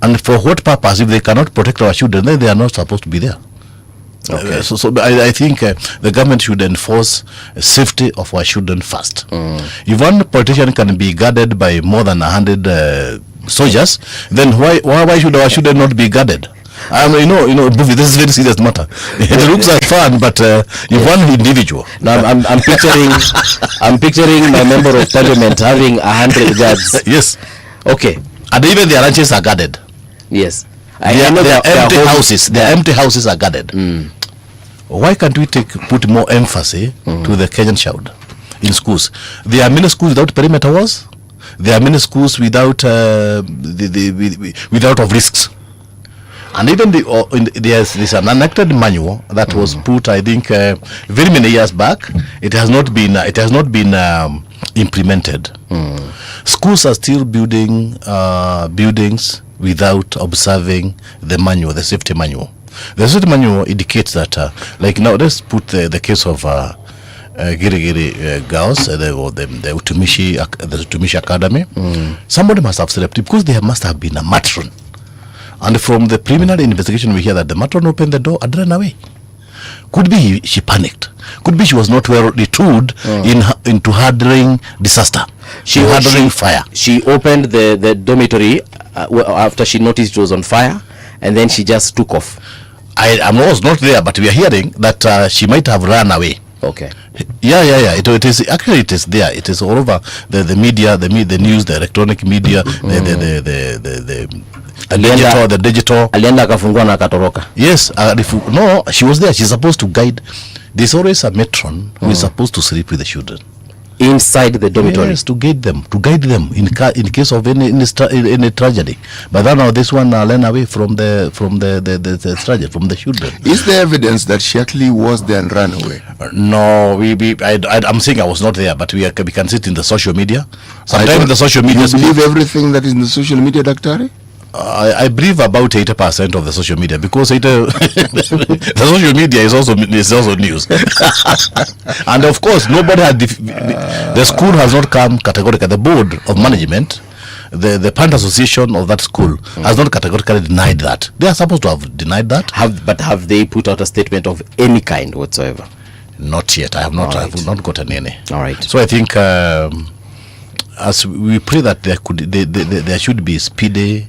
And for what purpose? If they cannot protect our children, then they are not supposed to be there. Okay. So I think the government should enforce safety of our children first. If one politician can be guarded by more than 100 soldiers, then why should our children not be guarded? This is a very serious matter. It looks like fun, but if one individual. Now I'm picturing my member of parliament having 100 guards. Yes. Okay. And even their ranches are guarded. Yes. Their empty houses are guarded. Why can't we put more emphasis to the Kenyan child in schools? There are many schools without perimeter walls. There are many schools without of risks. And even there's an enacted manual that was put, I think, very many years back. It has not been implemented. Schools are still building buildings without observing the manual, the safety manual. The safety manual indicates that, like now, let's put the case of Gilgil girls, the Utumishi Academy. Somebody must have slept, because there must have been a matron. And from the preliminary investigation, we hear that the matron opened the door and ran away. Could be she panicked. Could be she was not well retooled into handling disaster. Handling fire. She opened the dormitory after she noticed it was on fire, and then she just took off. I was not there, but we are hearing that she might have run away. Okay. Yeah. It is actually, it is there. It is all over the media, the news, the electronic media, the digital. Alienda akafungua na akatoroka. Yes. No, she was there. She's supposed to guide. There's always a matron who is supposed to sleep with the children inside the dormitory. Yes, to guide them in case of any tragedy. But then now this one ran away from the tragedy, from the children. Is there evidence that she actually was there and ran away? No, I'm saying I was not there, but we can see it in the social media. Sometimes in the social media. You believe everything that is in the social media, Daktari? I believe about 80% of the social media, because the social media is also news. And of course, nobody had the school has not come categorically. The board of management, the parent association of that school has not categorically denied that. They are supposed to have denied that. Have they put out a statement of any kind whatsoever? Not yet. I have not. Right. I have not gotten any. All right. So I think as we pray that there should be speedy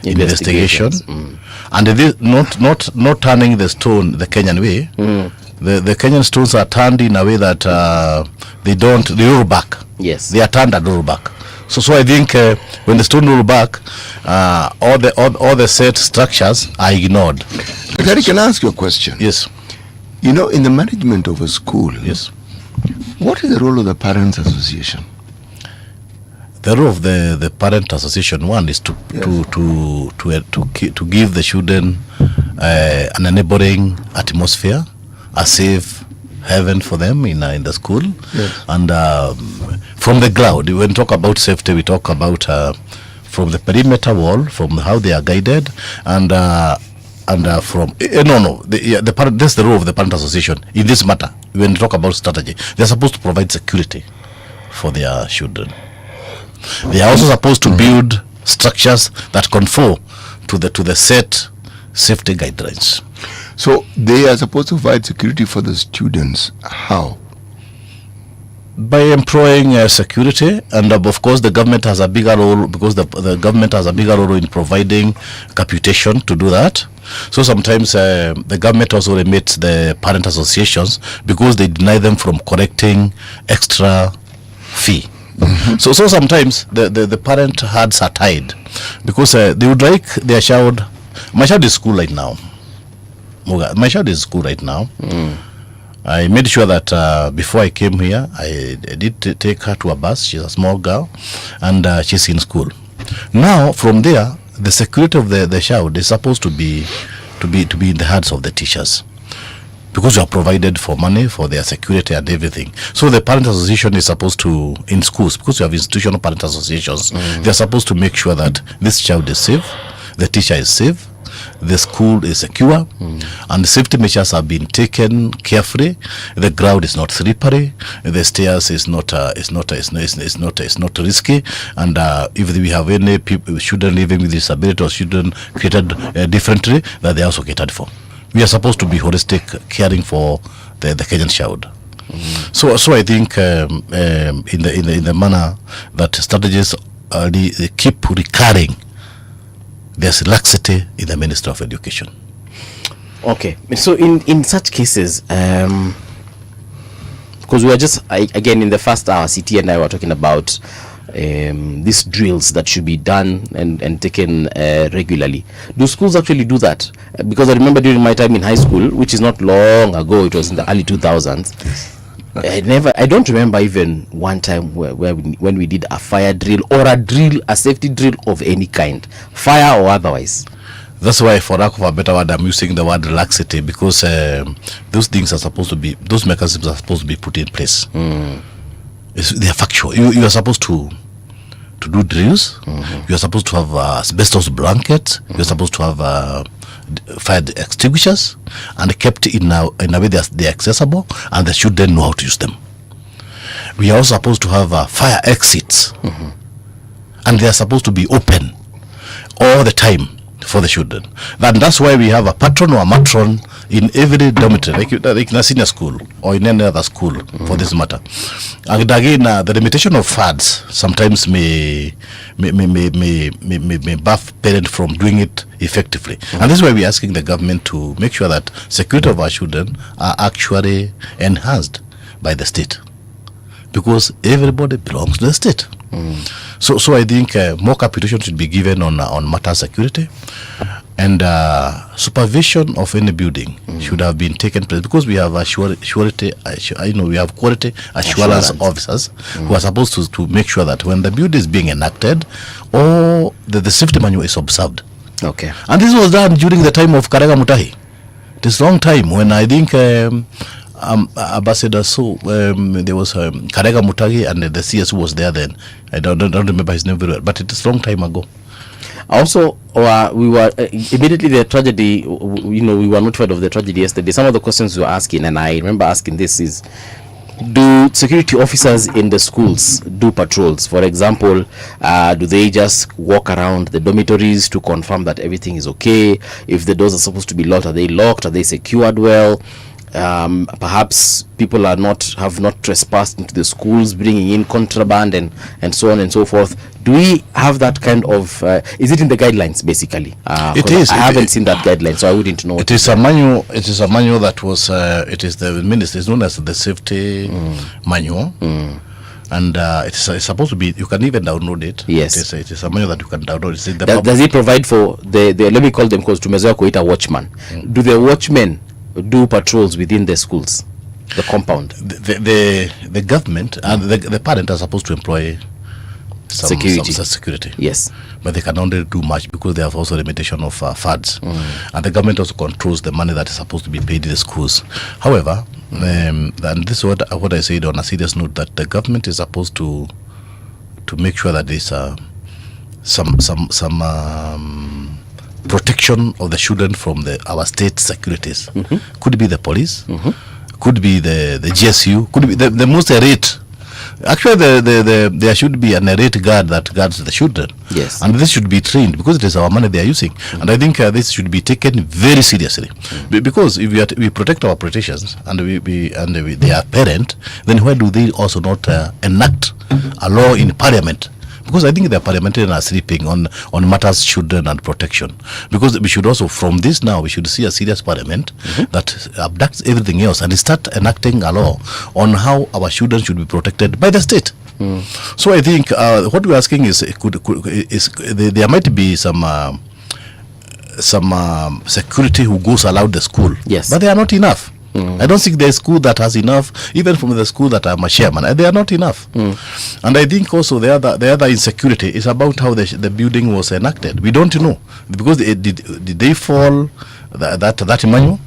investigation. And it is not turning the stone the Kenyan way. The Kenyan stones are turned in a way that they roll back. Yes, they are turned and roll back. So I think when the stone roll back, all the set structures are ignored. Gary, can I ask you a question? Yes. You know, in the management of a school, yes, what is the role of the Parents Association? The role of the Parent Association, one, is to give the children an enabling atmosphere, a safe haven for them in the school. Yes. And from the ground, when we talk about safety, we talk about from the perimeter wall, from how they are guided, and from the parent. That's the role of the Parent Association in this matter. When we talk about strategy, they are supposed to provide security for their children. They are also supposed to build structures that conform to the set safety guidelines. So they are supposed to provide security for the students. How? By employing security, and of course the government has a bigger role, because the government has a bigger role in providing capitation to do that. So sometimes the government also remits the parent associations because they deny them from collecting extra fee. So sometimes the parent hands are tied because they would like their child. My child is school right now. My child is school right now. I made sure that before I came here, I did take her to a bus. She's a small girl, and she's in school. Now, from there, the security of the child is supposed to be in the hands of the teachers, because you are provided for money for their security and everything. So the parent association is supposed to, in schools, because you have institutional parent associations, they are supposed to make sure that this child is safe, the teacher is safe, the school is secure, and the safety measures have been taken carefully. The ground is not slippery, the stairs is not risky, and if we have any children living with disability or children created differently, that they are also catered for. We are supposed to be holistic, caring for the Kenyan child. So I think in the manner that strategies they keep recurring, there's laxity in the Ministry of Education. Okay, so in such cases, because we are just again in the first hour, CT and I were talking about these drills that should be done and taken regularly. Do schools actually do that? Because I remember during my time in high school, which is not long ago, it was in the early 2000s. I don't remember even one time when we did a fire drill or a safety drill of any kind, fire or otherwise. That's why, for lack of a better word, I'm using the word laxity, because those things are supposed to be, those mechanisms are supposed to be put in place. They are factual. You are supposed to do drills. You are supposed to have asbestos blankets. You are supposed to have fire extinguishers, and kept in a way they are accessible, and the children know how to use them. We are also supposed to have fire exits, and they are supposed to be open all the time for the children. That's why we have a patron or a matron in every dormitory, like in a senior school or in any other school for this matter. And again, the limitation of funds sometimes may buff parent from doing it effectively. And this is why we're asking the government to make sure that security of our children are actually enhanced by the state, because everybody belongs to the state. So I think more capitation should be given on matter security, and supervision of any building should have been taken place, because we have we have quality assurance officers who are supposed to make sure that when the building is being enacted, or the safety manual is observed. Okay. And this was done during the time of Karega Mutahi. It is a long time when I think Ambassador there was Karega Mutagi, and the CS was there then. I don't remember his name very well, but it is a long time ago. Also, we were immediately the tragedy. We were notified of the tragedy yesterday. Some of the questions we were asking, and I remember asking this is: do security officers in the schools do patrols? For example, do they just walk around the dormitories to confirm that everything is okay? If the doors are supposed to be locked, are they locked? Are they secured well? perhaps people have not trespassed into the schools, bringing in contraband and so on and so forth. Do we have that kind of? Is it in the guidelines basically? It is. I haven't seen that guideline, so I wouldn't know. It is a manual. It is a manual that was. It is the ministry. It's known as the safety manual. And it's supposed to be. You can even download it. Yes, it is a manual that you can download. It's in the does it provide for the let me call them, because tumezoea kuita watchman? Do the watchmen do patrols within the schools, the compound? The government and the parent are supposed to employ some security. Yes, but they can only do much because they have also limitation of funds, and the government also controls the money that is supposed to be paid in the schools. However, and this is what I said on a serious note, that the government is supposed to make sure that there's some protection of the children from our state securities. Could be the police, could be the GSU, could be the most irate. Actually, there should be an irate guard that guards the children. Yes, and this should be trained because it is our money they are using, and I think this should be taken very seriously. Because if we protect our politicians and they are parent, then why do they also not enact a law in parliament? Because I think the parliamentarians are sleeping on matters children and protection. Because we should also, from this now, we should see a serious parliament that abducts everything else and start enacting a law on how our children should be protected by the state. So I think what we're asking is there might be some security who goes allowed the school. Yes, but they are not enough. I don't think there's school that has enough, even from the school that I'm a chairman. They are not enough. And I think also the other insecurity is about how the building was enacted. We don't know, because did they fall that manual?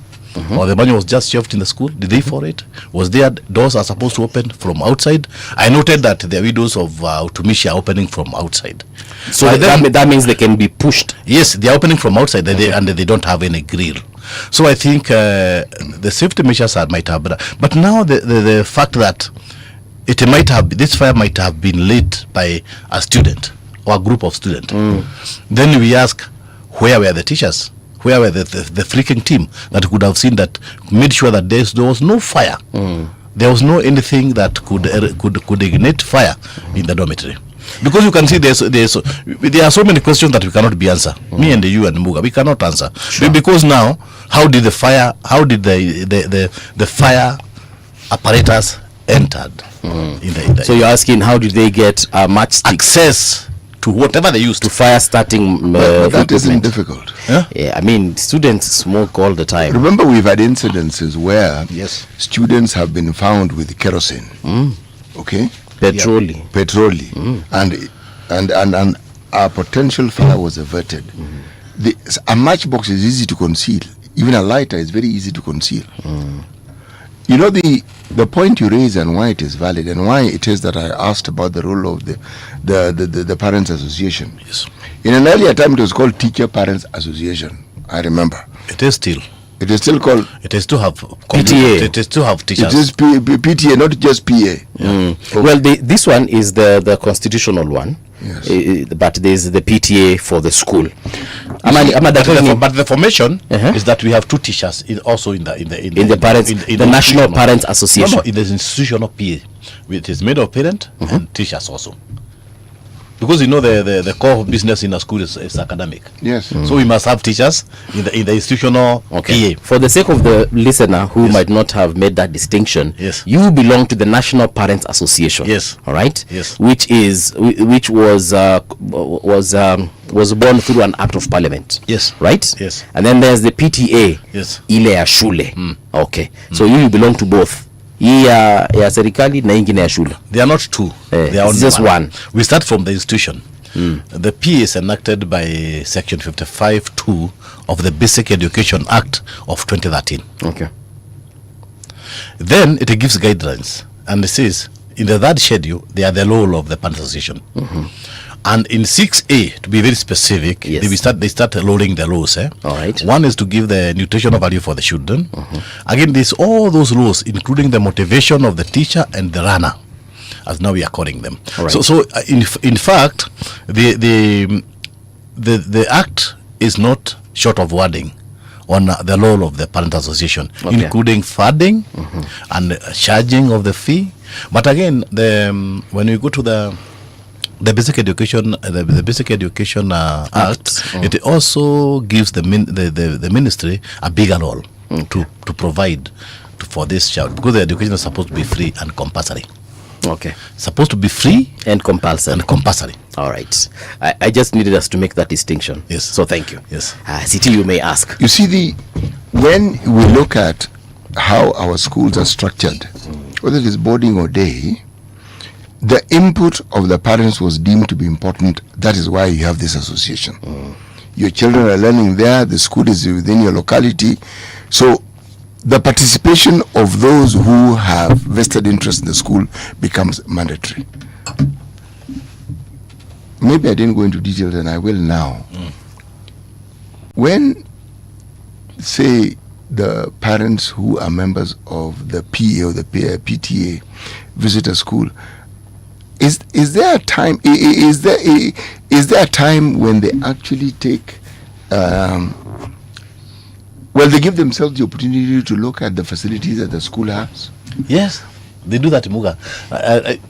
Or the manual was just shelved in the school? Did they follow it? Was there doors are supposed to open from outside? I noted that the windows of Utumishi are opening from outside. So that means they can be pushed. Yes, they are opening from outside, and they don't have any grill. So I think the safety measures might have, but now the fact that this fire might have been lit by a student or a group of students, then we ask, where were the teachers? Where were the freaking team that could have seen that, made sure that there was no fire? There was no anything that could ignite fire in the dormitory. Because you can see there are so many questions that we cannot be answered. Me and you and Muga, we cannot answer. Because now, how did the fire apparatus entered? So you're asking, how did they get matchsticks? Access to whatever they used to fire starting. That isn't difficult. Huh? Yeah, I mean, students smoke all the time. Remember, we've had incidences where students have been found with kerosene. Okay. Petroli. And our potential fire was averted. A matchbox is easy to conceal. Even a lighter is very easy to conceal. You know, the point you raise and why it is valid, and why it is that I asked about the role of the Parents Association. Yes. In an earlier time, it was called Teacher Parents Association. I remember. It is still. It is still called. It is to have PTA. It is to have teachers. It is PTA, not just PA. Okay. Well, this one is the constitutional one. Yes. But there's the PTA for the school. But the formation is that we have two teachers also in the parents, the National Parents Association. No, in the institutional PA, it is made of parents and teachers also. Because you know the core of business in a school is academic. Yes. So we must have teachers in the institutional PA. For the sake of the listener who might not have made that distinction, you belong to the National Parents Association. Yes. All right. Yes. Which was born through an act of parliament. Yes. Right. Yes. And then there's the PTA. Yes. Ile ya shule. Okay. So you belong to both. Ya serikali na ingine ya shule. They are not two. They are just one. We start from the institution. The PA is enacted by Section 55(2) of the Basic Education Act of 2013. Okay. Then it gives guidelines, and it says in the third schedule they are the role of the Parents Association. And in 6A, to be very specific, they start lowering the laws. All right. One is to give the nutritional value for the children. Again, there's all those laws, including the motivation of the teacher and the runner, as now we are calling them. All right. So in fact, the act is not short of wording on the role of the parent association, including funding and charging of the fee. But again, when we go to the Basic Education, the Basic Education Act, it also gives the ministry a bigger role to provide for this child, because the education is supposed to be free and compulsory. Okay. Supposed to be free and compulsory. All right. I just needed us to make that distinction. Yes. So thank you. Yes. City, you may ask. You see, when we look at how our schools are structured, whether it is boarding or day, the input of the parents was deemed to be important. That is why you have this association. Your children are learning there. The school is within your locality. So the participation of those who have vested interest in the school becomes mandatory. Maybe I didn't go into details, and I will now. When, say, the parents who are members of the PA or the PTA visit a school, is there a time? Is there a time when they actually take? Well, they give themselves the opportunity to look at the facilities that the school has. Yes, they do that, Muga.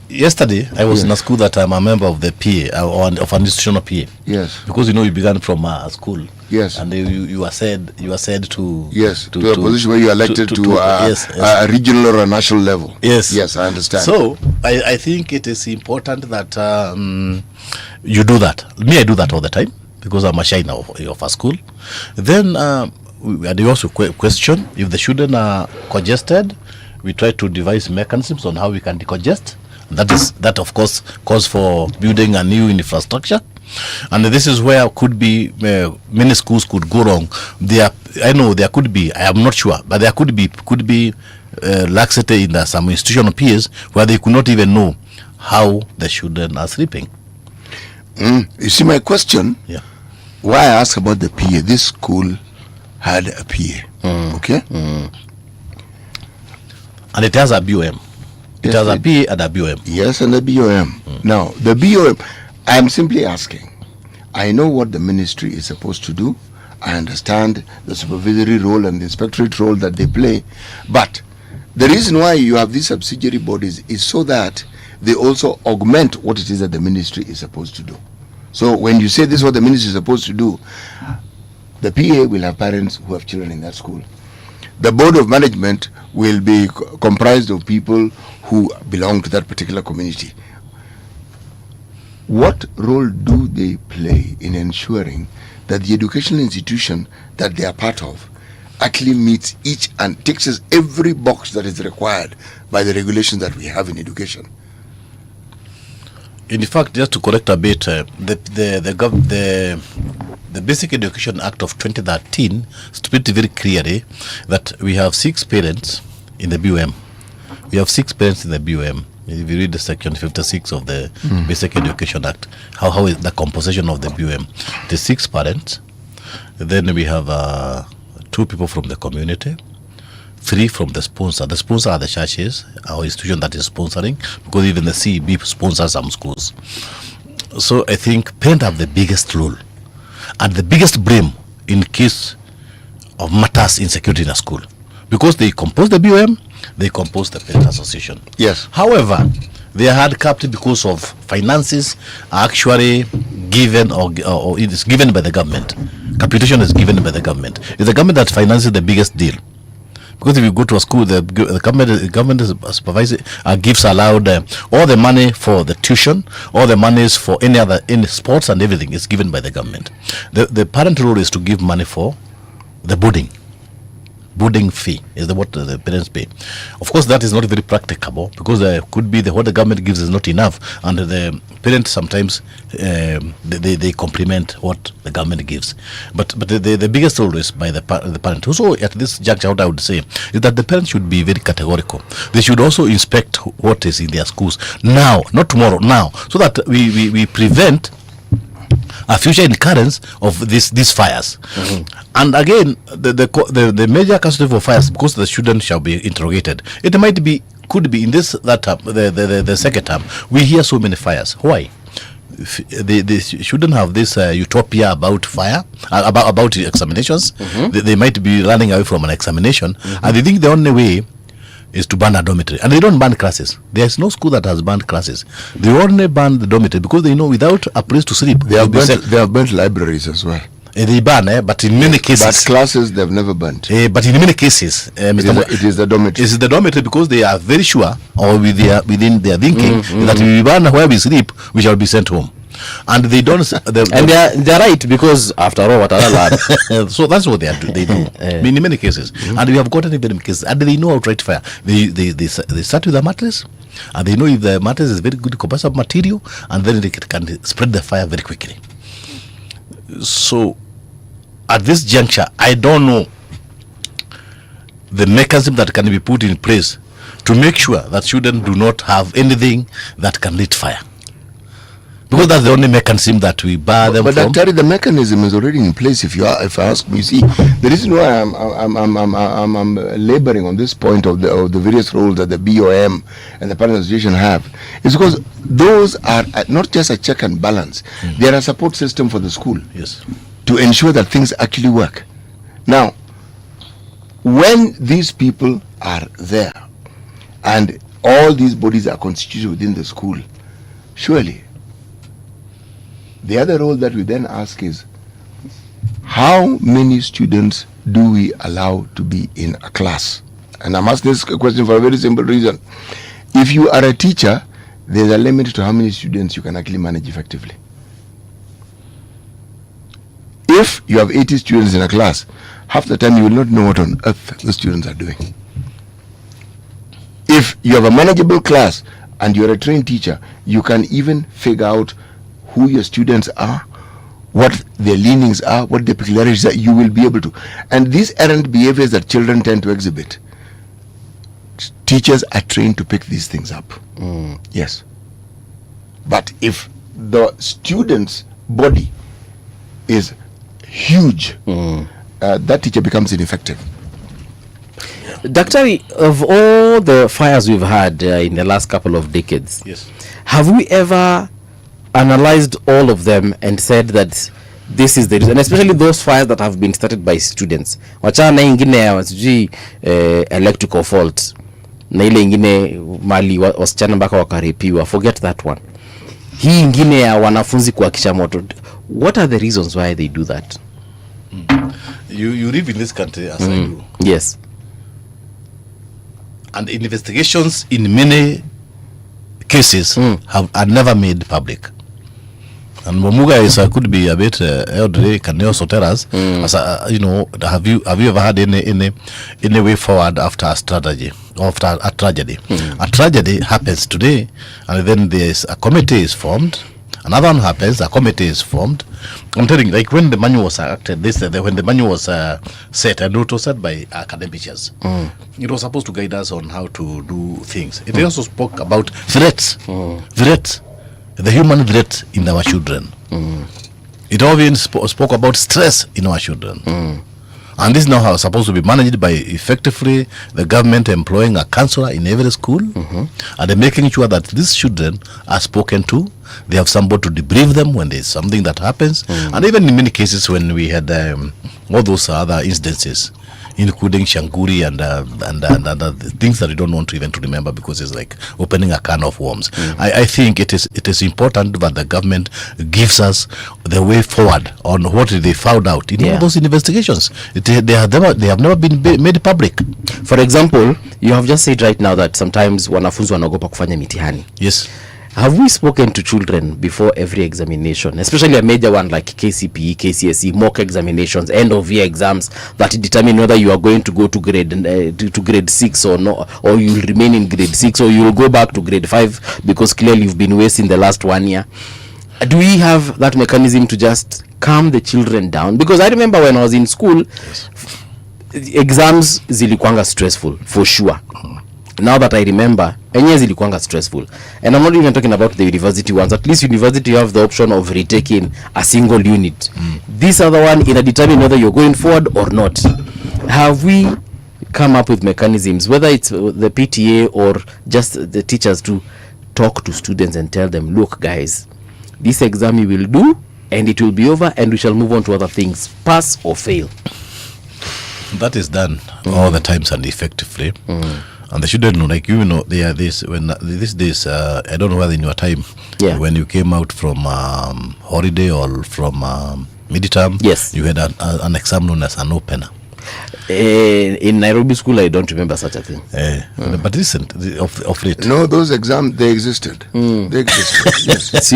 Yesterday, I was in a school that I'm a member of the PA, of an institutional PA. Yes. Because you began from a school. Yes. And you are said to to a position where you are elected to a regional or a national level. Yes. Yes, I understand. So I think it is important that you do that. Me, I do that all the time because I'm a shiner of a school. Then they also question if the children are congested. We try to devise mechanisms on how we can decongest. That of course calls for building a new infrastructure, and this is where could be many schools could go wrong. I know there could be. I am not sure, but there could be laxity in some institutional peers where they could not even know how the children are sleeping. You see my question? Yeah. Why I ask about the PA? This school had a PA. Okay. And it has a BOM. It has a PA and a BOM. Yes, and a BOM. Now, the BOM, I am simply asking. I know what the ministry is supposed to do. I understand the supervisory role and the inspectorate role that they play. But the reason why you have these subsidiary bodies is so that they also augment what it is that the ministry is supposed to do. So when you say this is what the ministry is supposed to do, the PA will have parents who have children in that school. The board of management will be comprised of people who belong to that particular community. What role do they play in ensuring that the educational institution that they are part of actually meets each and ticks every box that is required by the regulations that we have in education? In fact, just to correct a bit, the Basic Education Act of 2013 states very clearly that we have 6 parents in the BOM. We have 6 parents in the BOM. If you read the section 56 of the Basic Education Act, how is the composition of the BOM? The 6 parents. Then we have 2 people from the community, 3 from the sponsor. The sponsor are the churches, our institution that is sponsoring, because even the CEB sponsors some schools. So I think parents have the biggest role and the biggest blame in case of matters insecurity in a school, because they compose the BOM, they compose the parent association. Yes. However, they are hard capped because of finances are actually given or it is given by the government. Capitation is given by the government. It's the government that finances the biggest deal. Because if you go to a school, the government supervises gives allowed all the money for the tuition, all the monies for any sports and everything is given by the government. The parent role is to give money for the boarding fee is what the parents pay. Of course, that is not very practicable because could be what the government gives is not enough, and the parents sometimes they complement what the government gives. But the biggest role is by the parent. Also, at this juncture, what I would say is that the parents should be very categorical. They should also inspect what is in their schools now, not tomorrow, now, so that we prevent a future occurrence of these fires. And again, the major casualty for fires, because the students shall be interrogated, it could be in this that term, the second term, we hear so many fires. Why? they shouldn't have this utopia about fire, about examinations. They might be running away from an examination, and they think the only way is to ban a dormitory, and they don't ban classes. There is no school that has banned classes. They only ban the dormitory because they know without a place to sleep, they have burnt libraries as well. They ban, but in many cases. But classes they've never banned. But in many cases, it is the dormitory. It is the dormitory because they are very sure, or within their thinking, that if we ban where we sleep, we shall be sent home. And they don't. And they're right, because after all, what other lad? So that's what they do. In many cases, and we have gotten in many cases, and they know how to write fire. They start with a mattress, and they know if the mattress is very good combustible material, and then they can spread the fire very quickly. So, at this juncture, I don't know the mechanism that can be put in place to make sure that children do not have anything that can lit fire. Because that's the only mechanism that we bar them from. But the mechanism is already in place. If I ask me, see, the reason why I'm laboring on this point of the various roles that the BOM and the Parent Association have is because those are not just a check and balance. They are a support system for the school. Yes. To ensure that things actually work. Now, when these people are there and all these bodies are constituted within the school, surely the other role that we then ask is, how many students do we allow to be in a class? And I'm asking this question for a very simple reason. If you are a teacher, there's a limit to how many students you can actually manage effectively. If you have 80 students in a class, half the time you will not know what on earth the students are doing. If you have a manageable class and you're a trained teacher, you can even figure out who your students are, what their leanings are, what their peculiarities are. You will be able to. And these errant behaviors that children tend to exhibit, teachers are trained to pick these things up. Yes. But if the student's body is huge, that teacher becomes ineffective. Doctor, of all the fires we've had in the last couple of decades, yes, have we ever analyzed all of them and said that this is the reason, especially those fires that have been started by students? Wachana ingine ya sijui electrical fault na ile ingine mali wasichana mpaka wakarepiwa, forget that one. Hii ingine ya wanafunzi kuakisha moto. What are the reasons why they do that? You live in this country as I do. Yes. And investigations in many cases are never made public. And Momuga could be a bit elderly. Can you also tell us, as have you ever had any way forward after a strategy, after a tragedy? A tragedy happens today, and then there's a committee is formed. Another one happens, a committee is formed. I'm telling you, like when the manual was acted, when the manual was set, and it was set by academicians, it was supposed to guide us on how to do things. It also spoke about threats, the human threat in our children. It even spoke about stress in our children. And this is now how it's supposed to be managed by effectively the government employing a counselor in every school, and then making sure that these children are spoken to. They have somebody to debrief them when there's something that happens. And even in many cases when we had all those other instances, including Shanguri and things that we don't want to even to remember because it's like opening a can of worms. I think it is important that the government gives us the way forward on what they found out in all those investigations. They have never been made public. For example, you have just said right now that sometimes wanafunzi wanaogopa kufanya mitihani. Yes. Have we spoken to children before every examination, especially a major one like KCPE, KCSE, mock examinations, end of year exams that determine whether you are going to go to grade 6 or no, or you will remain in grade 6, or you will go back to grade 5 because clearly you've been wasting the last 1 year? Do we have that mechanism to just calm the children down? Because I remember when I was in school, exams zilikuanga stressful for sure. Now that I remember, enye zilikuanga stressful. And I'm not even talking about the university ones. At least university you have the option of retaking a single unit. This other one, in a determine whether you're going forward or not. Have we come up with mechanisms, whether it's the PTA or just the teachers, to talk to students and tell them, look guys, this exam you will do, and it will be over, and we shall move on to other things. Pass or fail. That is done all the times and effectively. And the children know, like they are this when these days. I don't know whether in your time, when you came out from holiday or from midterm, yes, you had an exam known as an opener. In Nairobi school, I don't remember such a thing. But listen, of late. No, those exams, they existed. They existed. Yes.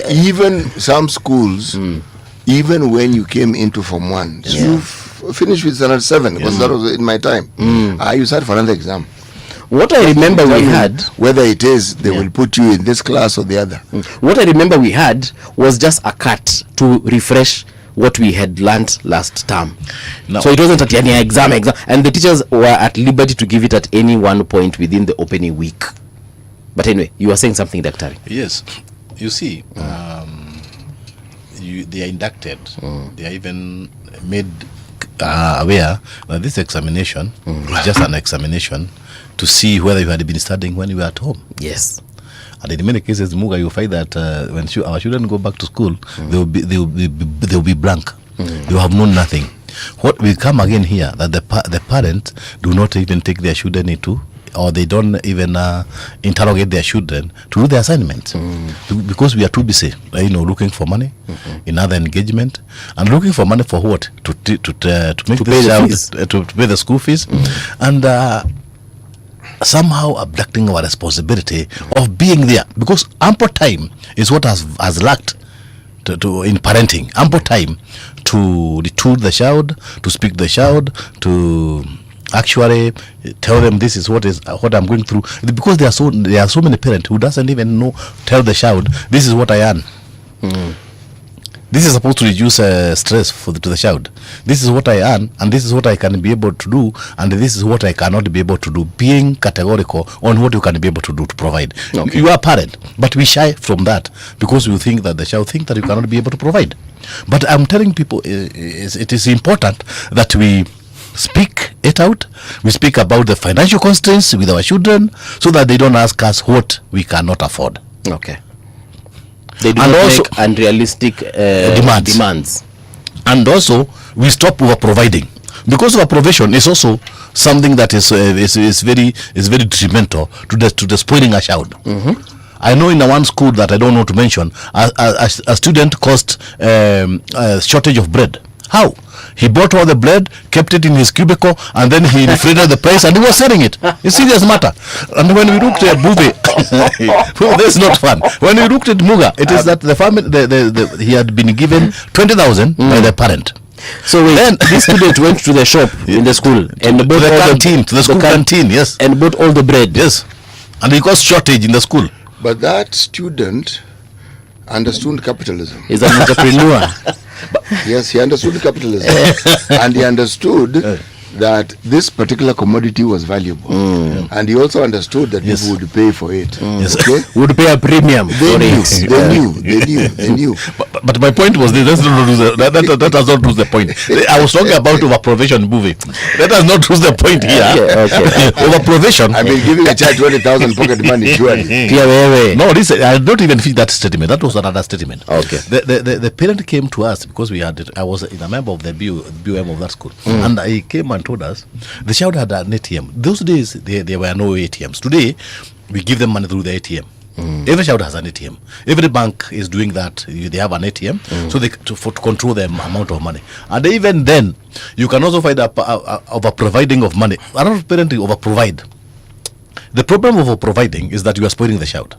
Even some schools, even when you came into Form 1, you finished with Standard 7, because that was in my time. You sat for another exam. What I remember we had, whether it is they will put you in this class or the other. What I remember we had was just a cut to refresh what we had learnt last term. So it wasn't at any exam, and the teachers were at liberty to give it at any one point within the opening week. But anyway, you were saying something, Dr. Yes, you see, they are inducted. They are even made aware that this examination is just an examination to see whether you had been studying when you were at home. Yes. And in many cases, Muga, you find that when our children go back to school, they will be blank. They will have known nothing. What will come again here, that the parents do not even take their children into, or they don't even interrogate their children to do the assignment, because we are too busy, looking for money in other engagement, and looking for money for what? To make the child to pay the school fees, and somehow abducting our responsibility of being there, because ample time is what has lacked to in parenting. Ample time to retool the child, to speak to the child, to actually tell them this is what I'm going through, because there are so many parents who doesn't even tell the child this is what I earn. This is supposed to reduce stress to the child. This is what I earn, and this is what I can be able to do, and this is what I cannot be able to do. Being categorical on what you can be able to do to provide. Okay. You are a parent, but we shy from that because we think that the child thinks that you cannot be able to provide. But I'm telling people it is important that we speak it out. We speak about the financial constraints with our children, so that they don't ask us what we cannot afford. Okay. They do not also make unrealistic demands. And also, we stop over providing, because over provision is also something that is very detrimental to the spoiling a child. I know in one school that I don't know to mention, a student caused a shortage of bread. How? He bought all the bread, kept it in his cubicle, and then he inflated the price, and he was selling it. It's a serious matter. And when we looked at Buve, that's not fun. When we looked at Muga, it is that the family, he had been given 20,000 by the parent. So then this student went to the shop in the school and bought the school canteen, yes, and bought all the bread, yes, and he caused shortage in the school. But that student understood capitalism. He's an entrepreneur. Yes, he understood capitalism, and he understood that this particular commodity was valuable, and he also understood that people would pay for it. Okay? Would pay a premium. They knew. But my point was that does not lose the point. I was talking about over provision movie. That does not lose the point here. Okay. Over provision. I mean, giving a child 20,000 pocket money, surely. No, listen, I don't even fit that statement. That was another statement. Okay. The parent came to us because I was a member of the BUM of that school, and I came and told us the child had an ATM. Those days there were no ATMs. Today we give them money through the ATM. Every child has an ATM. Every bank is doing that. They have an ATM, so they to control the amount of money. And even then, you can also find over providing of money. A lot of parents over provide. The problem of over providing is that you are spoiling the child.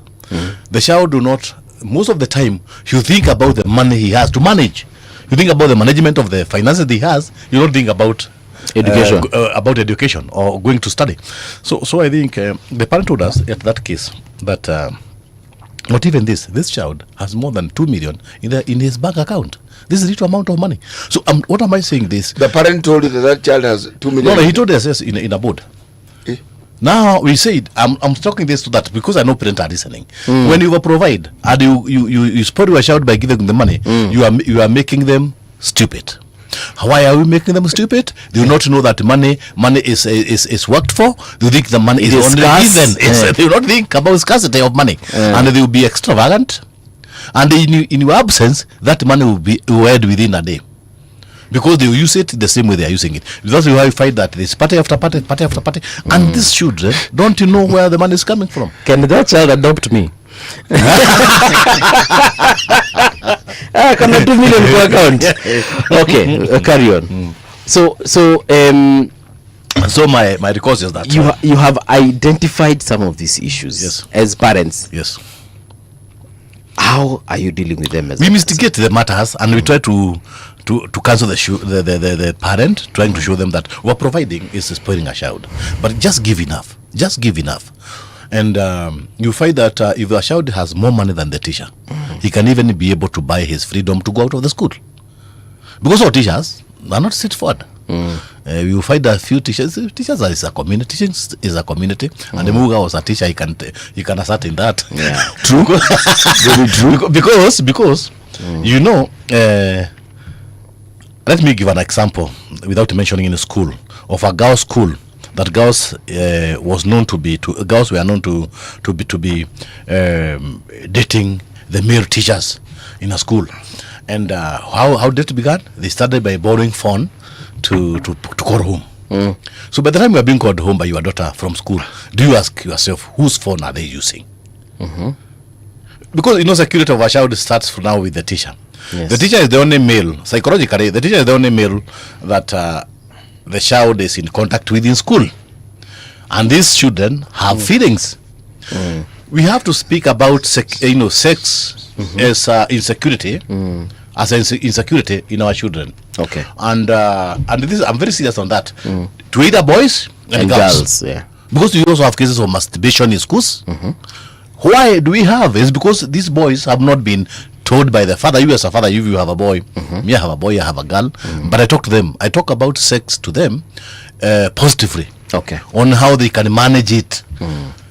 The child do not. Most of the time, you think about the money he has to manage. You think about the management of the finances he has. You don't think about education or going to study. So I think the parent told us at that case that not even this child has more than 2 million in his bank account. This is a little amount of money. So what am I saying this? The parent told you that child has 2 million. No, he told us yes in a board. Now we said I'm talking this to that because I know parents are listening. When you provide and you spoil your child by giving them the money, you are making them stupid. Why are we making them stupid? They do not know that money is worked for. They think the money is only given. They do not think about scarcity of money, and they will be extravagant. And in your absence, that money will end within a day. Because they will use it the same way they are using it. That's why you find that there's party after party, party after party. And these children, don't you know where the money is coming from? Can that child adopt me? Can I 2 million per account? Okay, carry on. So my request is that you have identified some of these issues as parents. Yes. How are you dealing with them? We investigate the matters and we try to cancel the parent, trying to show them that what providing is spoiling a child, but just give enough. And you find that if a child has more money than the teacher, he can even be able to buy his freedom to go out of the school. Because our teachers are not straightforward. You find that few teachers is a community. Teaching is a community, and the Muga was a teacher. He can assert in that. Yeah, true, very true. Because you know, let me give an example without mentioning in a school of a girls' school. That girls was known to be girls were known to be dating the male teachers in a school, and how did it begin? They started by borrowing phone to call home. So by the time you are being called home by your daughter from school, do you ask yourself whose phone are they using? Because security of a child starts now with the teacher. Yes. The teacher is the only male, psychologically, the teacher is the only male that the child is in contact with in school. And these children have feelings. We have to speak about sex as insecurity, as insecurity in our children. Okay. And this, I'm very serious on that. To either boys and girls. Yeah. Because we also have cases of masturbation in schools. Why do we have? It's because these boys have not been told by the father. You as a father, you have a boy, me I have a boy, I have a girl, but I talk to them. I talk about sex to them positively. Okay. On how they can manage it.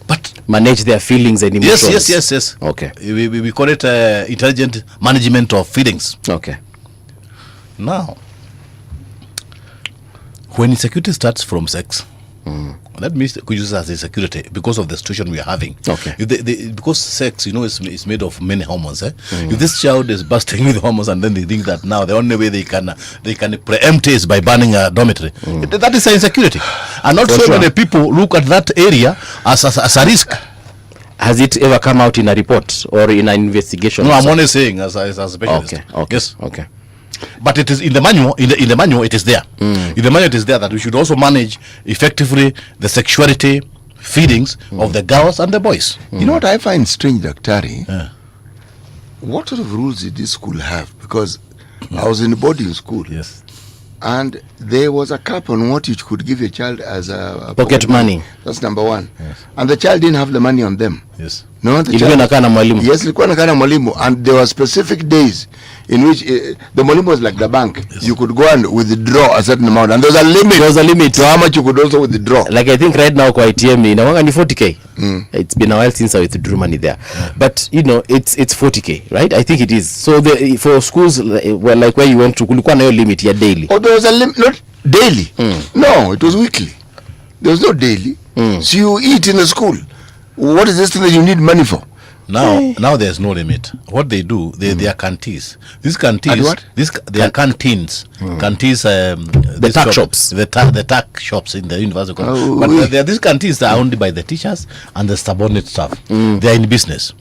But manage their feelings and emotions. Yes. Okay. We call it intelligent management of feelings. Okay. Now, when insecurity starts from sex, let me use as insecurity because of the situation we are having. Okay. Because sex, is made of many hormones. If this child is bursting with hormones and then they think that now the only way they can preempt is by burning a dormitory, that is an insecurity. And not so many people look at that area as a risk. Has it ever come out in a report or in an investigation? No, I'm only saying as a specialist. Okay. Yes. Okay. But it is in the manual. In the manual, it is there. In the manual, it is there that we should also manage effectively the sexuality feelings of the girls and the boys. You know what I find strange, Daktari? What sort of rules did this school have? Because I was in a boarding school. Yes. And there was a cap on what you could give your child as a pocket money. That's number one. Yes. And the child didn't have the money on them. Yes. No, the child, yes, ilikuwa nakana mwalimu, and there were specific days in which the mwalimu was like the bank. Yes. You could go and withdraw a certain amount, and there was a limit. There was a limit to how much you could also withdraw. Like I think right now kwa ATM inawanga ni 40k. It's been a while since I withdrew money there, but it's 40k, right? I think it is. So for schools like where you went to, kulikuwa na hiyo limit ya daily. Oh, there was a limit, not daily. No, it was weekly. There was no daily. So you eat in a school. What is this thing that you need money for? Now there's no limit. What they do, they are canteens. These canteens, they are canteens. Canteens, the tuck shops. The tuck shops in the university. But they are these canteens that are owned by the teachers and the subordinate staff. They are in business.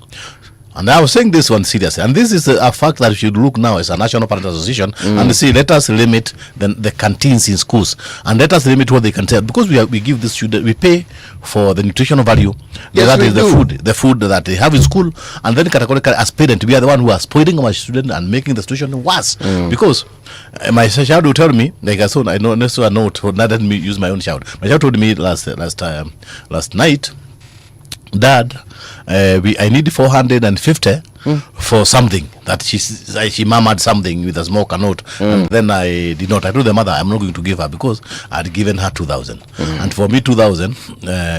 And I was saying this one seriously, and this is a fact that we should look now as a National Parent Association and see, let us limit the canteens in schools, and let us limit what they can sell, because we give the student, we pay for the nutritional value. Yes, that is the food that they have in school, and then categorically as parent, we are the one who are spoiling our student and making the situation worse. Because my child will tell me, like I know, let me use my own child. My child told me last night, Dad, I need 450 for something that she murmured something with a small note, and then I did not. I told the mother I'm not going to give her because I'd given her 2,000, and for me 2,000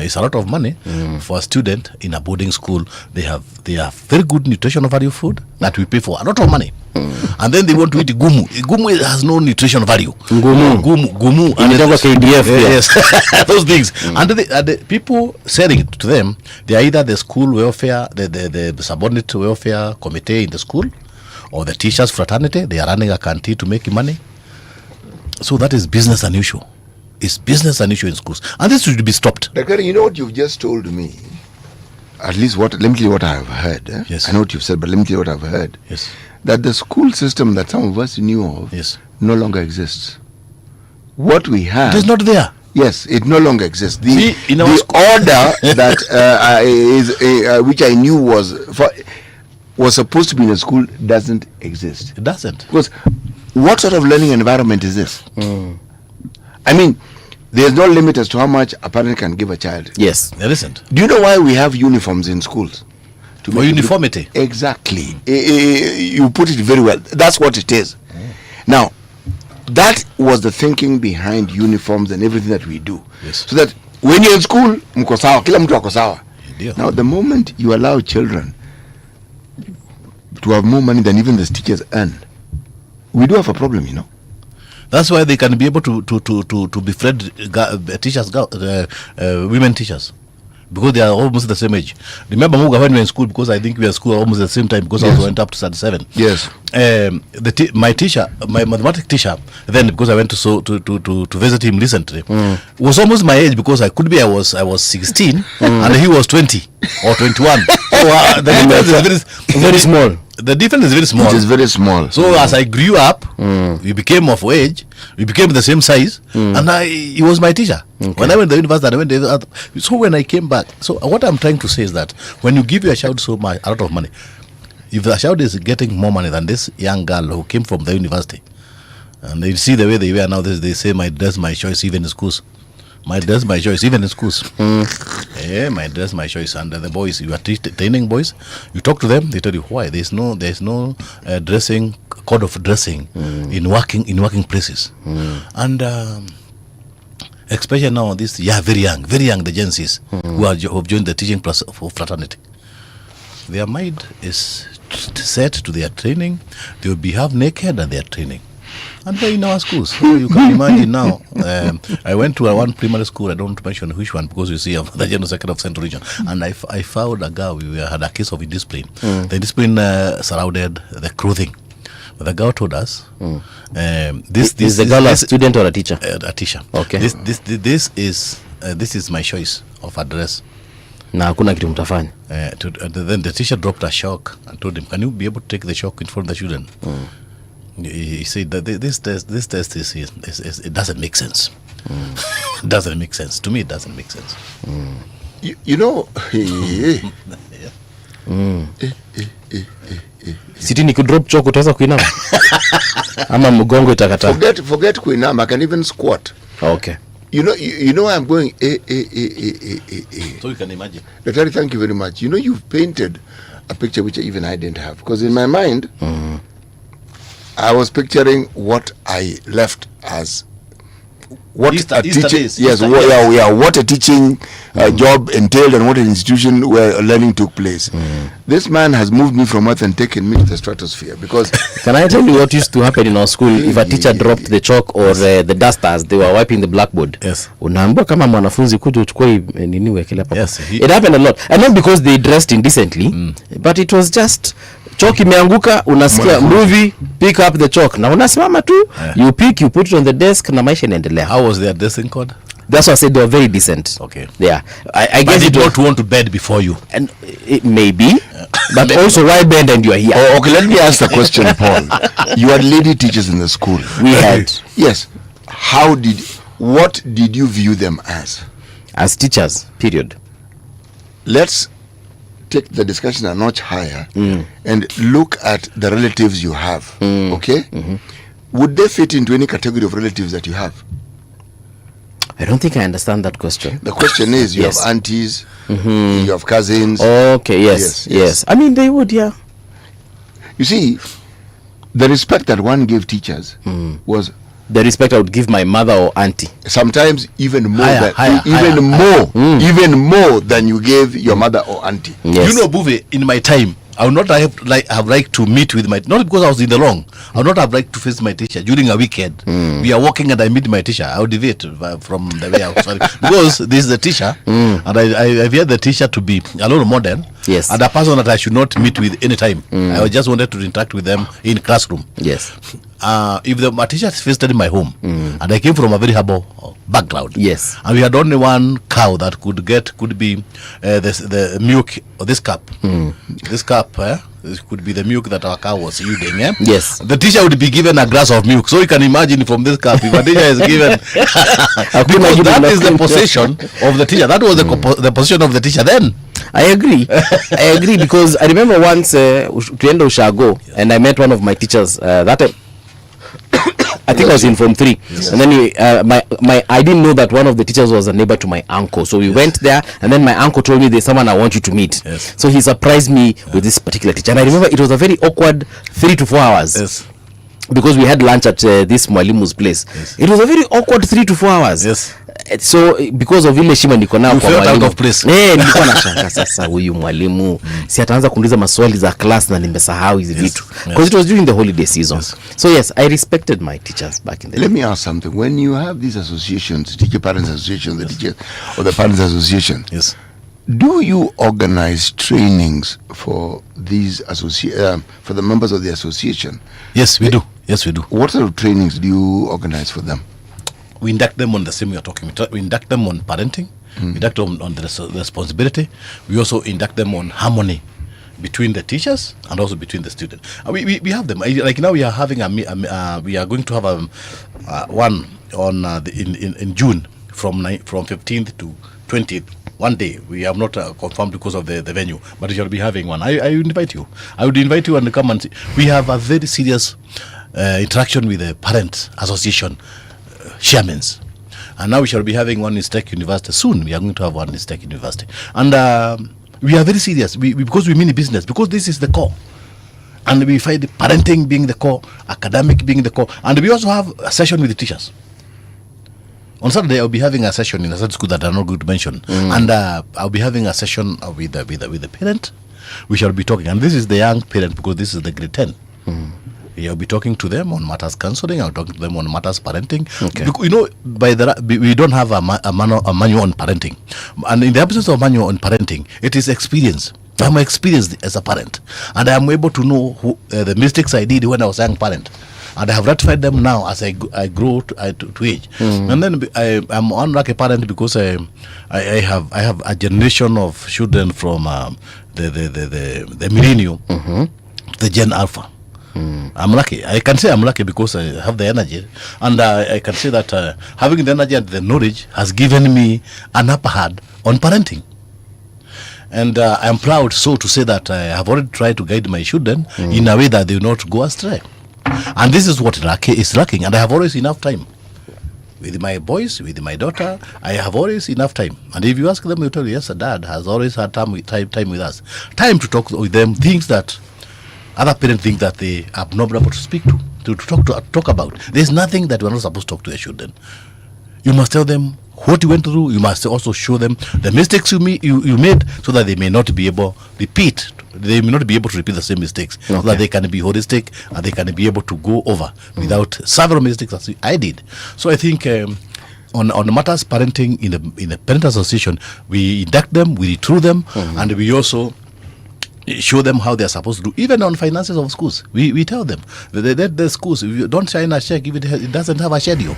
is a lot of money for a student in a boarding school. They have very good nutritional value food that we pay for a lot of money. And then they want to eat gumu. Gumu has no nutrition value. Gumu. And KDF. Yes, those things. And the people selling it to them, they are either the school welfare, the subordinate welfare, welfare committee in the school, or the teachers' fraternity. They are running a canteen to make money. So that is business unusual. It's business unusual in schools, and this should be stopped. Dakari, you know what you've just told me? At least let me tell you what I have heard. Yes. I know what you've said, but let me tell you what I've heard. Yes. That the school system that some of us knew of no longer exists. What we have... It is not there. Yes, it no longer exists. The order that which I knew was supposed to be in a school doesn't exist. It doesn't. Because what sort of learning environment is this? I mean, there's no limit as to how much a parent can give a child. Yes, there isn't. Do you know why we have uniforms in schools? For uniformity. Exactly. You put it very well. That's what it is. Now, that was the thinking behind uniforms and everything that we do. Yes. So that when you're in school, mko sawa, kila mtu ako sawa. Now, the moment you allow children to have more money than even the teachers earn, we do have a problem, you know. That's why they can be able to befriend teachers, women teachers, because they are almost the same age. Remember, Muga, when we were in school, because I think we were in school almost at the same time, because I went up to 37. Yes. My teacher, my mathematics teacher, then because I went to visit him recently, was almost my age, because I was 16 and he was 20 or 21. So the difference is very small. The difference is very small. It is very small. So as I grew up, we became of age, we became the same size, and he was my teacher. Okay. When I went to the university, so when I came back, so what I'm trying to say is that when you give your child a lot of money, if the child is getting more money than this young girl who came from the university, and they see the way they wear now, they say, my dress, my choice, even in schools. My dress, my choice, even in schools. Yeah, my dress, my choice. And the boys, you are training boys, you talk to them, they tell you why. There's no dressing code of dressing in working places. And especially now, this very young, the Gen Zs who have joined the teaching plus of fraternity. Their mind is set to their training. They will be half naked and they are training. And they're in our schools. So you can imagine now. I went to one primary school, I don't mention which one, because you see I'm the General Secretary of Central Region, and I found a girl, we had a case of indiscipline. The indiscipline surrounded the clothing. But the girl told us, this is the girl a student or a teacher? A teacher. Okay. This is my choice of a dress. Na hakuna kitu mtafanya. Then the teacher dropped a shock and told him, can you be able to take the shock in front of the children? He said that this test is it doesn't make sense. It doesn't make sense. To me, it doesn't make sense. You know, Siti ni kudrop chalk utaweza kuinama? Ama mgongo itakata? Forget kuinama, I can even squat. Okay. You know I'm going So you can imagine. Dr. Thank you very much. You know, you've painted a picture which even I didn't have, because in my mind I was picturing what I left as what a teaching, what a teaching job entailed and what an institution where learning took place. This man has moved me from earth and taken me to the stratosphere, because can I tell you what used to happen in our school? If a teacher dropped the chalk or the dusters, they were wiping the blackboard. Yes. Unaambiwa kama mwanafunzi kuja uchukue nini wekele hapa. Yes. It happened a lot, and not because they dressed indecently, but it was just chalk imeanguka, unasikia movie, pick up the chalk na unasimama tu, you pick, you put it on the desk na maisha inaendelea. How was their dressing code? That's why I said they were very decent. Okay. Yeah. I guess they don't want to bed before you. And it may be, but also why bed and you are here? Oh, okay, let me ask the question, Paul. You had lady teachers in the school. We had. Yes. What did you view them as? As teachers, period. Let's take the discussion a notch higher and look at the relatives you have. Okay? Would they fit into any category of relatives that you have? I don't think I understand that question. The question is, you have aunties, you have cousins. Okay, yes. I mean, they would, yeah. You see, the respect that one gave teachers was the respect I would give my mother or auntie. Sometimes even more higher. Even more than you gave your mother or auntie. Yes. You know, Buve, in my time, I would not have liked to meet with my, not because I was in the wrong, I would not have liked to face my teacher during a weekend. We are walking and I meet my teacher. I would deviate from the way I was sorry. Because this is the teacher, and I fear the teacher to be a little modern. Yes. And a person that I should not meet with any time. I just wanted to interact with them in classroom. Yes. If my teacher visited my home, and I came from a very humble background. Yes. And we had only one cow that could be the milk or this cup. This cup, this could be the milk that our cow was using. Yes. The teacher would be given a glass of milk. So you can imagine from this cup, if a teacher is given, because that is the possession of the teacher. That was the position of the teacher then. I agree. I agree, because I remember once tuenda Ushago, and I met one of my teachers that time. I think I was in Form 3, and then I didn't know that one of the teachers was a neighbor to my uncle. So we went there, and then my uncle told me there's someone I want you to meet. So he surprised me with this particular teacher, and I remember it was a very awkward 3 to 4 hours. Because we had lunch at this Mwalimu's place. It was a very awkward 3 to 4 hours. So because of ile shima niko nao kwa out of place. Nilikuwa nashanga sasa huyu mwalimu si ataanza kuuliza maswali za class na nimesahau hizi vitu. Because it was during the holiday season. So yes, I respected my teachers back in the day. Let me ask something. When you have these associations, teacher parents association, the teacher or the parents association, do you organize trainings for these for the members of the association? Yes, we do. Yes, we do. What sort of trainings do you organize for them? We induct them on the same we are talking. We induct them on parenting. We induct them on the responsibility. We also induct them on harmony between the teachers and also between the students. We have them. Like now we are having we are going to have one on in June from 15th to 20th. One day. We have not confirmed because of the venue, but we shall be having one. I invite you. I would invite you and come and see. We have a very serious interaction with the parent association chairmen, and now we shall be having one in Tech University soon. We are going to have one in Tech University, and we are very serious because we mean business, because this is the core, and we find parenting being the core, academic being the core, and we also have a session with the teachers. On Saturday, I'll be having a session in a certain school that I'm not going to mention, and I'll be having a session with the parent. We shall be talking, and this is the young parent because this is the grade 10. I'll be talking to them on matters counseling. I'll talk to them on matters parenting. Because, you know, we don't have a manual on parenting, and in the absence of manual on parenting, it is experience. I'm experienced as a parent, and I am able to know the mistakes I did when I was a young parent. And I have rectified them now as I grow to age. And then I'm unlike a parent because I have a generation of children from the millennium, the Gen Alpha. I'm lucky. I can say I'm lucky because I have the energy, and I can say that having the energy and the knowledge has given me an upper hand on parenting. And I'm proud so to say that I have already tried to guide my children in a way that they will not go astray. And this is what is lacking, and I have always enough time. With my boys, with my daughter, I have always enough time. And if you ask them, they'll tell you, yes, Dad has always had time with us. Time to talk with them, things that other parents think that they are not able to speak to talk about. There's nothing that we're not supposed to talk to your children. You must tell them what you went through. You must also show them the mistakes you made, so that they may not be able to repeat the same mistakes, so that they can be holistic and they can be able to go over without several mistakes as I did. So I think on the matters parenting in the parent association, we induct them, we recruit them, and we also show them how they are supposed to do. Even on finances of schools, we tell them the schools, if you don't sign a check if it doesn't have a schedule.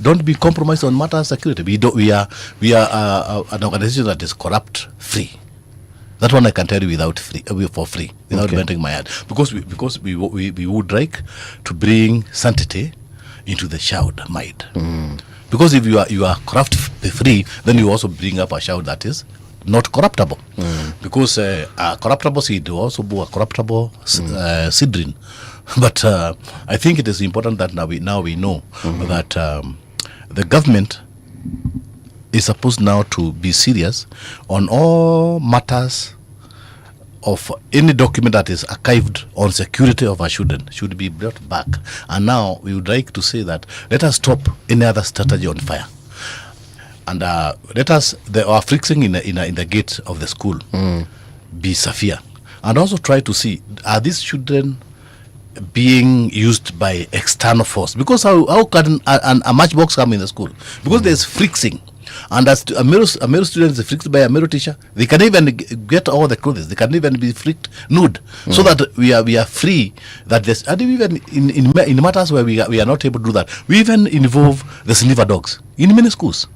Don't be compromised on matters security. We are an organization that is corrupt free. That one I can tell you for free, without bending my head, because we would like to bring sanctity into the child mind. Because if you are corrupt free, then you also bring up a child that is not corruptible. Because a corruptible seed will also be a corruptible seedling. But I think it is important that now we know that the government is supposed now to be serious on all matters of any document that is archived on security of our children should be brought back. And now we would like to say that let us stop any other strategy on fire. And let us our friction in the gate of the school be severe. and also try to see, are these children being used by external force? Because how can a matchbox come in the school? Because there's friction. And as a male student is fricked by a male teacher, they can even get all the clothes. They can even be fricked nude, so that we are free. That there's, and even in matters where we are not able to do that, we even involve the sniper dogs in many schools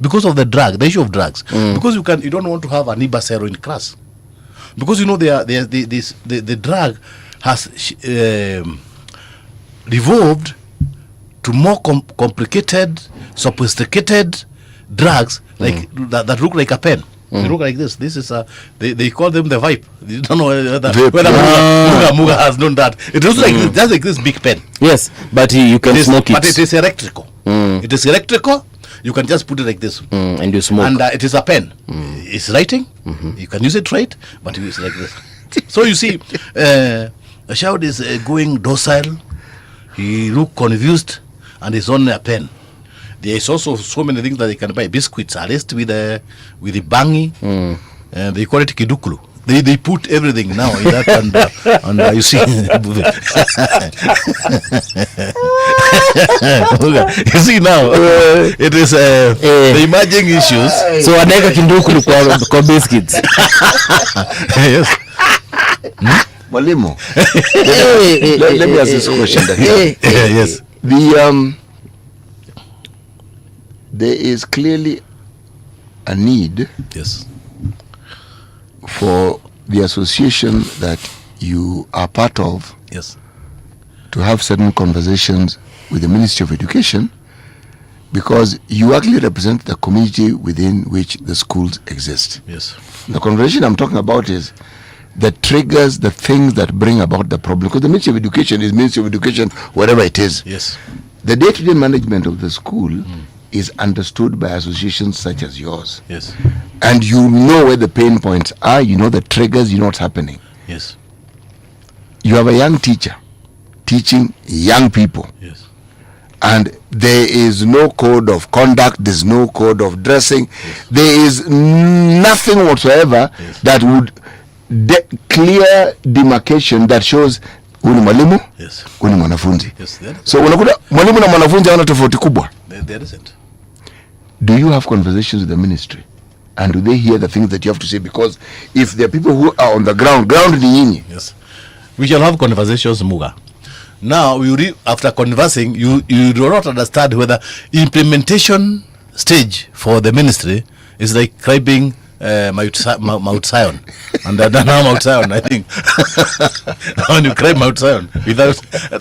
because of the issue of drugs. Because you don't want to have an Ibasero in class, because the drug has evolved to more complicated, sophisticated drugs that look like a pen. They look like this. This is they call them the Vipe. You don't know whether Muga has known that. It looks like just like this big pen. Yes, but you can smoke it. But it is electrical. It is electrical. You can just put it like this, and you smoke. And it is a pen. It's writing. You can use it right, but it's like this. So you see, a child is going docile. He look confused, and he's on a pen. There is also so many things that they can buy. Biscuits, at least with the bangi, they call it kidukulu. They put everything now in that, and you see, you see now, it is the emerging issues. So aneka kidukulu kwa biscuits. Yes. Mwalimu, let me ask this question. Yes. There is clearly a need, yes, for the association that you are part of, yes, to have certain conversations with the Ministry of Education, because you actually represent the community within which the schools exist. Yes. The conversation I'm talking about is the triggers, the things that bring about the problem, because the Ministry of Education is Ministry of Education wherever it is. Yes. The day-to-day management of the school is understood by associations such as yours. Yes. And you know where the pain points are, you know the triggers, you know what's happening. Yes. You have a young teacher teaching young people. Yes. And there is no code of conduct, there's no code of dressing, yes. There is nothing whatsoever, yes, that would clear demarcation that shows huyu ni mwalimu, yes, huyu ni mwanafunzi. Yes, so unakuta mwalimu na mwanafunzi hawana tofauti kubwa. There isn't. Do you have conversations with the ministry? And do they hear the things that you have to say? Because if there are people who are on the ground ni nyinyi. Yes. We shall have conversations, Muga. Now, after conversing, you do not understand whether implementation stage for the ministry is like climbing Mount Zion. And now Mount Zion, I think. When you climb Mount Zion.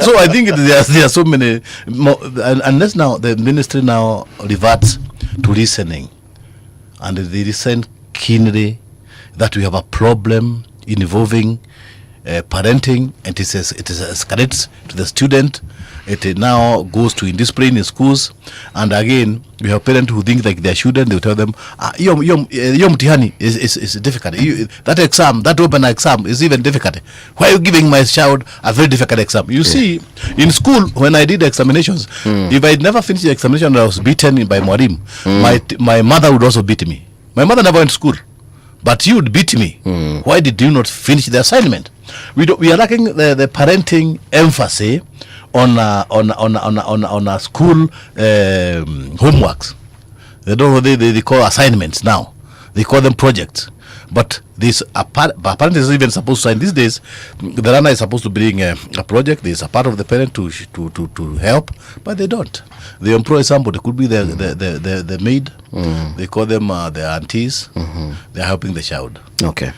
So I think there are so many, unless now the ministry now reverts to listening, and they listen keenly that we have a problem involving parenting, and it escalates to the student. It now goes to indiscipline in schools, and again we have parents who think like their children, they will tell them your mtihani is difficult. That exam, that open exam is even difficult. Why are you giving my child a very difficult exam? You see, in school when I did examinations, if I never finished the examination, I was beaten by Mwarim. My mother would also beat me. My mother never went to school, but you would beat me. Why did you not finish the assignment? We are lacking the parenting emphasis on a school homeworks. They don't. They call assignments now. They call them projects. But this parent is even supposed to sign these days. The runner is supposed to bring a project. There is a part of the parent to help, but they don't. They employ somebody. It could be the maid. They call them the aunties. They are helping the child. Okay.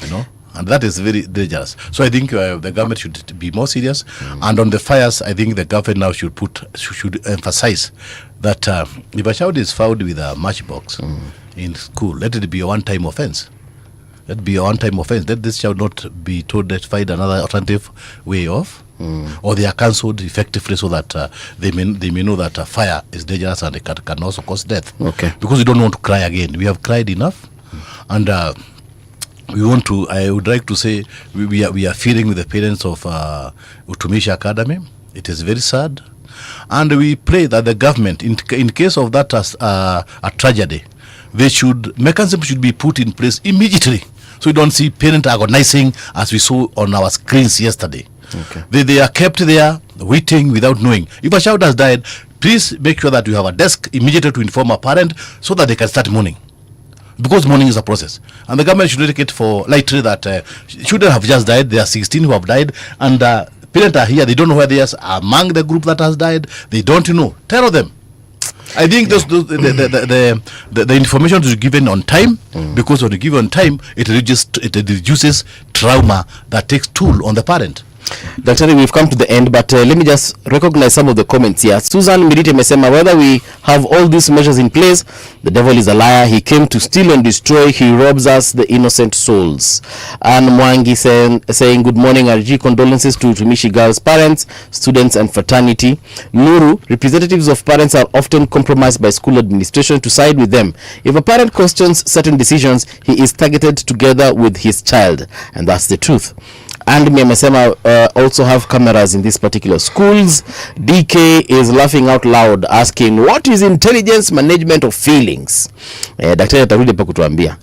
You know. And that is very dangerous. So I think the government should be more serious. And on the fires, I think the government now should emphasize that if a child is found with a matchbox in school, let it be a one-time offense. Let it be a one-time offense. Let this child not be told that find another alternative way of, or they are cancelled effectively, so that they may know that fire is dangerous and it can also cause death. Okay. Because we don't want to cry again. We have cried enough, and I would like to say we are feeling with the parents of Utumishi Academy. It is very sad, and we pray that the government, in case of that as a tragedy, mechanism should be put in place immediately, So you don't see parents agonizing as we saw on our screens yesterday. Okay. They are kept there waiting without knowing. If a child has died, please make sure that you have a desk immediately to inform a parent so that they can start mourning. Because mourning is a process. And the government should take it for lightly that children have just died. There are 16 who have died. And parents are here. They don't know where they are among the group that has died. They don't know. Tell them. I think the information is given on time, because when you give on time, it reduces trauma that takes toll on the parent. Daktari, we've come to the end, but let me just recognize some of the comments here. Susan Mirite Mesema, whether we have all these measures in place, the devil is a liar. He came to steal and destroy. He robs us, the innocent souls. And Mwangi saying, good morning, RG, condolences to Utumishi Girls parents, students and fraternity. Nuru, representatives of parents are often compromised by school administration to side with them. If a parent questions certain decisions, he is targeted together with his child. And that's the truth. And Mesema also have cameras in these particular schools. DK is laughing out loud, asking, what is intelligence management of feelings? Daktari atarudi pa kutuambia.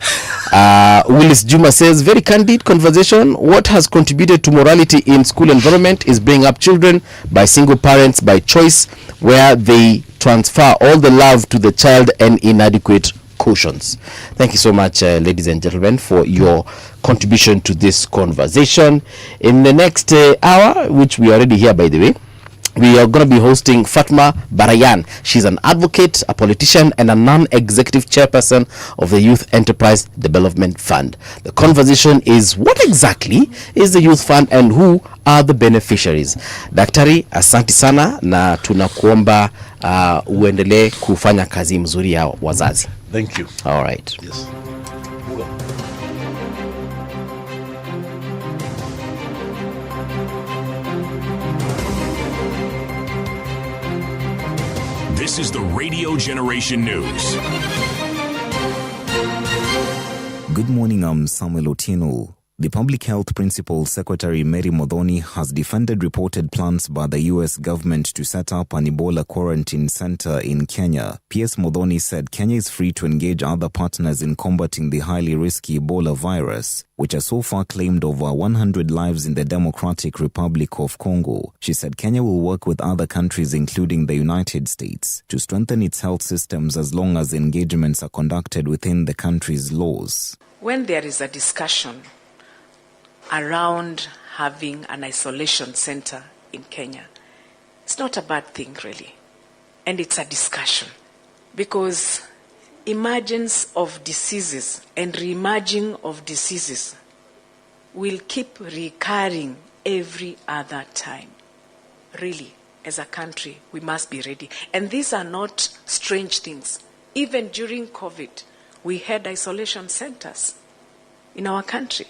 Willis Juma says, very candid conversation. What has contributed to morality in school environment is bringing up children by single parents by choice, where they transfer all the love to the child and inadequate cautions. Thank you so much, ladies and gentlemen, for your contribution to this conversation. In the next hour, which we are already here, by the way, we are going to be hosting Fatma Barayan. She's an advocate, a politician, and a non-executive chairperson of the Youth Enterprise Development Fund. The conversation is, what exactly is the Youth Fund and who are the beneficiaries? Daktari, asante sana na tunakuomba uendelee kufanya kazi mzuri ya wazazi. Thank you. All right. Yes. This is the Radio Generation News. Good morning, I'm Samuel Otieno. The Public Health Principal Secretary Mary Modhoni has defended reported plans by the U.S. government to set up an Ebola quarantine center in Kenya. PS Modhoni said Kenya is free to engage other partners in combating the highly risky Ebola virus, which has so far claimed over 100 lives in the Democratic Republic of Congo. She said Kenya will work with other countries, including the United States, to strengthen its health systems as long as engagements are conducted within the country's laws. When there is a discussion around having an isolation center in Kenya, it's not a bad thing, really. And it's a discussion. Because emergence of diseases and reemerging of diseases will keep recurring every other time. Really, as a country, we must be ready. And these are not strange things. Even during COVID, we had isolation centers in our country.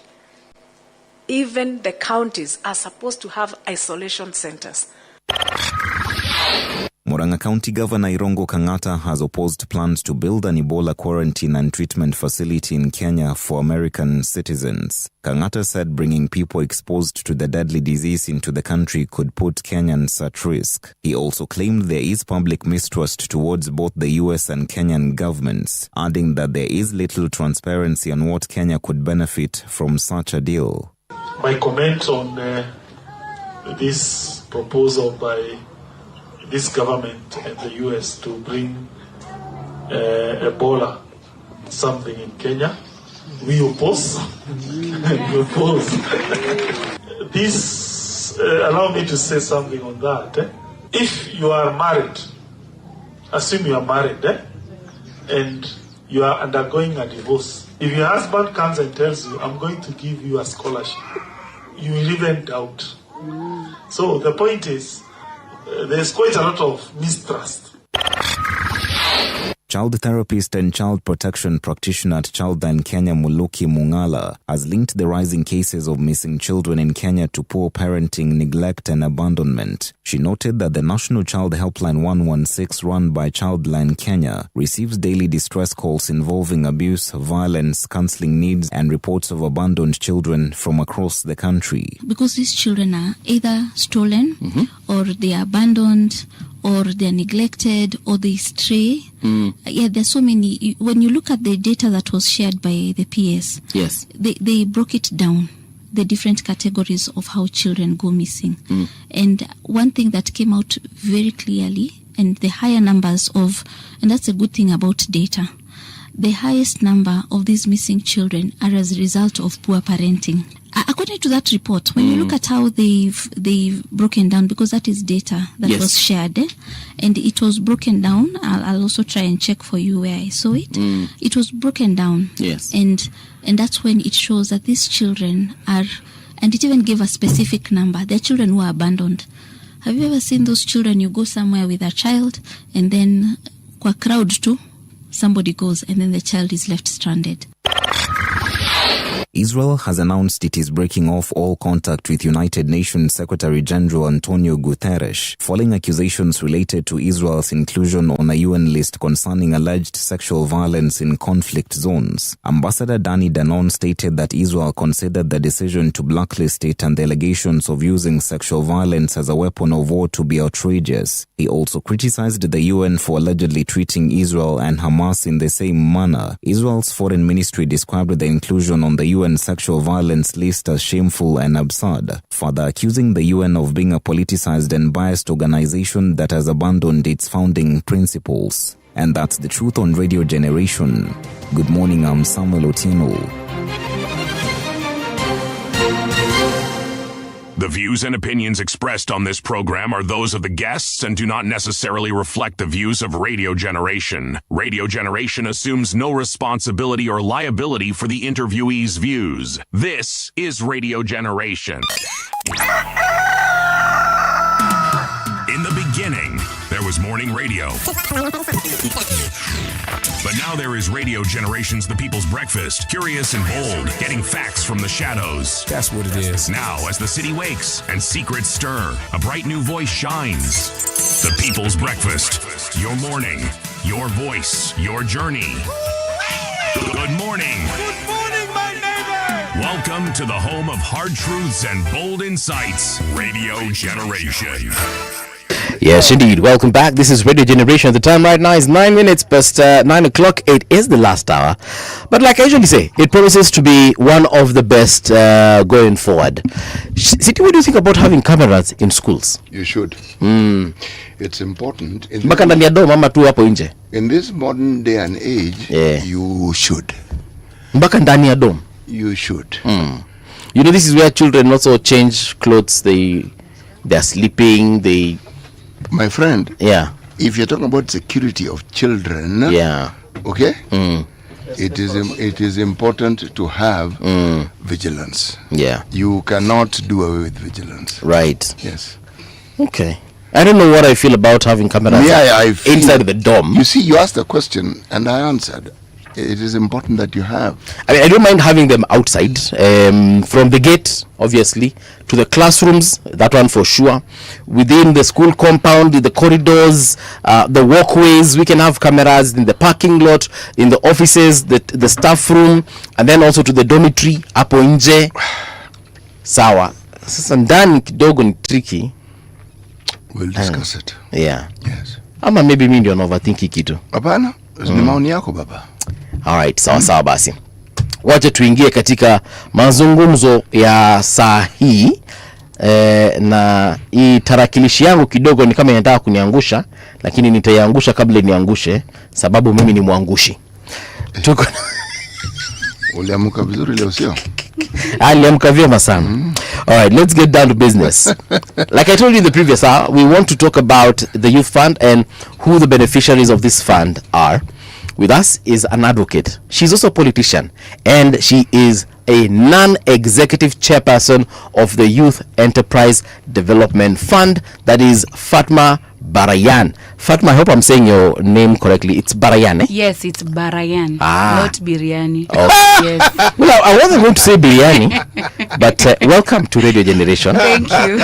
Even the counties are supposed to have isolation centers. Murang'a County Governor Irongo Kang'ata has opposed plans to build an Ebola quarantine and treatment facility in Kenya for American citizens. Kang'ata said bringing people exposed to the deadly disease into the country could put Kenyans at risk. He also claimed there is public mistrust towards both the US and Kenyan governments, adding that there is little transparency on what Kenya could benefit from such a deal. My comment on this proposal by this government and the US to bring Ebola something in Kenya, we oppose. We oppose. This, allow me to say something on that. If you are married, assume you are married, and you are undergoing a divorce. If your husband comes and tells you, I'm going to give you a scholarship, you will even doubt. So the point is, there's quite a lot of mistrust. Child therapist and child protection practitioner at Childline Kenya Muluki Mungala has linked the rising cases of missing children in Kenya to poor parenting, neglect and abandonment. She noted that the National Child Helpline 116 run by Childline Kenya receives daily distress calls involving abuse, violence, counseling needs and reports of abandoned children from across the country. Because these children are either stolen or they are abandoned or they're neglected, or they stray. Yeah, there's so many. When you look at the data that was shared by the PS, yes, they broke it down, the different categories of how children go missing. And one thing that came out very clearly, and the higher numbers of, and that's a good thing about data, the highest number of these missing children are as a result of poor parenting. According to that report, when you look at how they've broken down, because that is data that was shared, and it was broken down. I'll also try and check for you where I saw it. It was broken down. Yes. And that's when it shows that these children are, and it even gave a specific number. They're children who are abandoned. Have you ever seen those children? You go somewhere with a child, and then kwa crowd too, somebody goes, and then the child is left stranded. Israel has announced it is breaking off all contact with United Nations Secretary General Antonio Guterres, following accusations related to Israel's inclusion on a UN list concerning alleged sexual violence in conflict zones. Ambassador Danny Danon stated that Israel considered the decision to blacklist it and the allegations of using sexual violence as a weapon of war to be outrageous. He also criticized the UN for allegedly treating Israel and Hamas in the same manner. Israel's foreign ministry described the inclusion on the UN sexual violence list as shameful and absurd, further accusing the UN of being a politicized and biased organization that has abandoned its founding principles. And that's the truth on Radio Generation. Good morning, I'm Samuel Otieno. The views and opinions expressed on this program are those of the guests and do not necessarily reflect the views of Radio Generation. Radio Generation assumes no responsibility or liability for the interviewee's views. This is Radio Generation. In the beginning, there was morning radio. But now there is Radio Generation's The People's Breakfast, curious and bold, getting facts from the shadows. That's what it is. Now, as the city wakes and secrets stir, a bright new voice shines. The People's Breakfast, your morning, your voice, your journey. Good morning. Good morning, my neighbor. Welcome to the home of hard truths and bold insights, Radio Generation. Yes, indeed. Welcome back. This is Radio Generation. The time right now is 9 minutes past 9 o'clock. It is the last hour. But like I usually say, it promises to be one of the best going forward. Siti, what do you think about having cameras in schools? You should. It's important. In this modern day and age, you should. You should. You know, this is where children also change clothes. They're sleeping. My friend. Yeah. If you're talking about security of children. Yeah. Okay. It is important to have vigilance. Yeah. You cannot do away with vigilance. Right. Yes. Okay. I don't know what I feel about having cameras inside the dorm. You see, you asked a question and I answered. It is important that you have. I mean, I don't mind having them outside, from the gate, obviously, to the classrooms, that one for sure. Within the school compound, in the corridors, the walkways, we can have cameras in the parking lot, in the offices, the staff room, and then also to the dormitory, hapo nje. Sawa. Sasa ndani kidogo ni tricky. We'll discuss it. Yeah. Yes. Ama maybe mimi ndio overthinking kitu. Hapana, ni maoni yako baba. Alright, sawa basi. Wacha tuingie katika mazungumzo ya saa hii. Na hii tarakilishi yangu kidogo ni kama inataka kuniangusha, lakini nitaiangusha kabla niangushe, sababu mimi ni mwangushi. Tuko uliamka vizuri leo sio? Aliamka vyema sana. Alright, let's get down to business. Like I told you in the previous hour, we want to talk about the youth fund and who the beneficiaries of this fund are. With us is an advocate. She's also a politician, and she is a non-executive chairperson of the Youth Enterprise Development Fund. That is Fatma Barayan. Fatma, I hope I'm saying your name correctly. It's Barayan, eh? Yes, it's Barayan, not biryani. Oh. Yes. Well, I wasn't going to say biryani, but welcome to Radio Generation. Thank you.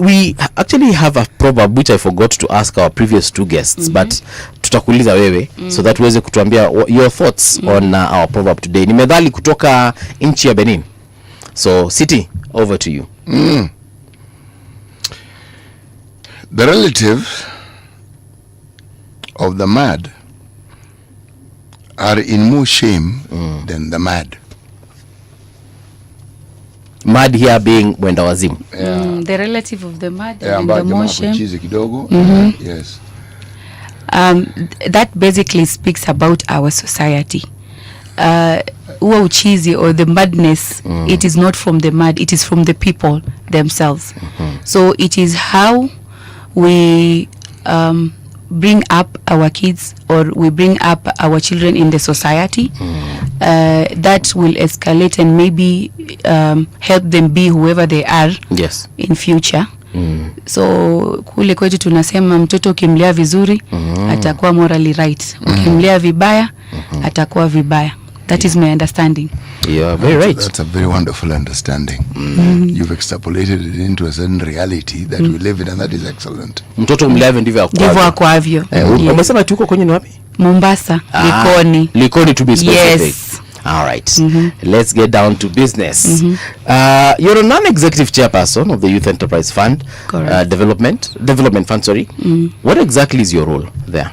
We actually have a proverb which I forgot to ask our previous two guests, but tutakuuliza wewe so that uweze kutuambia your thoughts on our proverb today. Ni methali kutoka nchi ya Benin. So, Siti, over to you. The relatives of the mad are in more shame than the mad. Mad here being Wenda Wazimu. The relative of the mad Yeah, and the motion. Yes. That basically speaks about our society. Huo uchizi or the madness, it is not from the mad, it is from the people themselves. So it is how we bring up our kids or we bring up our children in the society that will escalate and maybe help them be whoever they are in future. So kule kwetu tunasema mtoto ukimlea vizuri atakuwa morally right, ukimlea vibaya atakuwa vibaya. That is my understanding. Yeah, very right. That's a very wonderful understanding. You've extrapolated it into a certain reality that we live in, and that is excellent. Mtoto mleve ndivyo akwavyo. Umesema tuko kwenye wapi? Mombasa, Likoni. Likoni to be specific. Yes. All right. Let's get down to business. You're a non-executive chairperson of the Youth Enterprise Fund. Development Fund, sorry. What exactly is your role there?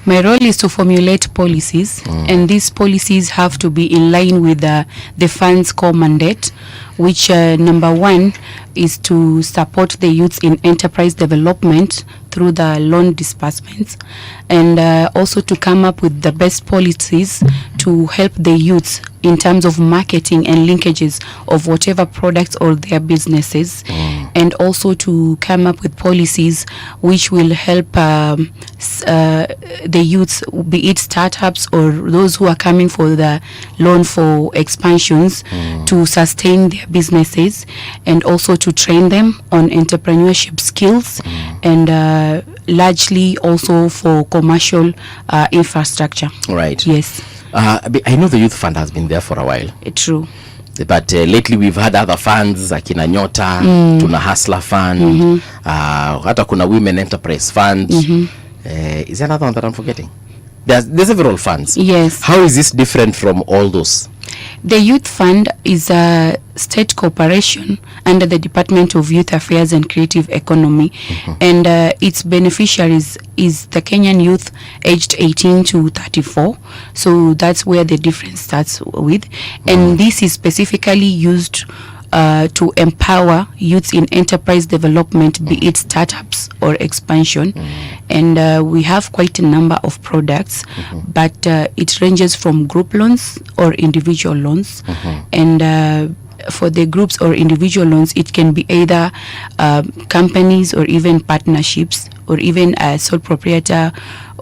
My role is to formulate policies, and these policies have to be in line with the fund's core mandate, which number one is to support the youth in enterprise development through the loan disbursements, and also to come up with the best policies to help the youth in terms of marketing and linkages of whatever products or their businesses, and also to come up with policies which will help the youths, be it startups or those who are coming for the loan for expansions, to sustain their businesses, and also to train them on entrepreneurship skills, and largely also for commercial infrastructure. Right. Yes. I know the Youth Fund has been there for a while. True. But lately we've had other funds, Akina Nyota, Tuna Hustler Fund, hata kuna Women Enterprise Fund. Is there another one that I'm forgetting? There's several funds. Yes. How is this different from all those? The Youth Fund is a state corporation under the Department of Youth Affairs and Creative Economy, and its beneficiaries is the Kenyan youth aged 18 to 34. So that's where the difference starts with. And this is specifically used to empower youths in enterprise development, be it startups or expansion. And we have quite a number of products, but it ranges from group loans or individual loans. And for the groups or individual loans, it can be either companies or even partnerships, or even a sole proprietor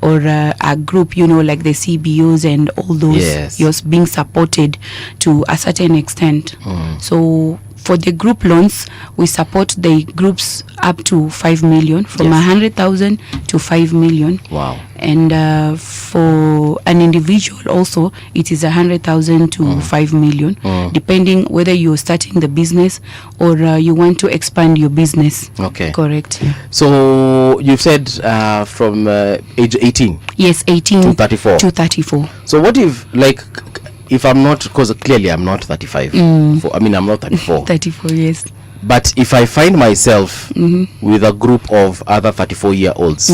or a group, you know, like the CBOs and all those, yours being supported to a certain extent. So for the group loans, we support the groups up to 5 million, from 100,000 to 5 million. Wow. And for an individual also, it is 100,000 to 5 million, depending whether you're starting the business or you want to expand your business. Okay. Correct. Yeah. So you've said from age 18? Yes, 18 to 34. To 34. So what if, like, if I'm not, because clearly I'm not 35. I'm not 34. 34, yes. But if I find myself with a group of other 34-year-olds,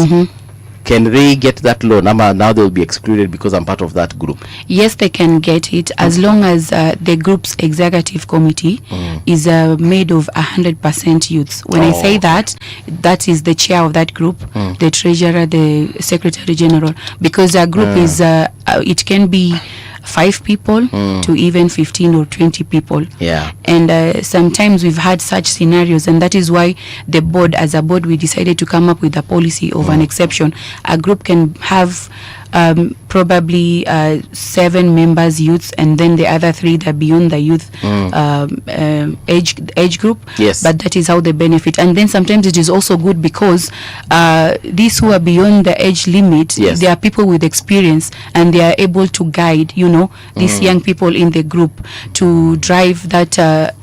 can they get that loan? Now they'll be excluded because I'm part of that group. Yes, they can get it, as long as the group's executive committee is made of 100% youths. When I say that, that is the chair of that group, the treasurer, the secretary general, because a group is, it can be 5 people to even 15 or 20 people. Yeah. And sometimes we've had such scenarios, and that is why the board, as a board, we decided to come up with a policy of an exception. A group can have probably 7 members youths, and then the other 3 that are beyond the youth age group. Yes. But that is how they benefit. And then sometimes it is also good because these who are beyond the age limit, they are people with experience, and they are able to guide, you know, these young people in the group to drive that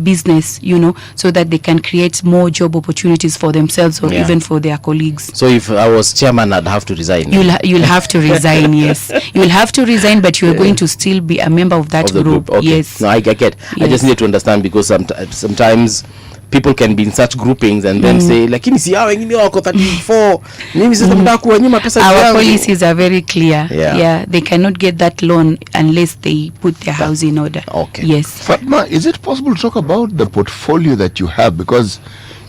business, you know, so that they can create more job opportunities for themselves or even for their colleagues. So if I was chairman, I'd have to resign. You'll have to resign. Yes, you will have to resign, but you are going to still be a member of that group. Okay. Yes. No, I get. I just need to understand, because sometimes people can be in such groupings and then say lakini si hao wengine wako 34 mimi sasa nataka kuwanyima pesa. Our policies are very clear. Yeah, they cannot get that loan unless they put their house in order. Okay. Yes. Fatma, is it possible to talk about the portfolio that you have? Because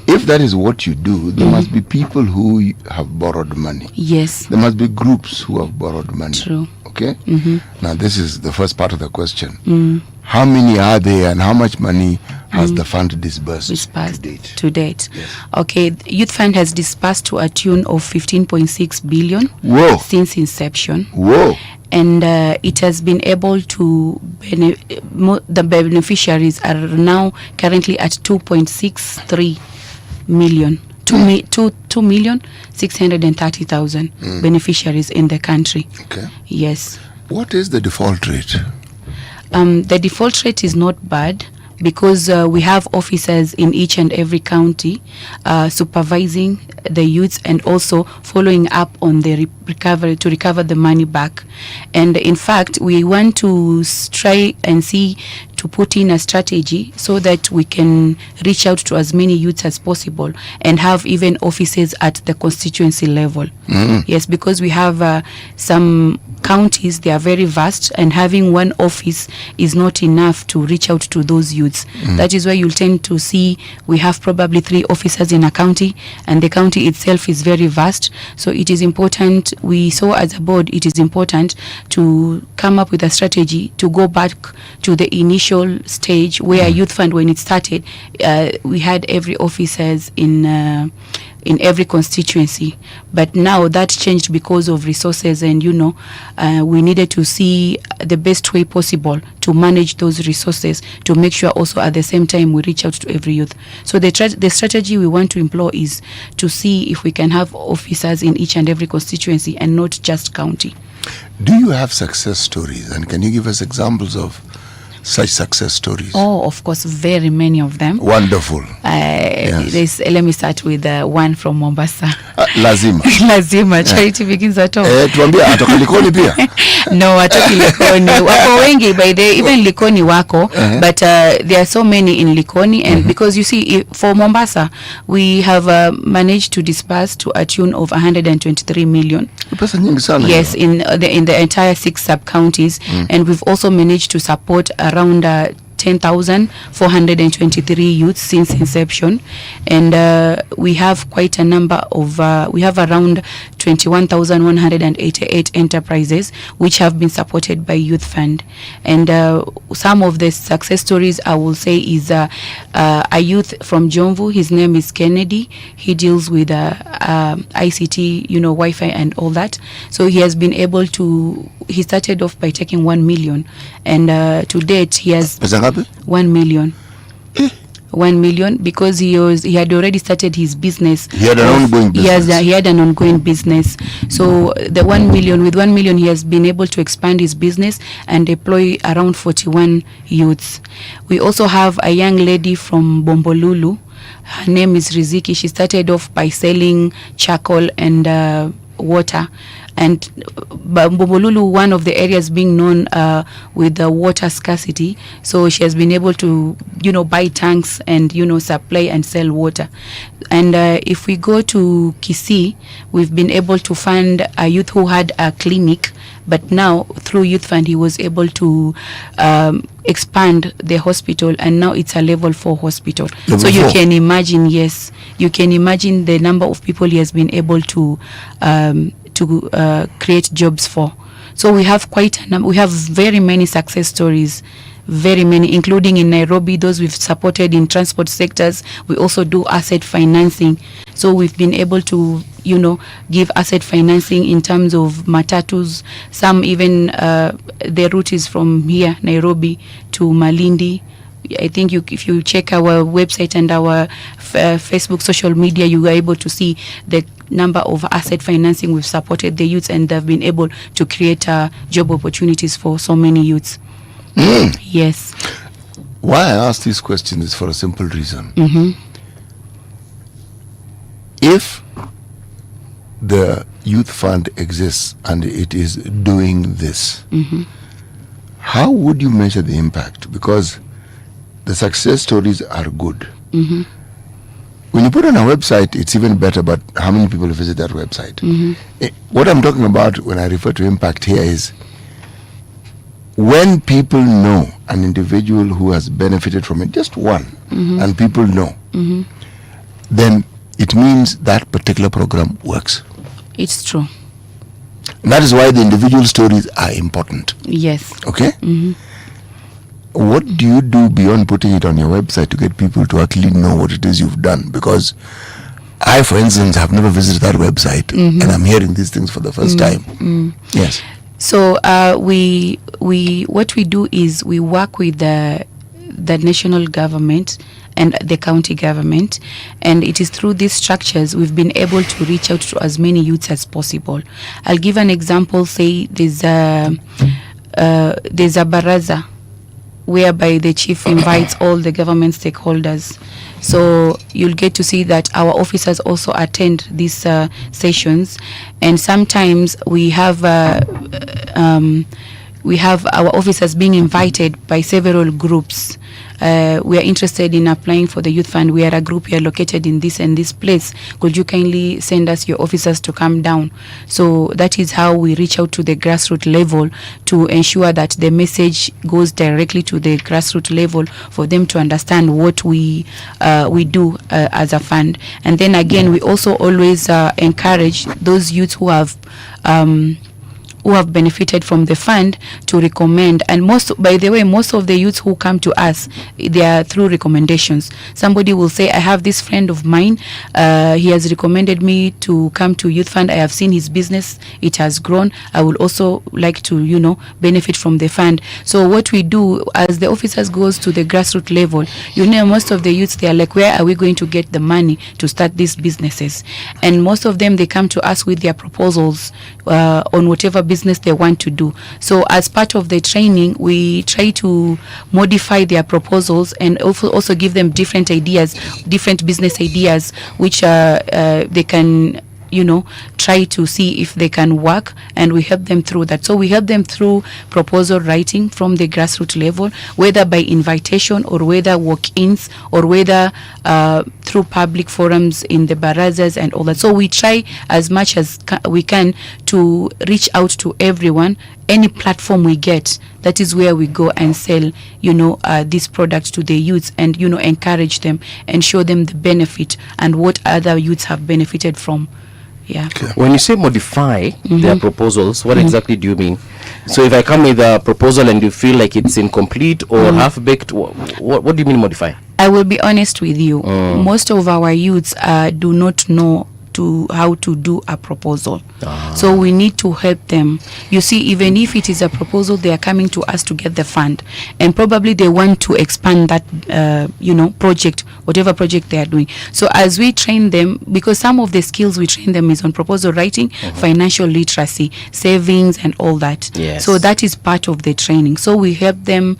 if that is what you do, there must be people who have borrowed money. Yes. There must be groups who have borrowed money. True. Okay? Now, this is the first part of the question. How many are there and how much money has the fund disbursed to date? Yes. Okay, the Youth Fund has disbursed to a tune of 15.6 billion since inception. Whoa. And it has been able to, the beneficiaries are now currently at 2.63 million. 2,630,000 beneficiaries in the country. Okay. Yes. What is the default rate? The default rate is not bad because we have officers in each and every county supervising the youths and also following up on the recovery to recover the money back. And in fact, we want to try and see to put in a strategy so that we can reach out to as many youths as possible and have even offices at the constituency level. Yes, because we have some counties, they are very vast, and having one office is not enough to reach out to those youths. That is why you'll tend to see we have probably 3 officers in a county, and the county itself is very vast. So it is important, we saw as a board, it is important to come up with a strategy to go back to the initial stage where Youth Fund, when it started, we had every officers in every constituency, but now that changed because of resources, and we needed to see the best way possible to manage those resources to make sure also at the same time we reach out to every youth. So the strategy we want to employ is to see if we can have officers in each and every constituency and not just county. Do you have success stories, and can you give us examples of such success stories? Oh, of course, very many of them. Wonderful. Yes. Let me start with one from Mombasa. Lazima. Lazima, charity begins at home. Tuambia atoka Likoni pia? No, atoki Likoni. Wako wengi by the even Likoni wako, but there are so many in Likoni, and because you see, for Mombasa, we have managed to disperse to a tune of 123 million. Pesa nyingi sana. Yes, in the entire 6 sub-counties, and we've also managed to support around 10,423 youths since inception, and we have quite a number of we have around 21,188 enterprises which have been supported by Youth Fund. And some of the success stories I will say is a youth from Jomvu. His name is Kennedy. He deals with ICT, Wi-Fi and all that. So he has been able to, he started off by taking 1 million, and to date he has 1 million. 1 million because he had already started his business. He had an ongoing business. He had an ongoing business. So the 1 million, with 1 million, he has been able to expand his business and deploy around 41 youths. We also have a young lady from Bombolulu. Her name is Riziki. She started off by selling charcoal and water. And Bombolulu, one of the areas being known with the water scarcity, so she has been able to, buy tanks and, supply and sell water. And if we go to Kisii, we've been able to fund a youth who had a clinic, but now through Youth Fund, he was able to expand the hospital, and now it's a level 4 hospital. So you can imagine, yes, you can imagine the number of people he has been able to create jobs for. So we have quite a number. We have very many success stories, very many, including in Nairobi, those we've supported in transport sectors. We also do asset financing. So we've been able to, give asset financing in terms of matatus. Some even, the route is from here, Nairobi, to Malindi. I think if you check our website and our Facebook social media, you are able to see the number of asset financing we've supported the youths, and they've been able to create job opportunities for so many youths. Yes. Why I ask this question is for a simple reason. If the Youth Fund exists and it is doing this, how would you measure the impact? Because the success stories are good. when you put on a website, it's even better, but how many people visit that website? What I'm talking about when I refer to impact here is when people know an individual who has benefited from it, just one, and people know, then it means that particular program works. It's true. And that is why the individual stories are important. Yes. Okay? What do you do beyond putting it on your website to get people to actually know what it is you've done? Because I, for instance, have never visited that website, and I'm hearing these things for the first time. Yes. So we what we do is we work with the national government and the county government, and it is through these structures we've been able to reach out to as many youths as possible. I'll give an example. Say there's a baraza whereby the chief invites all the government stakeholders. So you'll get to see that our officers also attend these sessions, and sometimes we have our officers being invited by several groups. We are interested in applying for the youth fund. We are a group. We are located in this and this place. Could you kindly send us your officers to come down? So that is how we reach out to the grassroots level to ensure that the message goes directly to the grassroots level for them to understand what we do as a fund. And then again, we also always encourage those youths who have benefited from the fund to recommend. And by the way, most of the youths who come to us, they are through recommendations. Somebody will say, I have this friend of mine, he has recommended me to come to youth fund. I have seen his business, it has grown. I would also like to, benefit from the fund. So what we do as the officers goes to the grassroots level, most of the youths, they are like, where are we going to get the money to start these businesses? And most of them, they come to us with their proposals on whatever business they want to do. So as part of the training, we try to modify their proposals and also give them different ideas, different business ideas, which they can try to see if they can work, and we help them through that. So we help them through proposal writing from the grassroots level, whether by invitation or whether walk-ins or whether through public forums in the barazas and all that. So we try as much as we can to reach out to everyone. Any platform we get, that is where we go and sell, this product to the youths and, encourage them and show them the benefit and what other youths have benefited from. Yeah. When you say modify their proposals, what exactly do you mean? So if I come with a proposal and you feel like it's incomplete or half-baked, what do you mean modify? I will be honest with you. Most of our youths do not know how to do a proposal. So we need to help them. You see, even if it is a proposal, they are coming to us to get the fund, and probably they want to expand that project, whatever project they are doing. So as we train them, because some of the skills we train them is on proposal writing, financial literacy, savings and all that. So that is part of the training. So we help them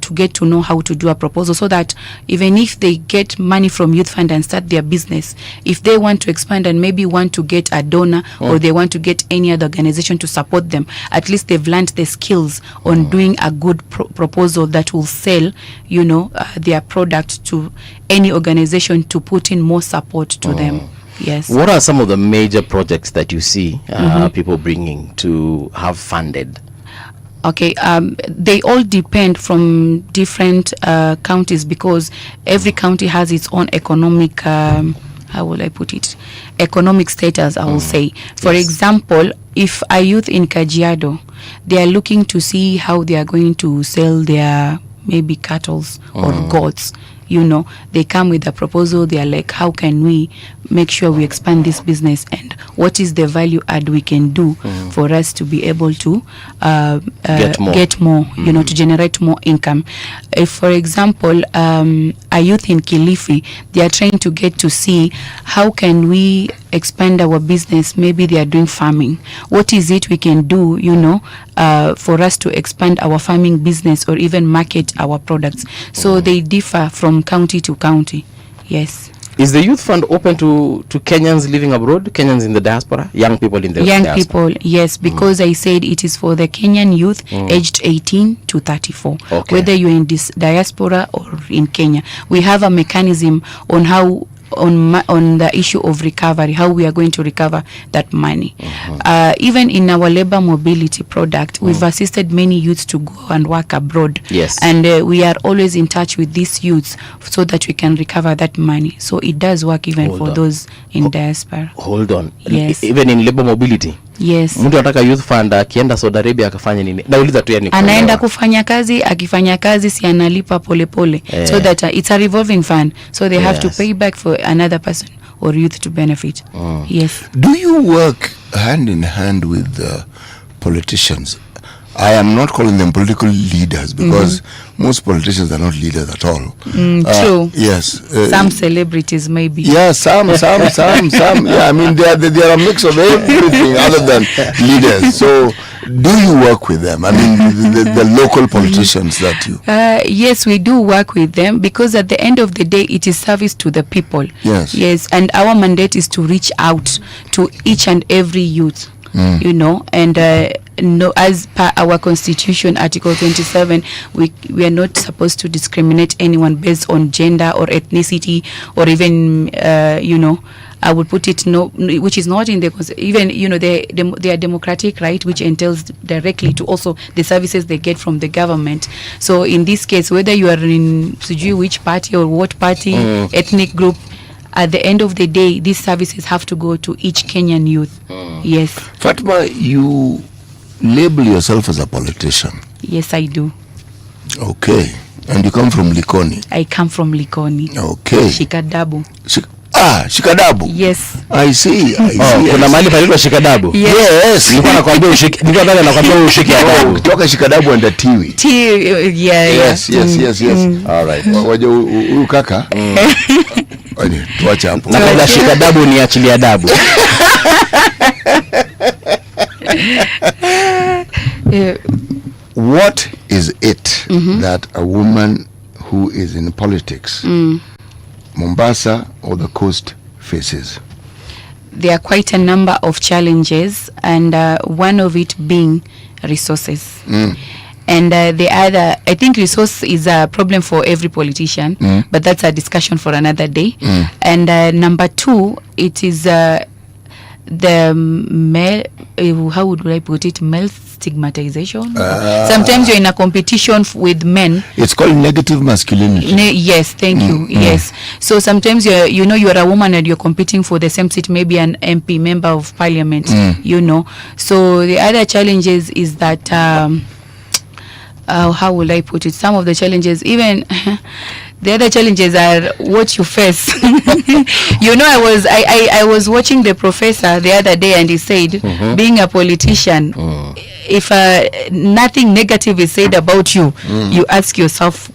to get to know how to do a proposal, so that even if they get money from youth fund and start their business, if they want to expand and maybe want to get a donor or they want to get any other organization to support them, at least they've learned the skills on doing a good proposal that will sell their product to any organization to put in more support to them. Yes. What are some of the major projects that you see people bringing to have funded? Okay, they all depend from different counties, because every county has its own economic, how will I put it, economic status, I will say. For example, if a youth in Kajiado, they are looking to see how they are going to sell their maybe cattle or goats, they come with a proposal. They are like, how can we make sure we expand this business, and what is the value add we can do for us to be able to get more, to generate more income. If, for example, a youth in Kilifi, they are trying to get to see how can we expand our business. Maybe they are doing farming. What is it we can do, for us to expand our farming business or even market our products? So they differ from county to county. Yes. Is the youth fund open to Kenyans living abroad, Kenyans in the diaspora, young people in the diaspora? Young people, yes, because I said it is for the Kenyan youth aged 18 to 34, whether you're in this diaspora or in Kenya. We have a mechanism on how on the issue of recovery, how we are going to recover that money. Even in our labor mobility product, we've assisted many youths to go and work abroad. Yes. And we are always in touch with these youths so that we can recover that money. So it does work even for those in diaspora. Hold on. Yes. Even in labor mobility. Yes. Mtu anataka youth fund akienda Saudi Arabia akafanya nini? Nauliza tu yani. Anaenda kufanya kazi, akifanya kazi si analipa pole. So that it's a revolving fund. So they have to pay back for another person or youth to benefit. Yes. Do you work hand in hand with politicians? I am not calling them political leaders because most politicians are not leaders at all. True. Yes. Some celebrities maybe. Yeah, some. Yeah, I mean, they are a mix of everything other than leaders. So, do you work with them? I mean, the local politicians that you... Yes, we do work with them because at the end of the day, it is service to the people. Yes. Yes, and our mandate is to reach out to each and every youth. You know, and no, as per our constitution, Article 27, we are not supposed to discriminate anyone based on gender or ethnicity or even, you know, I would put it which is not in the even, you know, they are democratic, right, which entails directly to also the services they get from the government. So in this case, whether you are in which party or what party, ethnic group, at the end of the day, these services have to go to each Kenyan youth. Yes. Fatma, you label yourself as a politician. Yes, I do. Okay. And you come from Likoni? I come from Likoni. Okay. Shikadabu. Shikadabu. Yes. I see. Kuna mahali panaitwa Shikadabu. Yes. Nilikuwa nakwambia ushike adabu. Kutoka Shikadabu and Tiwi. Yes. All right. Waje huyu kaka. Tuache hapo. Na kabla Shikadabu ni achilia adabu. What is it that a woman who is in politics, Mombasa or the coast, faces? There are quite a number of challenges, and one of it being resources. And the other, I think resource is a problem for every politician, but that's a discussion for another day. And number two, it is the male, how would I put it, male stigmatization. Sometimes you're in a competition with men. It's called negative masculinity. Yes, thank you. Yes. So sometimes you're a woman and you're competing for the same seat, maybe an MP, member of parliament, you know. So the other challenges is that how will I put it? Some of the challenges, even the other challenges are what you face. You know, I was watching the professor the other day, and he said, being a politician, if nothing negative is said about you, you ask yourself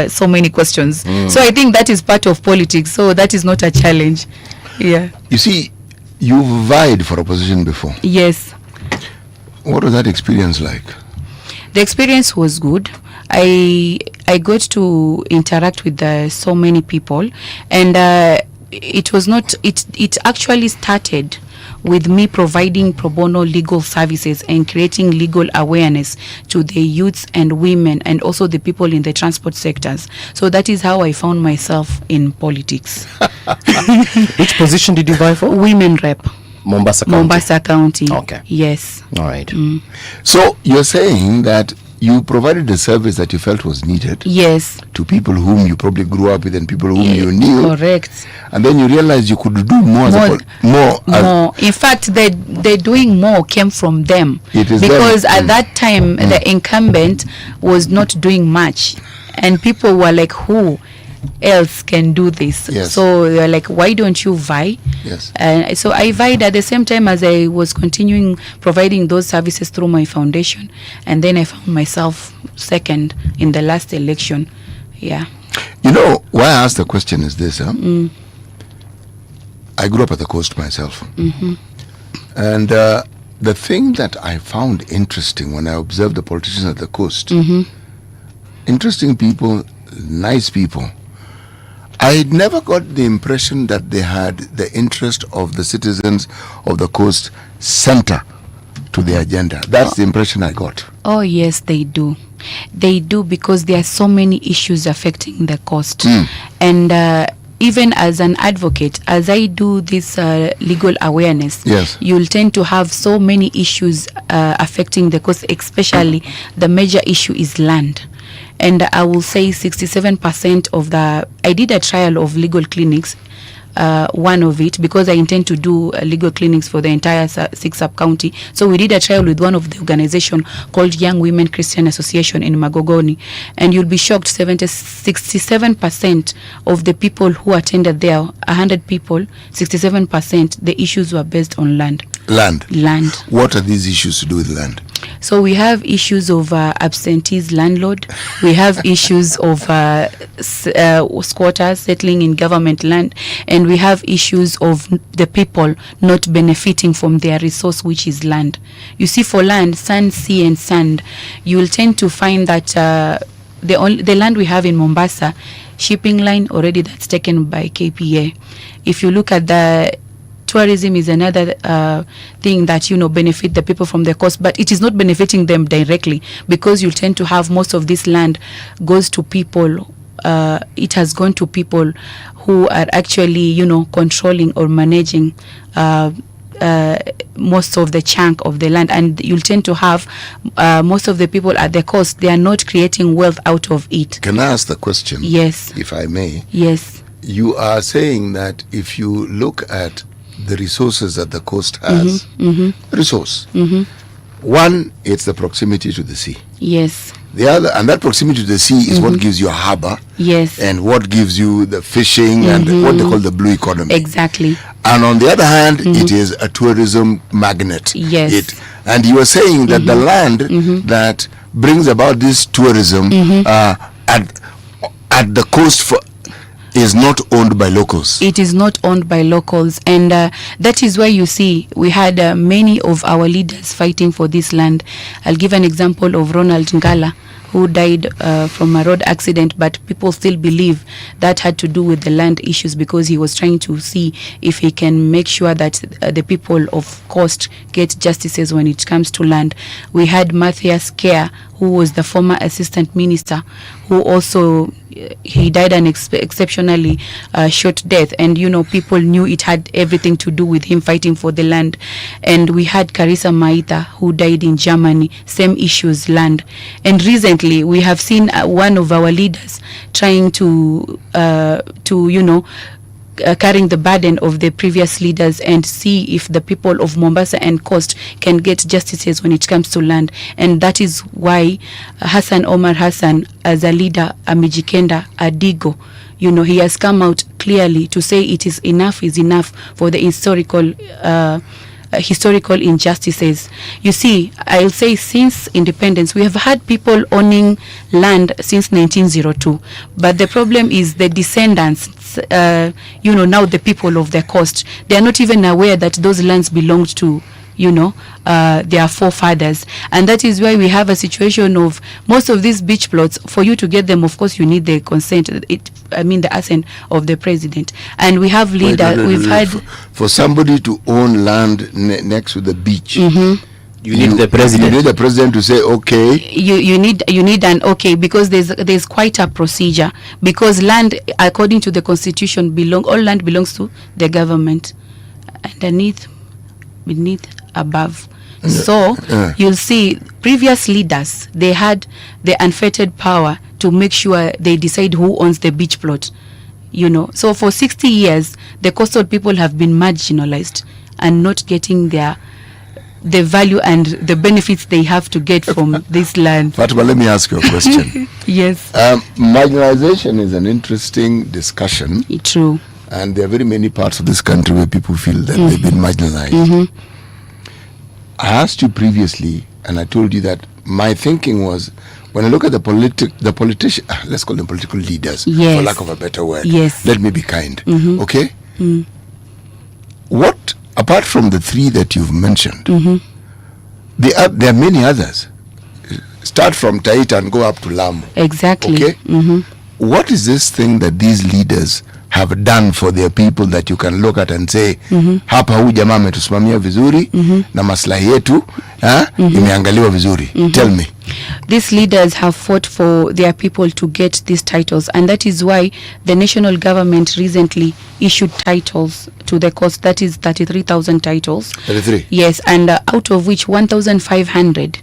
so many questions. So I think that is part of politics. So that is not a challenge. Yeah. You see, you've vied for a position before. Yes. What was that experience like? The experience was good. I got to interact with so many people, and it was not. It actually started with me providing pro bono legal services and creating legal awareness to the youths and women, and also the people in the transport sectors. So that is how I found myself in politics. Which position did you vie for? Women rep. Mombasa County. Mombasa County. Okay. Yes. All right. So you're saying that you provided the service that you felt was needed. Yes. To people whom you probably grew up with and people whom you knew. Correct. And then you realized you could do more. More. In fact, the doing more came from them. It is because them. At that time, the incumbent was not doing much. And people were like, who else can do this? Yes. So they were like, why don't you vie? Yes. So I vied at the same time as I was continuing providing those services through my foundation, and then I found myself second in the last election. Yeah. You know why I asked the question is this, I grew up at the coast myself, and the thing that I found interesting when I observed the politicians at the coast, interesting people, nice people, I never got the impression that they had the interest of the citizens of the coast center to their agenda. That's the impression I got. Oh yes, they do. They do, because there are so many issues affecting the coast. And even as an advocate, as I do this legal awareness, yes, you'll tend to have so many issues affecting the coast, especially the major issue is land. And I will say 67% of I did a trial of legal clinics, one of it, because I intend to do legal clinics for the entire 6 sub-county. So we did a trial with one of the organization called Young Women Christian Association in Magogoni. And you'll be shocked, 67% of the people who attended there, 100 people, 67%, the issues were based on land. Land. What are these issues to do with land? So we have issues of absentees landlord. We have issues of squatters settling in government land, and we have issues of the people not benefiting from their resource, which is land. You see, for land, sand, sea, and sand, you will tend to find that the land we have in Mombasa, shipping line already that's taken by KPA. If you look at the tourism is another thing that, benefit the people from the coast, but it is not benefiting them directly, because you tend to have most of this land goes to people. It has gone to people who are actually, controlling or managing most of the chunk of the land, and you'll tend to have most of the people at the coast, they are not creating wealth out of it. Can I ask the question? Yes. If I may. Yes. You are saying that if you look at the resources that the coast has, resource. One, it's the proximity to the sea. Yes. The other, and that proximity to the sea is what gives you a harbor. Yes. And what gives you the fishing and what they call the blue economy. Exactly. And on the other hand, it is a tourism magnet. Yes. And you are saying that the land that brings about this tourism at the coast is not owned by locals. It is not owned by locals, and that is why you see we had many of our leaders fighting for this land. I'll give an example of Ronald Ngala, who died from a road accident, but people still believe that had to do with the land issues, because he was trying to see if he can make sure that the people of coast get justices when it comes to land. We had Matthias Kerr, who was the former assistant minister, who also he died an exceptionally short death, and people knew it had everything to do with him fighting for the land. And we had Garissa Maitha, who died in Germany, same issues, land. And recently we have seen one of our leaders trying to carrying the burden of the previous leaders and see if the people of Mombasa and coast can get justices when it comes to land. And that is why Hassan Omar Hassan, as a leader, Amijikenda Adigo, he has come out clearly to say it is enough for the historical injustices. You see, I'll say since independence, we have had people owning land since 1902. But the problem is the descendants, now the people of the coast, they are not even aware that those lands belonged to, their forefathers. And that is why we have a situation of most of these beach plots. For you to get them, of course, you need the consent, the assent of the president. And we have leaders, for somebody to own land next to the beach, you need the president. You need the president to say okay. You need an okay, because there's quite a procedure, because land, according to the constitution, all land belongs to the government, beneath, above. So you'll see previous leaders, they had the unfettered power to make sure they decide who owns the beach plot. So for 60 years the coastal people have been marginalized and not getting the value and the benefits they have to get from this land. Fatima, let me ask you a question. Yes. Marginalization is an interesting discussion. True. And there are very many parts of this country where people feel that they've been marginalized. I asked you previously, and I told you that my thinking was, when I look at the politician, let's call them political leaders, for lack of a better word. Yes. Let me be kind. Okay? What, apart from the three that you've mentioned, there are many others. Start from Taita and go up to Lamu. Exactly. Okay? What is this thing that these leaders have done for their people that you can look at and say, hapa huyu jamaa ametusimamia vizuri na maslahi yetu imeangaliwa vizuri? Tell me. these leaders have fought for their people to get these titles, and that is why the national government recently issued titles to the cost, that is 33,000 titles. 33? Yes, and out of which 1,500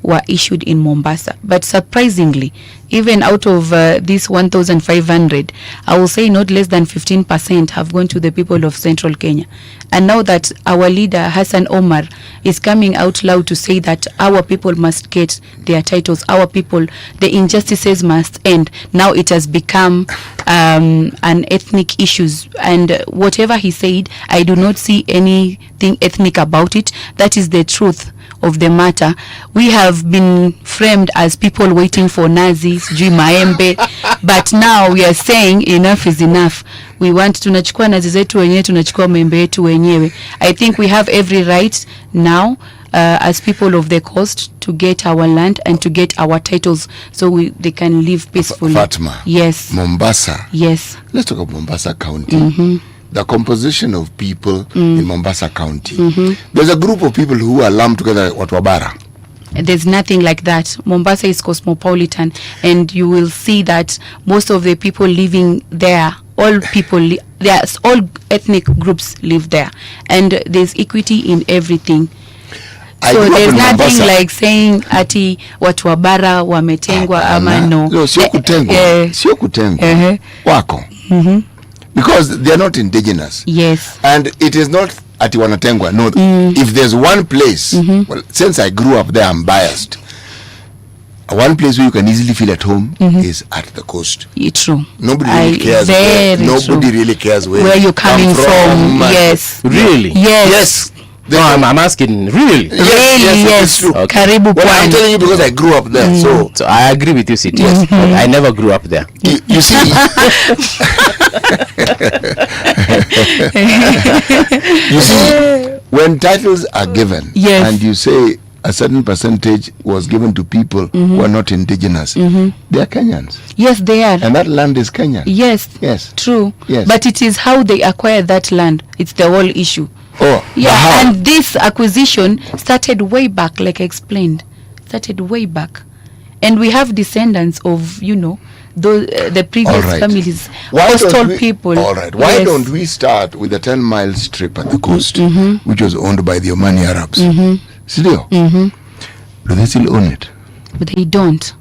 were issued in Mombasa. But surprisingly, even out of these 1,500, I will say not less than 15% have gone to the people of Central Kenya. And now that our leader, Hassan Omar, is coming out loud to say that our people must get their titles, our people, the injustices must end, now it has become an ethnic issues. And whatever he said, I do not see anything ethnic about it. That is the truth of the matter. We have been framed as people waiting for Nazis, Maembe, but now we are saying enough is enough. We want tunachukua nazi zetu wenyewe, tunachukua maembe yetu wenyewe. I think we have every right now as people of the coast to get our land and to get our titles so they can live peacefully. Fatma. Yes. Mombasa. Yes. Let's talk about Mombasa County. The composition of people in Mombasa County. There's a group of people who are lumped together at Watwabara. There's nothing like that. Mombasa is cosmopolitan, and you will see that most of the people living there, all ethnic groups live there, and there's equity in everything. So there's nothing like saying ati watu wa bara wametengwa ama no. No, sio kutengwa. Sio kutengwa. Wako. Because they are not indigenous. Yes. And it is not ati wanatengwa. No. If there's one place, well, since I grew up there, I'm biased. One place where you can easily feel at home is at the coast. True. Nobody really cares. Nobody really cares where you're coming from. Yes. Really? Yes. No, I'm asking, really? Yes. Okay. Karibu well, I'm telling you because I grew up there. So I agree with you, City. Yes. I never grew up there. You see, you see, when titles are given and you say a certain percentage was given to people who are not indigenous, they are Kenyans. Yes, they are. And that land is Kenyan. Yes. True. Yes. But it is how they acquire that land. It's the whole issue. Oh, yeah, and this acquisition started way back, like I explained. Started way back. And we have descendants of, the previous families, coastal people. All right. Why don't we start with the 10-mile strip at the coast, which was owned by the Omani Arabs? Still? Do they still own it? But they don't.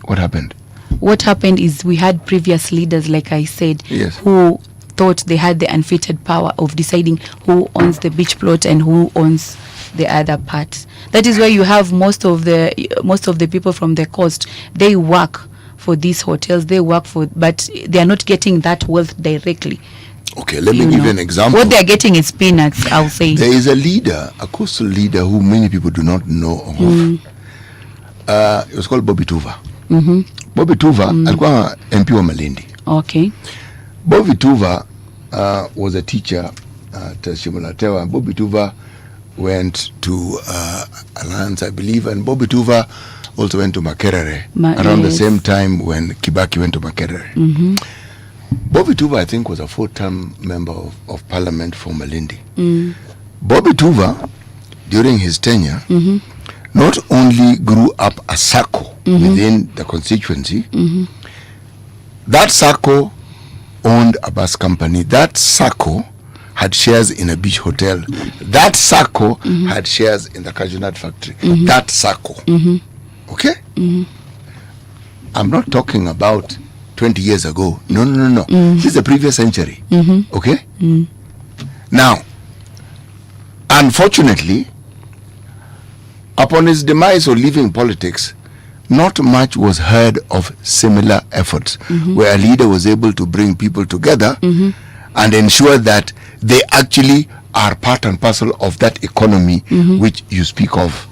What happened? What happened is we had previous leaders, like I said, who thought they had the unfettered power of deciding who owns the beach plot and who owns the other part. That is where you have most of the people from the coast. They work for these hotels. But they are not getting that wealth directly. Okay, let me give you an example. What they are getting is peanuts, I'll say. There is a leader, a coastal leader, who many people do not know of. It was called Bobby Tuva. Bobby Tuva alikuwa MP wa Malindi. Okay. Bobby Tuva was a teacher at Shimolatewa. Bobby Tuva went to Alliance, I believe, and Bobby Tuva also went to Makerere around the same time when Kibaki went to Makerere. Bobby Tuva, I think, was a 4-term member of parliament for Malindi. Bobby Tuva, during his tenure, not only grew up a SACCO within the constituency, that SACCO owned a bus company. That SACCO had shares in a beach hotel. That SACCO had shares in the cashew nut factory. That SACCO. Okay? I'm not talking about 20 years ago. No. This is the previous century. Okay? Now, unfortunately, upon his demise or leaving politics, not much was heard of similar efforts where a leader was able to bring people together and ensure that they actually are part and parcel of that economy which you speak of.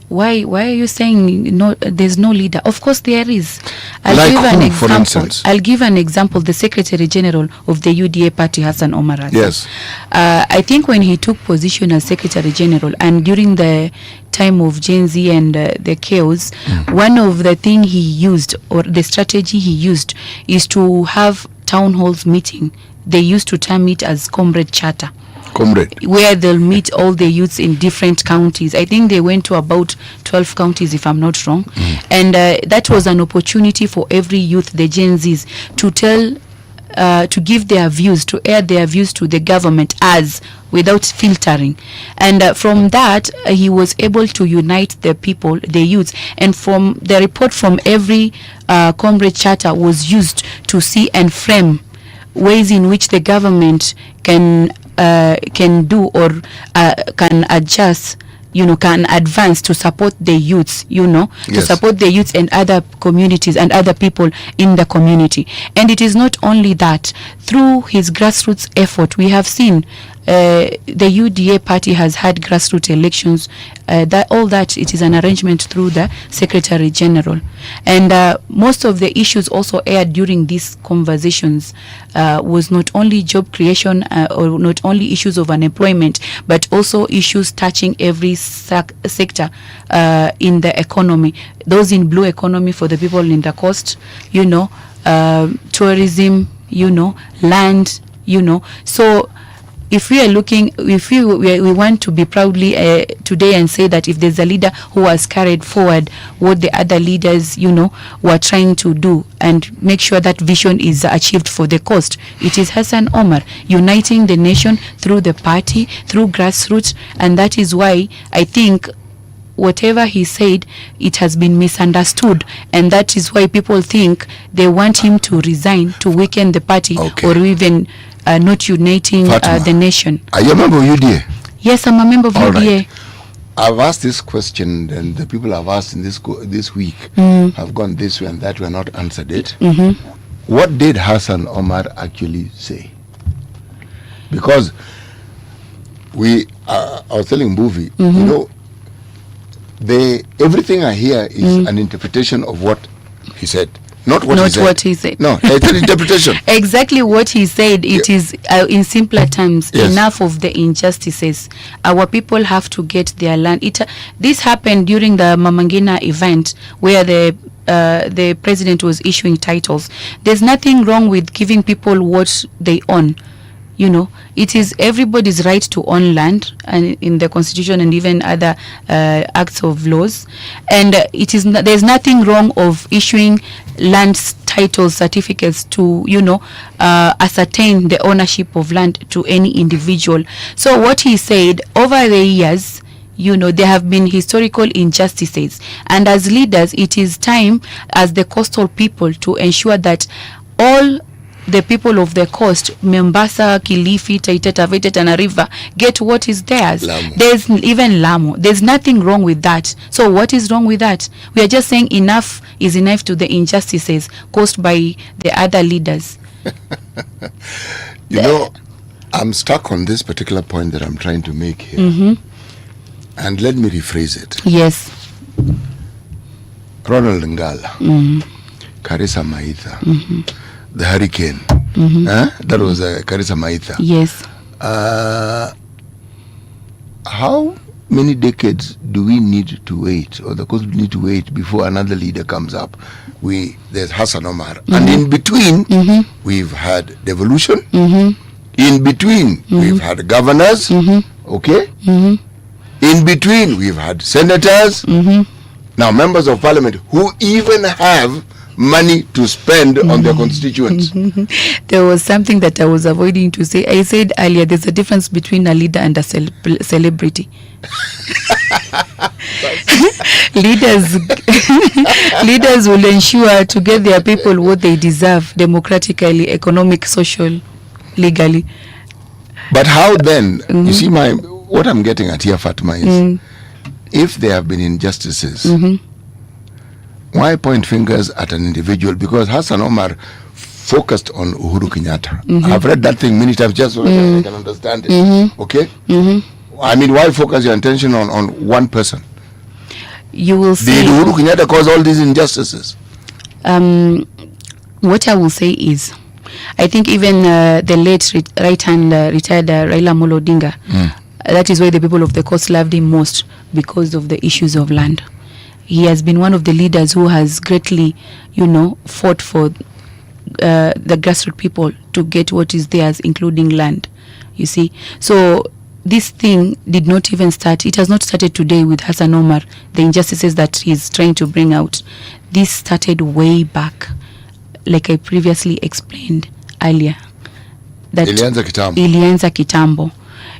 Why are you saying there's no leader? Of course there is. For instance? I'll give an example. The Secretary General of the UDA party, Hassan Omar. Yes. I think when he took position as Secretary General and during the time of Gen Z and the chaos, one of the things he used, or the strategy he used, is to have town halls meeting. They used to term it as comrade charter. Comrade. where they'll meet all the youths in different counties. I think they went to about 12 counties, if I'm not wrong. And that was an opportunity for every youth, the Gen Zs, to tell, to give their views, to air their views to the government as without filtering. And from that, he was able to unite the people, the youths. And from the report from every comrade charter was used to see and frame ways in which the government can do or can adjust, can advance to support the youths, to support the youths and other communities and other people in the community. And it is not only that. Through his grassroots effort, we have seen the UDA party has had grassroots elections. That it is an arrangement through the Secretary General, and most of the issues also aired during these conversations was not only job creation or not only issues of unemployment, but also issues touching every sector in the economy. Those in blue economy for the people in the coast, tourism, land, so. If we are looking, if we want to be proudly today and say that if there's a leader who has carried forward what the other leaders, were trying to do and make sure that vision is achieved for the coast, it is Hassan Omar, uniting the nation through the party, through grassroots. And that is why I think whatever he said, it has been misunderstood, and that is why people think they want him to resign to weaken the party, or even not uniting the nation. Are you a member of UDA? Yes, I'm a member of UDA. Right. I've asked this question, and the people I've asked in this week have gone this way and that way, not answered it. What did Hassan Omar actually say? Because I was telling Mbuvi, everything I hear is an interpretation of what he said. Not what he said. No, it's an interpretation. Exactly what he said. It is, in simpler terms, enough of the injustices. Our people have to get their land. This happened during the Mamangina event where the president was issuing titles. There's nothing wrong with giving people what they own. It is everybody's right to own land, and in the constitution and even other acts of laws. And there's nothing wrong of issuing land title certificates to ascertain the ownership of land to any individual. So what he said, over the years, there have been historical injustices, and as leaders, it is time as the coastal people to ensure that all the people of the coast, Mombasa, Kilifi, Taita Taveta, Tana River, get what is theirs. Lamu. There's even Lamu. There's nothing wrong with that. So what is wrong with that? We are just saying enough is enough to the injustices caused by the other leaders. I'm stuck on this particular point that I'm trying to make here. And let me rephrase it. Yes. Ronald Ngala, Garissa Maitha, the hurricane. That was Garissa Maitha. Yes. How many decades do we need to wait, or the coast need to wait before another leader comes up? There's Hassan Omar, and in between we've had devolution. In between we've had governors. Okay. In between we've had senators. Now members of parliament who even have money to spend on their constituents. There was something that I was avoiding to say. I said earlier, there's a difference between a leader and a celebrity. Leaders will ensure to get their people what they deserve, democratically, economic, social, legally. But how then? You see, what I'm getting at here, Fatma, is if there have been injustices, why point fingers at an individual? Because Hassan Omar focused on Uhuru Kenyatta. I've read that thing many times just so I can understand it. Okay? I mean, why focus your attention on one person? You will see. Did Uhuru Kenyatta cause all these injustices? What I will say is, I think even the late right-hand retired Raila Amolo Odinga, that is why the people of the coast loved him most, because of the issues of land. He has been one of the leaders who has greatly, fought for the grassroots people to get what is theirs, including land. you see. So this thing did not even start. It has not started today with Hassan Omar, the injustices that he's trying to bring out. This started way back, like I previously explained earlier. That ilianza kitambo.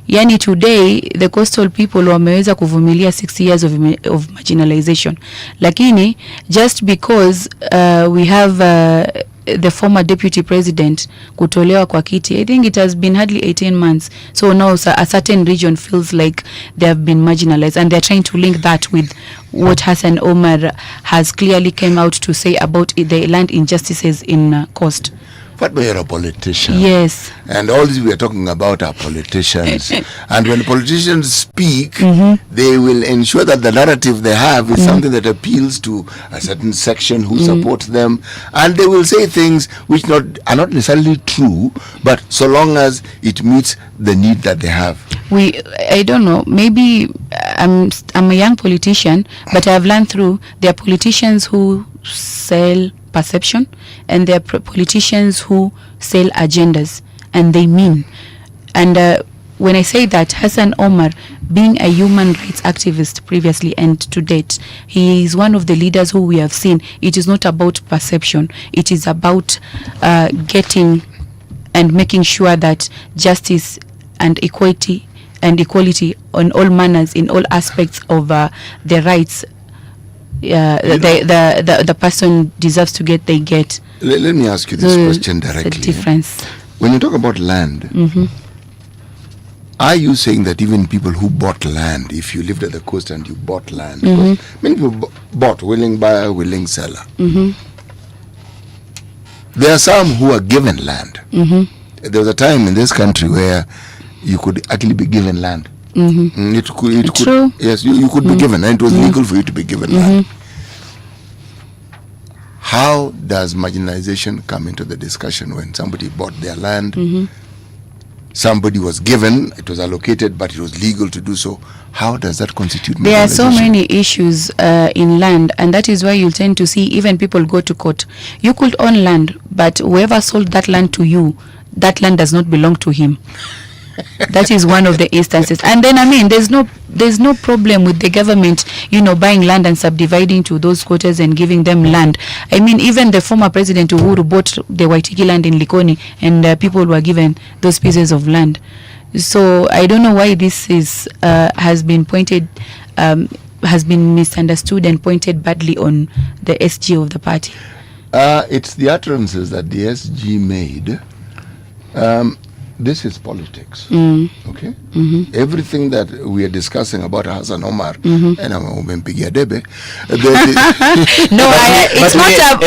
Yani today the coastal people wameweza kuvumilia 60 years of marginalization. Lakini just because we have the former deputy president kutolewa kwa kiti, I think it has been hardly 18 months. So now a certain region feels like they have been marginalized, and they're trying to link that with what Hassan Omar has clearly came out to say about the land injustices in coast. But we are a politician. Yes. And all this we are talking about are politicians. And when politicians speak, they will ensure that the narrative they have is something that appeals to a certain section who supports them. And they will say things which are not necessarily true, but so long as it meets the need that they have. I don't know, maybe I'm a young politician, but I've learned through there are politicians who sell perception, and there are politicians who sell agendas, and they mean. And when I say that, Hassan Omar, being a human rights activist previously and to date, he is one of the leaders who we have seen. It is not about perception. It is about getting and making sure that justice and equality on all manners, in all aspects of the rights the person deserves to get, they get. Let me ask you this question directly. The difference. When you talk about land, are you saying that even people who bought land, if you lived at the coast and you bought land, because many people bought, willing buyer, willing seller. There are some who are given land. There was a time in this country where you could actually be given land. It could, yes, you could be given, and it was legal for you to be given land. How does marginalization come into the discussion when somebody bought their land? Somebody was given, it was allocated, but it was legal to do so. How does that constitute marginalization? There are so many issues in land, and that is why you'll tend to see even people go to court. You could own land, but whoever sold that land to you, that land does not belong to him. That is one of the instances. And then, I mean, there's no problem with the government, buying land and subdividing to those quarters and giving them land. I mean, even the former president Uhuru bought the Waitiki land in Likoni, and people were given those pieces of land. So I don't know why this is has been misunderstood and pointed badly on the SG of the party. It's the utterances that the SG made. This is politics, okay? Everything that we are discussing about Hassan Omar and umempigia debe. No, it's not a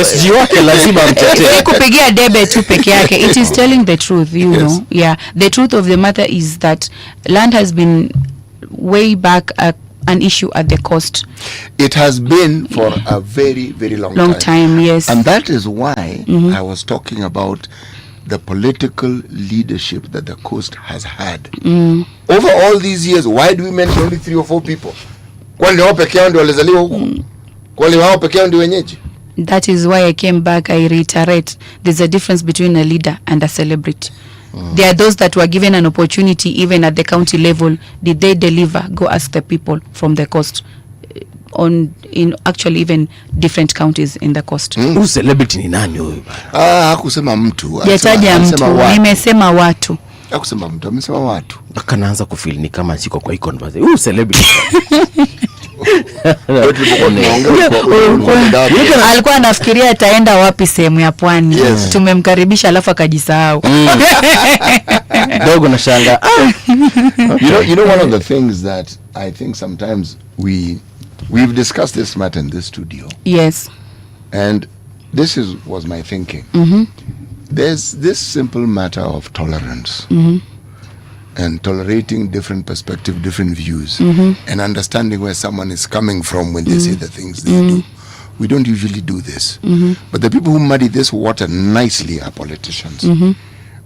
kupigia debe tu peke yake. It is telling the truth, you know. Yeah, the truth of the matter is that land has been way back an issue at the coast. It has been for a very, very long time. Yes. And that is why I was talking about the political leadership that the coast has had. Over all these years, why do we mention only 3 or 4 people? That is why I came back. I reiterate, there's a difference between a leader and a celebrity. There are those that were given an opportunity even at the county level. Did they deliver? Go ask the people from the coast. In actually even different counties in the coast. Who celebrity ni nani huyu? Hakusema mtu. Yataja mtu. Nimesema watu. Hakusema mtu, amesema watu. Akanaanza kufeel ni kama siko kwa hii conversation. Who celebrity? Alikuwa anafikiria ataenda wapi sehemu ya pwani. Tumemkaribisha alafu akajisahau. Dogo na shanga. You know one of the things that I think sometimes we've discussed this matter in this studio. Yes. And this was my thinking. There's this simple matter of tolerance. And tolerating different perspectives, different views, and understanding where someone is coming from when they say the things they do. We don't usually do this. But the people who muddy this water nicely are politicians.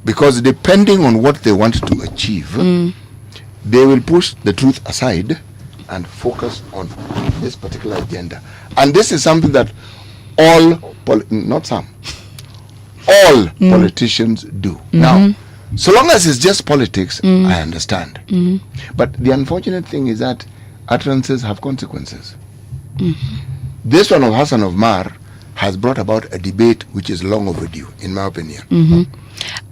Because depending on what they want to achieve, they will push the truth aside and focus on this particular agenda. And this is something that all politicians do. Now, So long as it's just politics, I understand. But the unfortunate thing is that utterances have consequences. This one of Hassan of Mar has brought about a debate which is long overdue, in my opinion.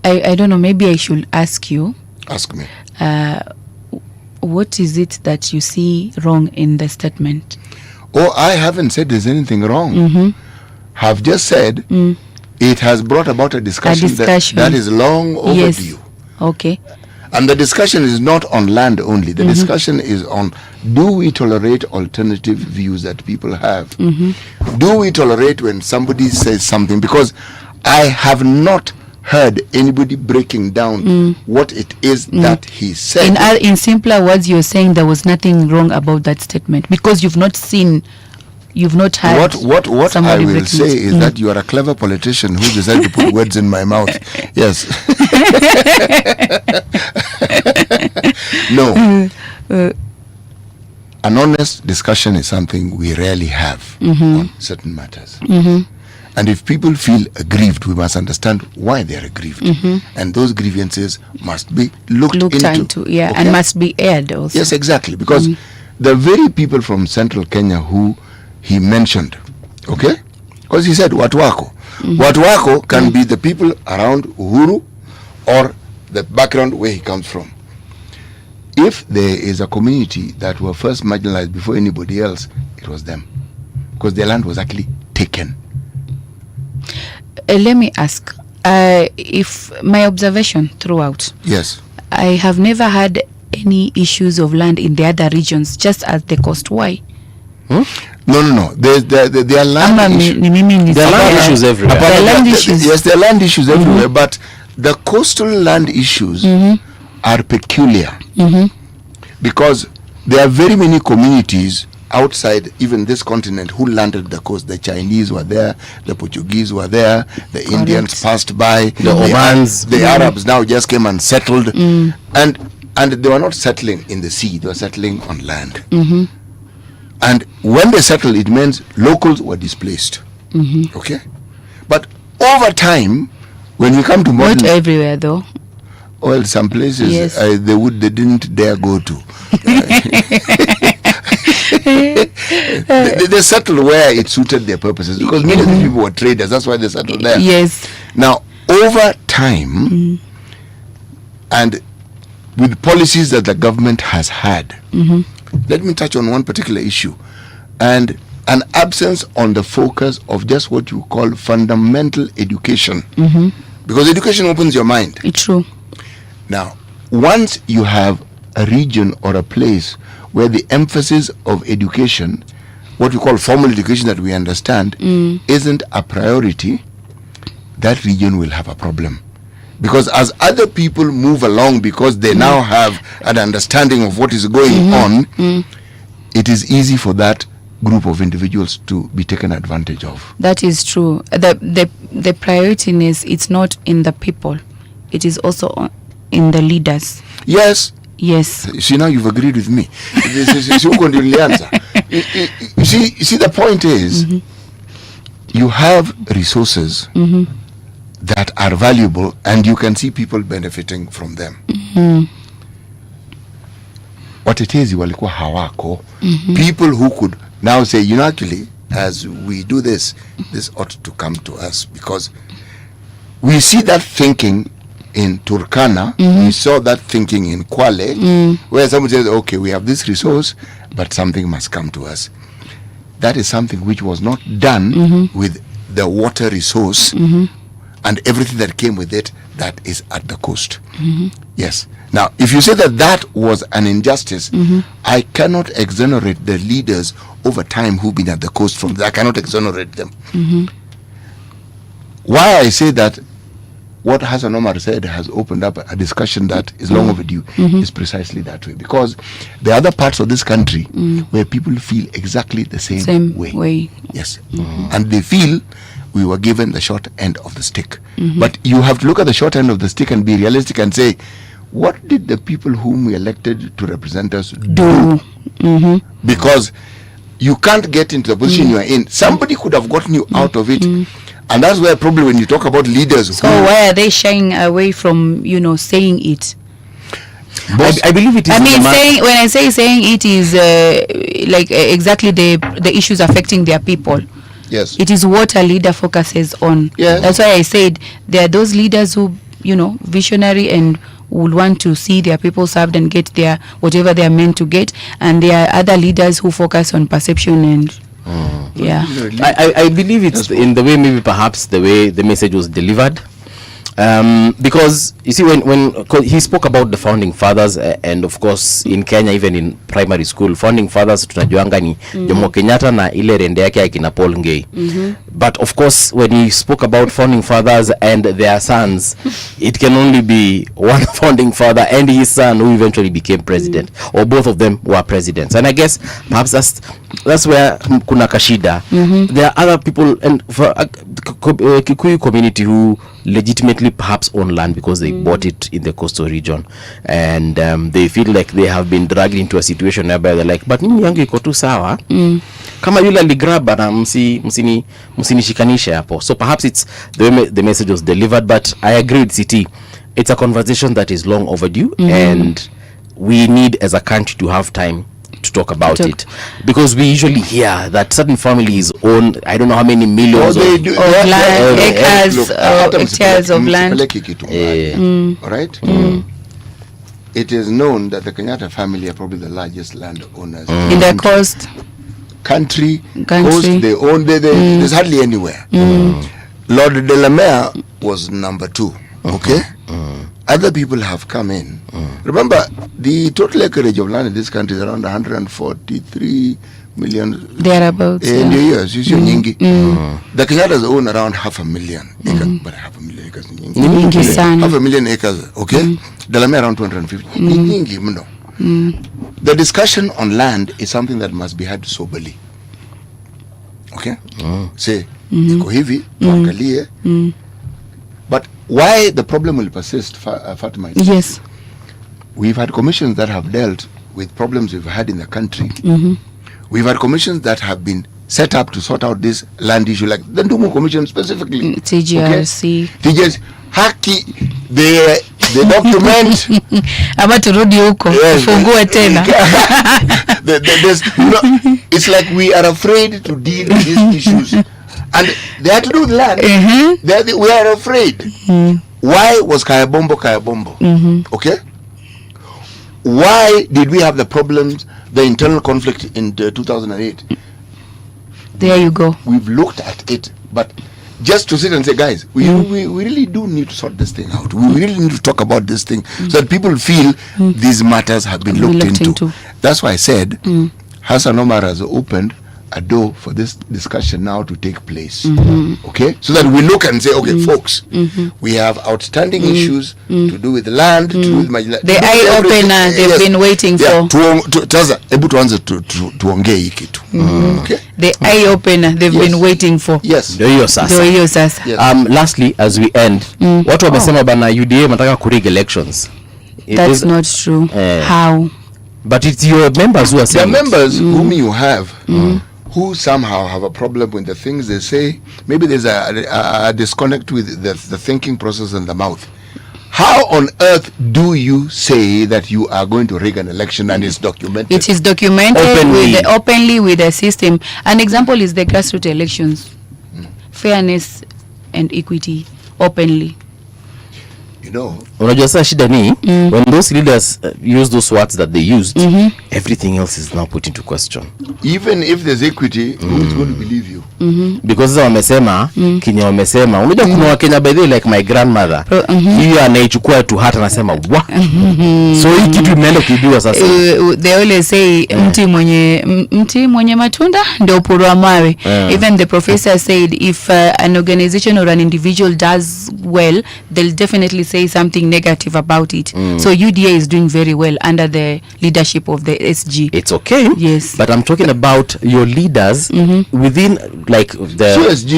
I don't know, maybe I should ask you. Ask me. What is it that you see wrong in the statement? Oh, I haven't said there's anything wrong. Have just said it has brought about a discussion, that is long overdue. Yes. Okay. And the discussion is not on land only. The discussion is on, do we tolerate alternative views that people have? Do we tolerate when somebody says something? Because I have not heard anybody breaking down what it is that he said. In simpler words, you're saying there was nothing wrong about that statement because you've not heard. What I will say is that you are a clever politician who decided to put words in my mouth. Yes. No. An honest discussion is something we rarely have on certain matters. And if people feel aggrieved, we must understand why they are aggrieved. And those grievances must be looked into. Yeah, okay? And must be aired also. Yes, exactly. Because the very people from central Kenya who he mentioned, okay? Because he said Watuwako. Watuwako can be the people around Uhuru or the background where he comes from. If there is a community that were first marginalized before anybody else, it was them. Because their land was actually taken. Let me ask, if my observation throughout, yes, I have never had any issues of land in the other regions, just as the coast. Why? No. There are land issues. There are land issues everywhere. Yes, there are land issues everywhere, but the coastal land issues are peculiar because there are very many communities outside even this continent who landed the coast. The Chinese were there, the Portuguese were there, the Indians passed by, the Omans, the Arabs now just came and settled, and they were not settling in the sea, they were settling on land. And when they settled, it means locals were displaced. Okay, but over time, when we come to modern, not everywhere though. Well, some places yes. They didn't dare go to. They settled where it suited their purposes because many of the people were traders. That's why they settled there. Yes. Now, over time, and with policies that the government has had, let me touch on one particular issue, and an absence on the focus of just what you call fundamental education, because education opens your mind. It's true. Now, once you have a region or a place where the emphasis of education, what we call formal education that we understand, isn't a priority, that region will have a problem. Because as other people move along, because they now have an understanding of what is going on, it is easy for that group of individuals to be taken advantage of. That is true. The priority is, it's not in the people, it is also in the leaders. Yes. Yes. See, now you've agreed with me. You see, the point is, you have resources that are valuable, and you can see people benefiting from them. What it is, walikuwa hawako. People who could now say, actually, as we do this ought to come to us, because we see that thinking in Turkana, we saw that thinking in Kwale, where someone says, okay, we have this resource, but something must come to us. That is something which was not done with the water resource and everything that came with it that is at the coast. Yes. Now, if you say that was an injustice, I cannot exonerate the leaders over time who've been at the coast from that. I cannot exonerate them. Why I say that what Hassan Omar said has opened up a discussion that is long overdue is precisely that way. Because there are other parts of this country where people feel exactly the same way. Yes. And they feel we were given the short end of the stick. But you have to look at the short end of the stick and be realistic and say, what did the people whom we elected to represent us do? Because you can't get into the position you are in. Somebody could have gotten you out of it, And that's where probably when you talk about leaders. So why are they shying away from, saying it? I believe it is. I mean, when I say saying it is exactly the issues affecting their people. Yes. It is what a leader focuses on. Yes. That's why I said there are those leaders who, visionary and would want to see their people served and get their whatever they are meant to get, and there are other leaders who focus on perception and yeah. I believe it's in the way, maybe perhaps the way the message was delivered. Because you see, when he spoke about the founding fathers, and of course in Kenya, even in primary school, founding fathers tunajuanga ni Jomo Kenyatta na ile rende yake akina Paul Ngei. But of course when he spoke about founding fathers and their sons, it can only be one founding father and his son who eventually became president, or both of them were presidents. And I guess perhaps that's where kuna kashida. There are other people and for Kikuyu community who legitimately perhaps own land because they bought it in the coastal region, and they feel like they have been dragged into a situation whereby they're like, but mimi yangu iko tu sawa, kama yule aligraba na msinishikanishe hapo. So perhaps it's the way the message was delivered, but I agree with CT. It's a conversation that is long overdue, and we need as a country to have time to talk about it, because we usually hear that certain families own I don't know how many millions of land, acres, hectares of land. All right. It is known that the Kenyatta family are probably the largest landowners in the coast country. Coast, they own there's hardly anywhere. Lord Delamere was number 2. Okay. Other people have come in. Remember, the total acreage of land in this country is around 143 million. Thereabouts. Yes, you see, nyingi. The Kenyatas own around 500,000 acres, but 500,000 acres. Nyingi sana. 500,000 acres, okay? Delamere around 250. Nyingi, mno. The discussion on land is something that must be had soberly. Okay? Say, iko hivi, tuangalie. But why the problem will persist, Fatima? Yes. We've had commissions that have dealt with problems we've had in the country. We've had commissions that have been set up to sort out this land issue, like the Ndumu Commission specifically. TGRC. TGRC. Haki, the document. Ama turudi huko, ufungue tena. It's like we are afraid to deal with these issues. And they had to do with land. We are afraid. Why was Kayabombo? Okay? Why did we have the problems, the internal conflict in 2008? There you go. We've looked at it, but just to sit and say, guys, we really do need to sort this thing out. We really need to talk about this thing so that people feel these matters have been looked into. That's why I said Hassan Omar has opened a door for this discussion now to take place. Okay, so that we look and say, okay, folks, we have outstanding issues to do with land, to do with the eye opener they've been waiting for. Okay, the eye opener they've been waiting for. Yes. Lastly, as we end, watu wamesema bana UDA mataka kurig elections. That's not true. How? But it's your members who are saying the members whom you have who somehow have a problem with the things they say. Maybe there's a disconnect with the thinking process and the mouth. How on earth do you say that you are going to rig an election and it's documented? It is documented openly with the system. An example is the grassroots elections. Fairness and equity openly. You know, unajua sasa shida ni when those leaders use those words that they used, everything else is now put into question. Even if there's equity, who's going to believe you? Because sasa wamesema Kenya wamesema, unajua kuna Wakenya by the way like my grandmother, hiyo anaichukua tu hata anasema wa so hii kitu imeenda kuibiwa sasa. They always say mti mwenye matunda ndio upurwa mawe. Even the professor said if an organization or an individual does well, they'll definitely say something negative about it. So UDA is doing very well under the leadership of the SG. It's okay. Yes. But I'm talking about your leaders within like the CSG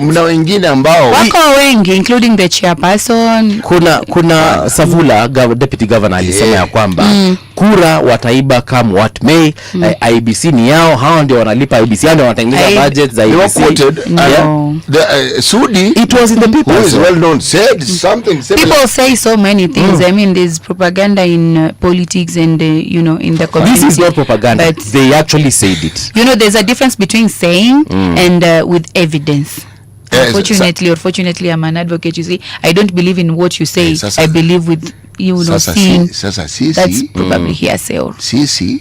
mna wengine ambao wako wengi including the chairperson. Kuna Savula deputy governor alisema ya kwamba kura wataiba come what may. IBC ni yao, hao ndio wanalipa IBC, ndio wanatengeneza budget za IBC. Sudi, it was in the paper, who is well known, said something similar. People say so many things. I mean, there's propaganda in politics and you know, in the community. This is not propaganda, but they actually said it. You know, there's a difference between saying and with evidence. Unfortunately or fortunately, I'm an advocate. You see, I don't believe in what you say. I believe with, you know, seeing. That's probably hearsay. Sisi,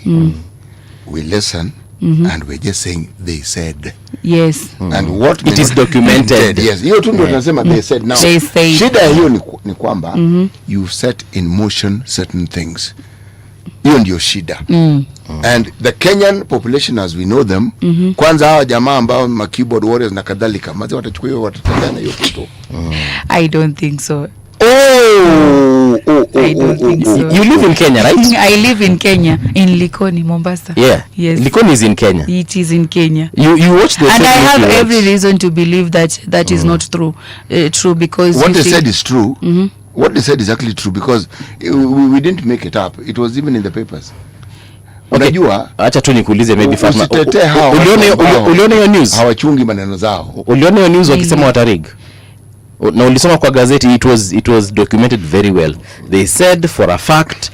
we listen and we're just saying they said. Yes. And what it is documented. Yes. Hiyo tu ndio tunasema they said. Now, they say. Shida hiyo ni kwamba you set in motion certain things. Hiyo ndio shida. And the Kenyan population as we know them, kwanza hawa jamaa ambao ma keyboard warriors na kadhalika, maze watachukua hiyo watatangana hiyo kitu. I don't think so. I don't think so. You live in Kenya, right? I live in Kenya, in Likoni, Mombasa. Yeah. Yes. Likoni is in Kenya. It is in Kenya. You watch the. And I have every reason to believe that is not true. True because what they said is true. What they said is actually true because we didn't make it up. It was even in the papers. Unajua, acha tu nikuulize maybe Fatma. Uliona hiyo news? Hawachungi maneno zao. Uliona hiyo news wakisema watarig? Na ulisoma kwa gazeti, it was documented very well. They said for a fact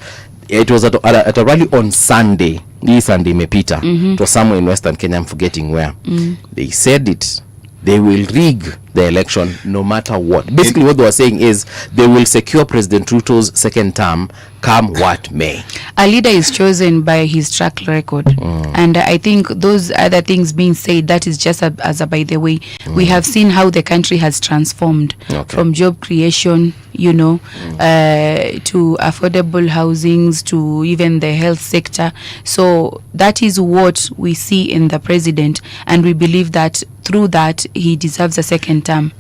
it was at a rally on Sunday. This Sunday imepita. It was somewhere in Western Kenya, I'm forgetting where. They said it. They will rig the election no matter what. Basically what they were saying is they will secure President Ruto's second term come what may. A leader is chosen by his track record. And I think those other things being said, that is just as a by the way. We have seen how the country has transformed from job creation, you know, to affordable housings, to even the health sector. So that is what we see in the president, and we believe that through that he deserves a second term,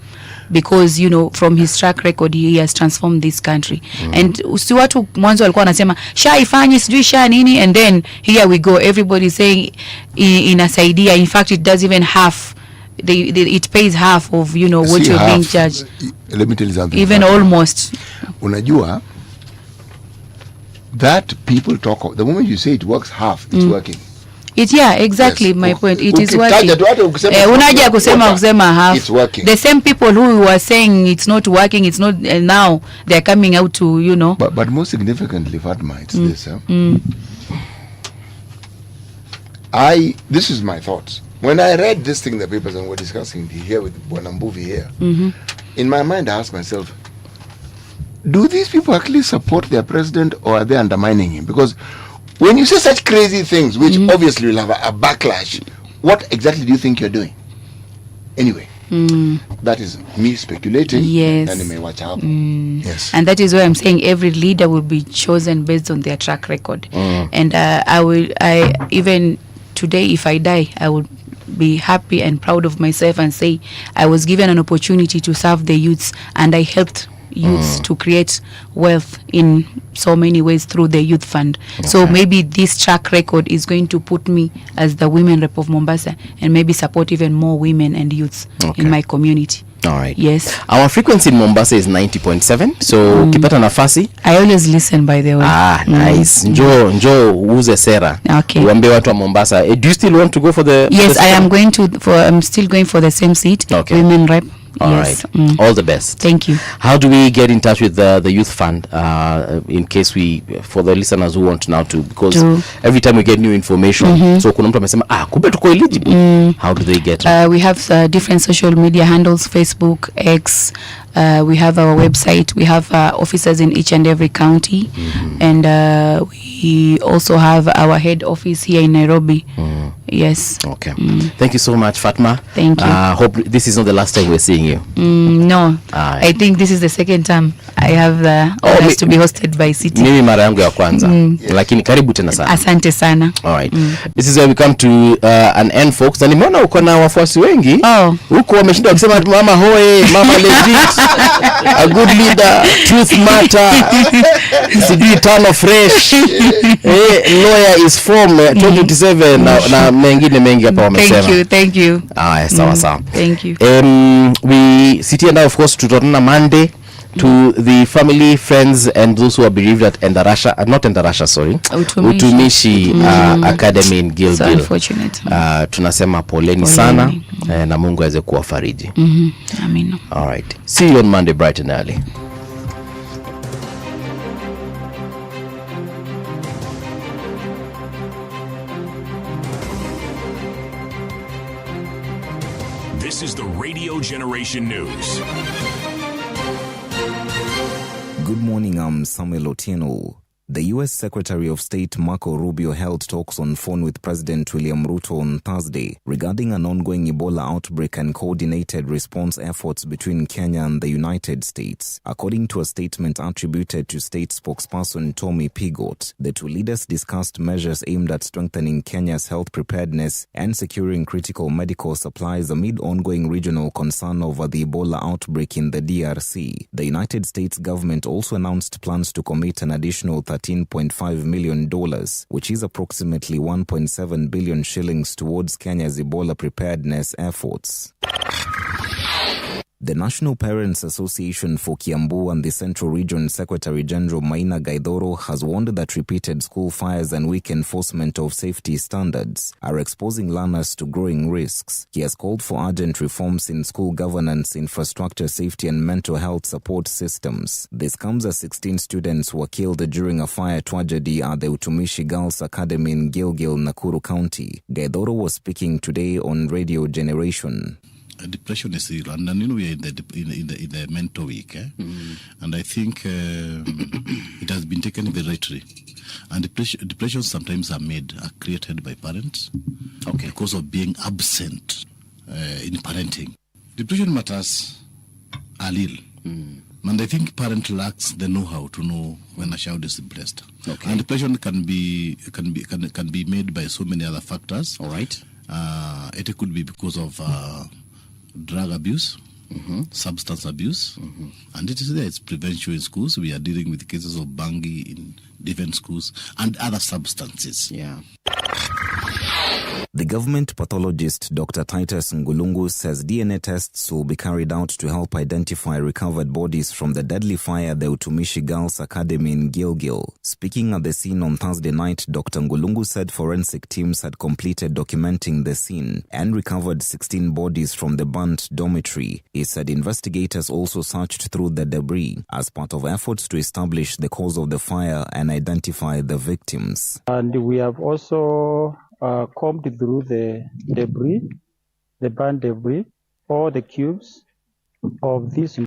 because you know from his track record he has transformed this country. And si watu mwanzo walikuwa wanasema sha ifanye sijui sha nini, and then here we go, everybody saying inasaidia. In fact it does even half, it pays half of, you know, what you're being charged. Let me tell you something. Even almost. Unajua that people talk of, the moment you say it works half, it's working. It, yeah, exactly. Yes. My point. It is working. Unaja kusema half. It's working. The same people who were saying it's not working, it's not, now they're coming out to, you know. But most significantly, Fatma, it's this. This is my thoughts. When I read this thing in the papers and we're discussing here with Bwanambuvi here, in my mind I asked myself, do these people actually support their president or are they undermining him? Because when you say such crazy things, which obviously will have a backlash, what exactly do you think you're doing? Anyway, that is me speculating. Yes. And may watch out. Yes. And that is why I'm saying every leader will be chosen based on their track record. And I even today, if I die, I would be happy and proud of myself and say I was given an opportunity to serve the youths, and I helped youths to create wealth in so many ways through the youth fund. So maybe this track record is going to put me as the women rep of Mombasa, and maybe support even more women and youths in my community. All right. Yes. Our frequency in Mombasa is 90.7. So kipata nafasi. I always listen, by the way. Nice. Njo uze sera. Okay. Uambe watu wa Mombasa. Do you still want to go for the? Yes, I am going to. I'm still going for the same seat. Okay. Women rep. All right. All the best. Thank you. How do we get in touch with the youth fund in case for the listeners who want now to, because every time we get new information, so kuna mtu amesema kumbe tuko eligible. How do they get we have different social media handles, Facebook, X, we have our website, we have officers in each and every county, and we also have our head office here in Nairobi. Yes. Okay. Thank you so much, Fatma. Thank you. Hope this is not the last time we're seeing you. No. I think this is the second time I have the honors to be hosted by City. Mimi mara yangu ya kwanza. Lakini karibu tena sana. Asante sana. All right. This is where we come to an end, folks. Na nimeona uko na wafuasi wengi. Huko wameshinda wakisema mama hoe, mama legit, a good leader, truth matter, sijui tano fresh. Lawyer is from 2027 na mengine mengi hapa wamesema. Thank you. Sawa. Thank you. We sit here now, of course, tutaona Monday to the family, friends, and those who are bereaved at Utumishi Academy in Gilgil. So unfortunate. Tunasema poleni sana na Mungu aweze kuwafariji. Amen. All right. See you on Monday bright and early. This is the Radio Generation News. Good morning, I'm Samuel Otieno. The U.S. Secretary of State Marco Rubio held talks on phone with President William Ruto on Thursday regarding an ongoing Ebola outbreak and coordinated response efforts between Kenya and the United States. According to a statement attributed to state spokesperson Tommy Pigot, the two leaders discussed measures aimed at strengthening Kenya's health preparedness and securing critical medical supplies amid ongoing regional concern over the Ebola outbreak in the DRC. The United States government also announced plans to commit an additional $13.5 million, which is approximately 1.7 billion shillings towards Kenya's Ebola preparedness efforts. The National Parents Association for Kiambu and the Central Region Secretary General Maina Gaidoro has warned that repeated school fires and weak enforcement of safety standards are exposing learners to growing risks. He has called for urgent reforms in school governance, infrastructure, safety and mental health support systems. This comes as 16 students were killed during a fire tragedy at the Utumishi Girls Academy in Gilgil, Nakuru County. Gaidoro was speaking today on Radio Generation. Depression is real, and you know we are in the mental week, and I think it has been taken very rightly. And depression sometimes are created by parents, because of being absent in parenting. Depression matters are real, and I think parent lacks the know-how to know when a child is depressed. And depression can be made by so many other factors. All right, it could be because of drug abuse, substance abuse, and it is there. It's prevention in schools. We are dealing with cases of bangi in different schools and other substances. Yeah. The government pathologist Dr. Titus Ngulungu says DNA tests will be carried out to help identify recovered bodies from the deadly fire at the Utumishi Girls Academy in Gilgil. Speaking at the scene on Thursday night, Dr. Ngulungu said forensic teams had completed documenting the scene and recovered 16 bodies from the burnt dormitory. He said investigators also searched through the debris as part of efforts to establish the cause of the fire and identify the victims. And we have also combed through the debris, the burnt debris, or the cubes of this